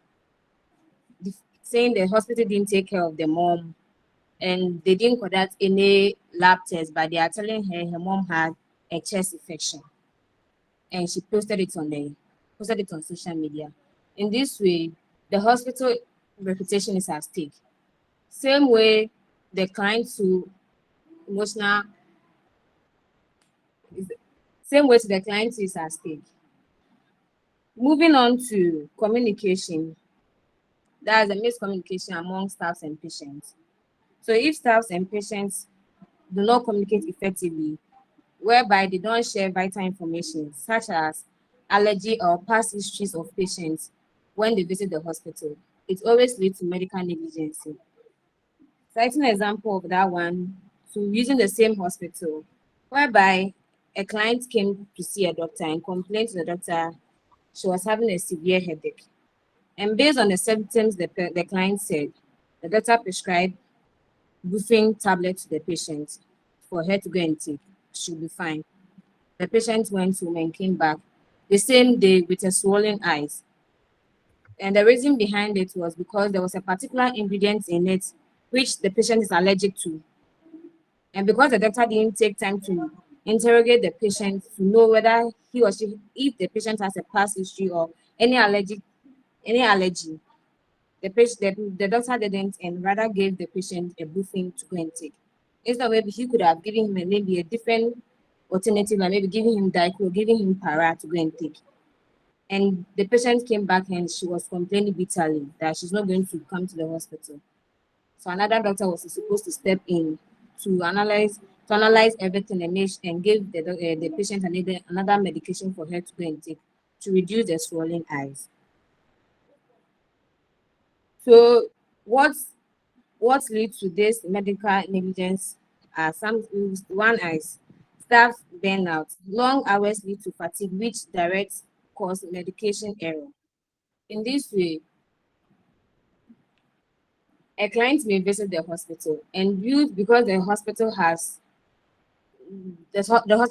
Speaker 20: saying the hospital didn't take care of the mom and they didn't conduct any lab tests, but they are telling her mom had a chest infection. And she posted it on social media. In this way, the hospital reputation is at stake. Same way the client to emotional, same way to the client is at stake. Moving on to communication, there is a miscommunication among staffs and patients. So if staffs and patients do not communicate effectively, whereby they don't share vital information such as allergy or past histories of patients when they visit the hospital, it always leads to medical negligence. Citing an example of that one, to using the same hospital, whereby a client came to see a doctor and complained to the doctor she was having a severe headache. And based on the symptoms the client said, the doctor prescribed buffing tablet to the patient for her to go and take. She'll be fine. The patient went home and came back the same day with a swollen eyes. And the reason behind it was because there was a particular ingredient in it which the patient is allergic to. And because the doctor didn't take time to interrogate the patient to know whether he or she, if the patient has a past history or any allergy, the doctor didn't and rather gave the patient a buffing to go and take. Instead, maybe he could have given him maybe a different alternative, like maybe giving him diclo, giving him para to go and take. And the patient came back and she was complaining bitterly that she's not going to come to the hospital. So another doctor was supposed to step in to analyze everything and give the patient another medication for her to go and take to reduce the swollen eyes. So what leads to this medical negligence are one is staff burnout. Long hours lead to fatigue, which directs cause medication error. In this way, a client may visit the hospital and because the hospital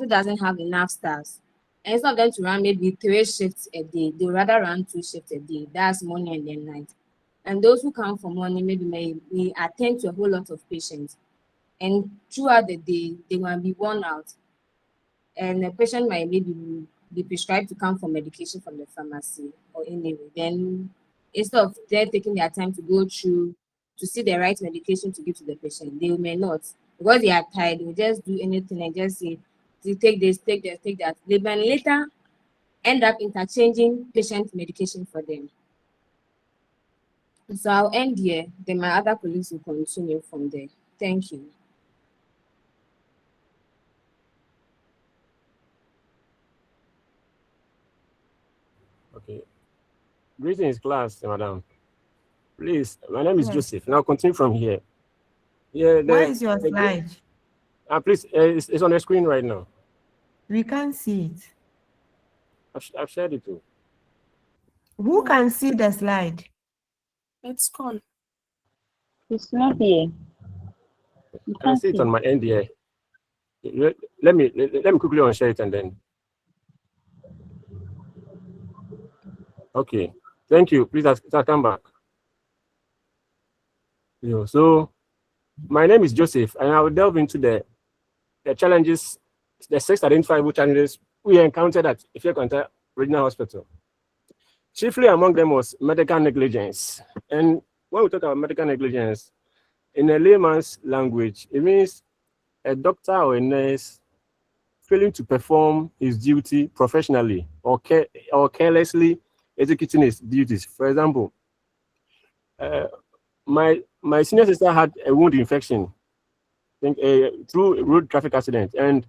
Speaker 20: doesn't have enough staffs. And instead of them to run maybe 3 shifts a day, they rather run 2 shifts a day. That's morning and then night. And those who come for morning maybe may attend to a whole lot of patients. And throughout the day, they might be worn out. And the patient might maybe be prescribed to come for medication from the pharmacy or anyway. Then instead of them taking their time to go through to see the right medication to give to the patient, they may not. Because they are tired, they will just do anything and just say, take this, take that, take that. They may later end up interchanging patient medication for them. So I'll end here, then my other colleagues will continue from there. Thank you.
Speaker 13: Okay. Greetings, class, madam. Please, my name is Joseph. Now continue from here. Yeah.
Speaker 1: Where is your slide?
Speaker 13: Please, it's on the screen right now.
Speaker 1: We can't see it.
Speaker 13: I've shared it too.
Speaker 1: Who can see the slide?
Speaker 15: It's gone.
Speaker 10: It's not here.
Speaker 13: I see it on my end here. Let me quickly unshare it and then. Okay. Thank you. Please, I'll come back. So, my name is Joseph, and I will delve into the challenges, the 6 identifiable challenges we encountered at Ifekwanta Regional Hospital. Chiefly among them was medical negligence. And when we talk about medical negligence, in a layman's language, it means a doctor or a nurse failing to perform his duty professionally or carelessly executing his duties. For example, my senior sister had a wound infection through a road traffic accident, and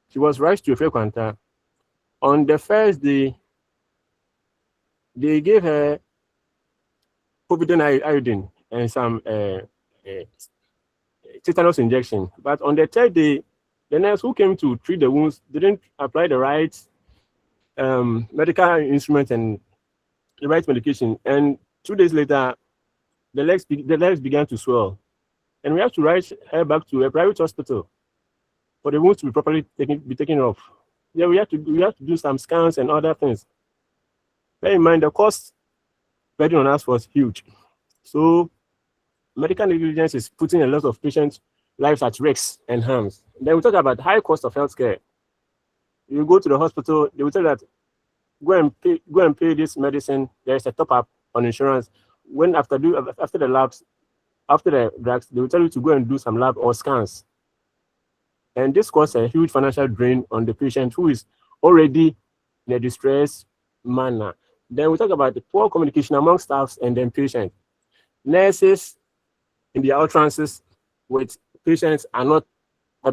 Speaker 13: she was rushed to Ifekwanta. On the first day, they gave her povidone iodine and some tetanus injection. But on the third day, the nurse who came to treat the wounds didn't apply the right medical instrument and the right medication. And 2 days later, the legs began to swell. And we have to rush her back to a private hospital for the wounds to be properly taken off. Yeah, we have to do some scans and other things. Bear in mind, the cost burden on us was huge. So medical negligence is putting a lot of patients' lives at risk and harms. Then we talk about high cost of healthcare. You go to the hospital, they will tell you that go and pay this medicine. There is a top up on insurance. When after the labs, after the drugs, they will tell you to go and do some lab or scans. And this causes a huge financial drain on the patient who is already in a distressed manner. Then we talk about the poor communication among staffs and then patients. Nurses in their utterances with patients are not the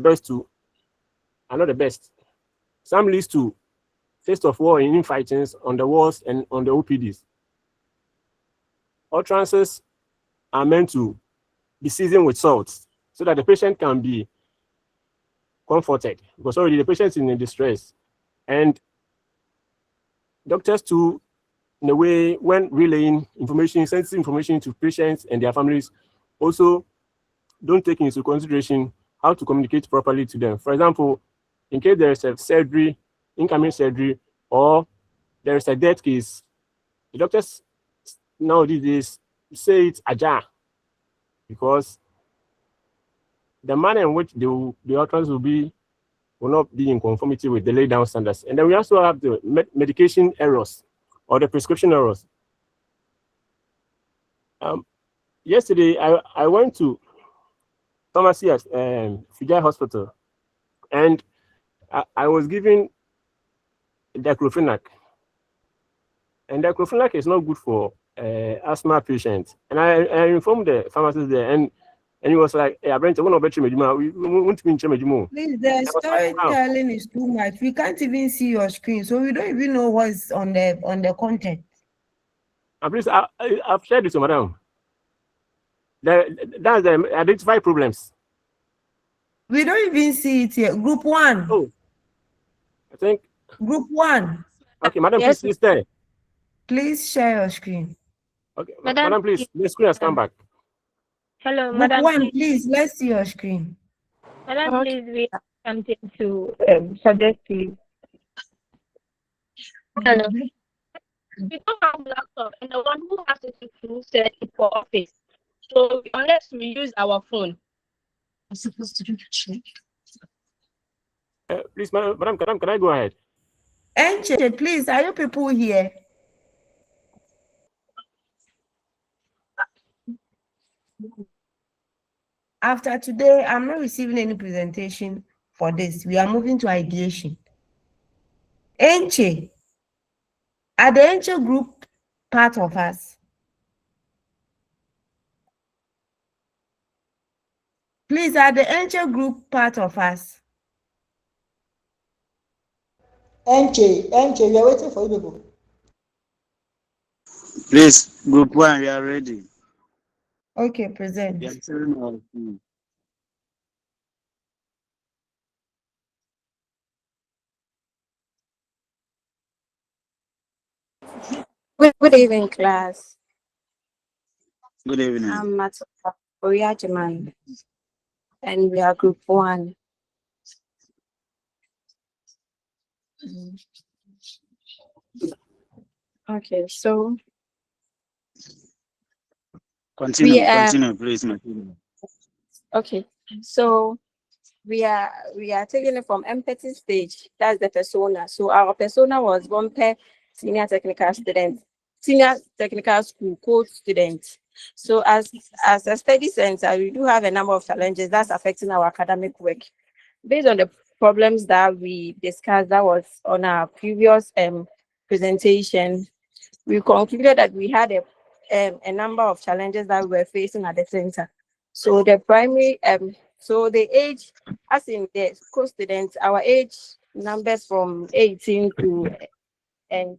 Speaker 13: best. Some leads to taste of war in infightings on the wards and on the OPDs. Utterances are meant to be seasoned with salt so that the patient can be comforted, because already the patient is in distress. And doctors too, in a way, when relaying information, sensitive information to patients and their families, also don't take into consideration how to communicate properly to them. For example, in case there is a surgery, incoming surgery, or there is a death case, the doctors nowadays say it's ajar, because the manner in which the utterance will not be in conformity with the laid down standards. And then we also have the medication errors or the prescription errors. Yesterday, I went to pharmacy at Fijai Hospital, and I was given diclofenac. And diclofenac is not good for asthma patients. And I informed the pharmacist there, and he was like, "Hey, Brent, we want to
Speaker 1: Please, the storytelling is too much. We can't even see your screen, so we don't even know what's on the content.
Speaker 13: And please, I've shared this with madam. That's the identify problems.
Speaker 1: We don't even see it here. Group 1.
Speaker 13: Oh, I think.
Speaker 1: Group 1.
Speaker 13: Okay, madam,
Speaker 1: Yes.
Speaker 13: please stay.
Speaker 1: Please share your screen.
Speaker 13: Okay, madam, please. The screen has come back.
Speaker 7: Hello,
Speaker 1: Group
Speaker 7: Madam.
Speaker 1: 1, please. Let's see your screen.
Speaker 7: Madam, please, we have something to suggest to you. Hello. We don't have laptop, and the one who has it to set it for office. So unless we use our phone. I'm supposed to do the check.
Speaker 13: Please, madam, can I go ahead?
Speaker 1: Enche, please, are you people here? After today, I'm not receiving any presentation for this. We are moving to ideation. Enche, are the Enche group part of us? Please, are the Enche group part of us?
Speaker 18: Enche, we are waiting for you people.
Speaker 4: Please, group 1, we are ready.
Speaker 1: Okay, present.
Speaker 4: We are sharing our screen.
Speaker 2: Good evening, class.
Speaker 4: Good evening.
Speaker 2: I'm Matsuka Oriajiman, and we are group 1. Okay, so
Speaker 4: Continue, please, Matilda.
Speaker 2: okay, so we are taking it from empathy stage. That's the persona. So our persona was Bompeh senior technical school code student. So as a study center, we do have a number of challenges that's affecting our academic work. Based on the problems that we discussed, that was on our previous presentation, we concluded that we had a number of challenges that we were facing at the center. So the primary, so the age, as in the co-students, our age numbers from 18 to a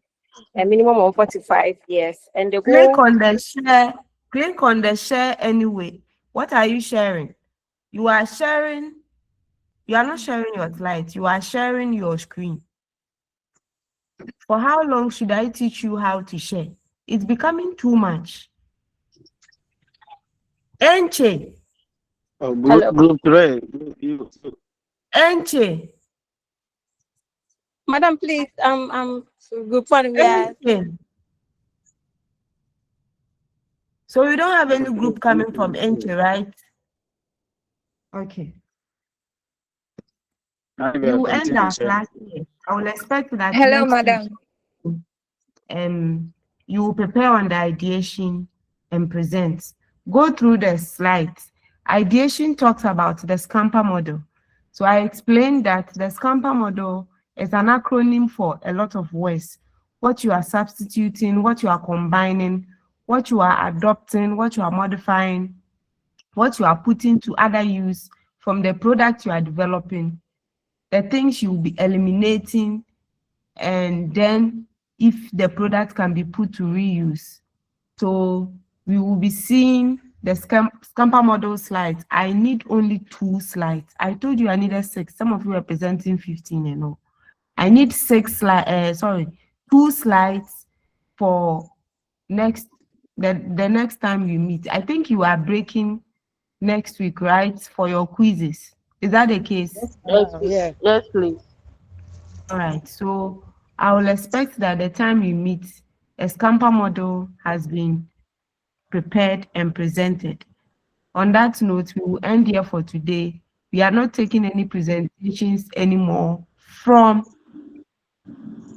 Speaker 2: minimum of 45 years. And the
Speaker 1: Click
Speaker 2: goal,
Speaker 1: on the share. Click on the share anyway. What are you sharing? You are sharing. You are not sharing your slides. You are sharing your screen. For how long should I teach you how to share? It's becoming too much. Enche.
Speaker 4: Oh, group 3.
Speaker 1: Enche.
Speaker 2: Madam, please, group 1, we are.
Speaker 1: So you don't have any group coming from Enche, right? Okay. You will end our class here. I will expect that.
Speaker 8: Hello,
Speaker 1: next
Speaker 8: madam.
Speaker 1: Week, you will prepare on the ideation and present. Go through the slides. Ideation talks about the Scamper model. So I explained that the Scamper model is an acronym for a lot of words. What you are substituting, what you are combining, what you are adopting, what you are modifying, what you are putting to other use from the product you are developing, the things you will be eliminating, and then if the product can be put to reuse. So we will be seeing the Scamper model slides. I need only 2 slides. I told you I needed 6. Some of you are presenting 15 and all. I need 2 slides for the next time you meet. I think you are breaking next week, right? For your quizzes. Is that the case?
Speaker 10: Yes, yes, please.
Speaker 1: All right. So I will expect that the time you meet, a Scamper model has been prepared and presented. On that note, we will end here for today. We are not taking any presentations anymore from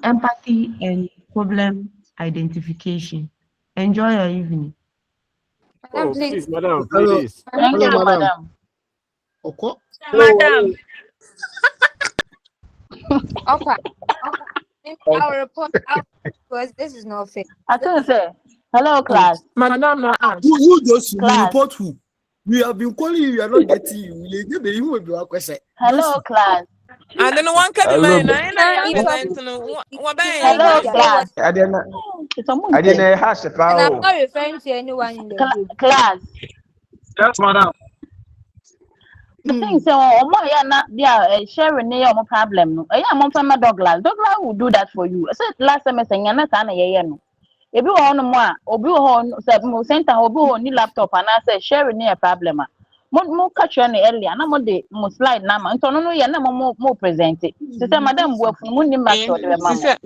Speaker 1: empathy and problem identification. Enjoy your evening.
Speaker 13: Oh, please, madam,
Speaker 5: Hello.
Speaker 13: please.
Speaker 5: Hello, madam. Okay.
Speaker 8: Madam. Okay. I'll report out because this is not fair.
Speaker 10: I can say, hello, class.
Speaker 3: Madam, who does you report who? We have been calling you, you are not getting you.
Speaker 10: Hello, class.
Speaker 22: And then one can be mine.
Speaker 10: Hello, class.
Speaker 11: I didn't have a
Speaker 8: And I'm
Speaker 11: power.
Speaker 8: not referring to anyone in the group.
Speaker 10: Class.
Speaker 21: Yes, madam.
Speaker 10: The thing is, sharing no problem. No, I'm from my Douglas. Douglas will do that for you. I said last semester, no. If you want more, obi on center, obi ni laptop, and I said sharing no problem. Mo catch you earlier. Na mo de mo slide na ma. Nto no ya na mo present it. Say madam, we fun mo ni match or the mama.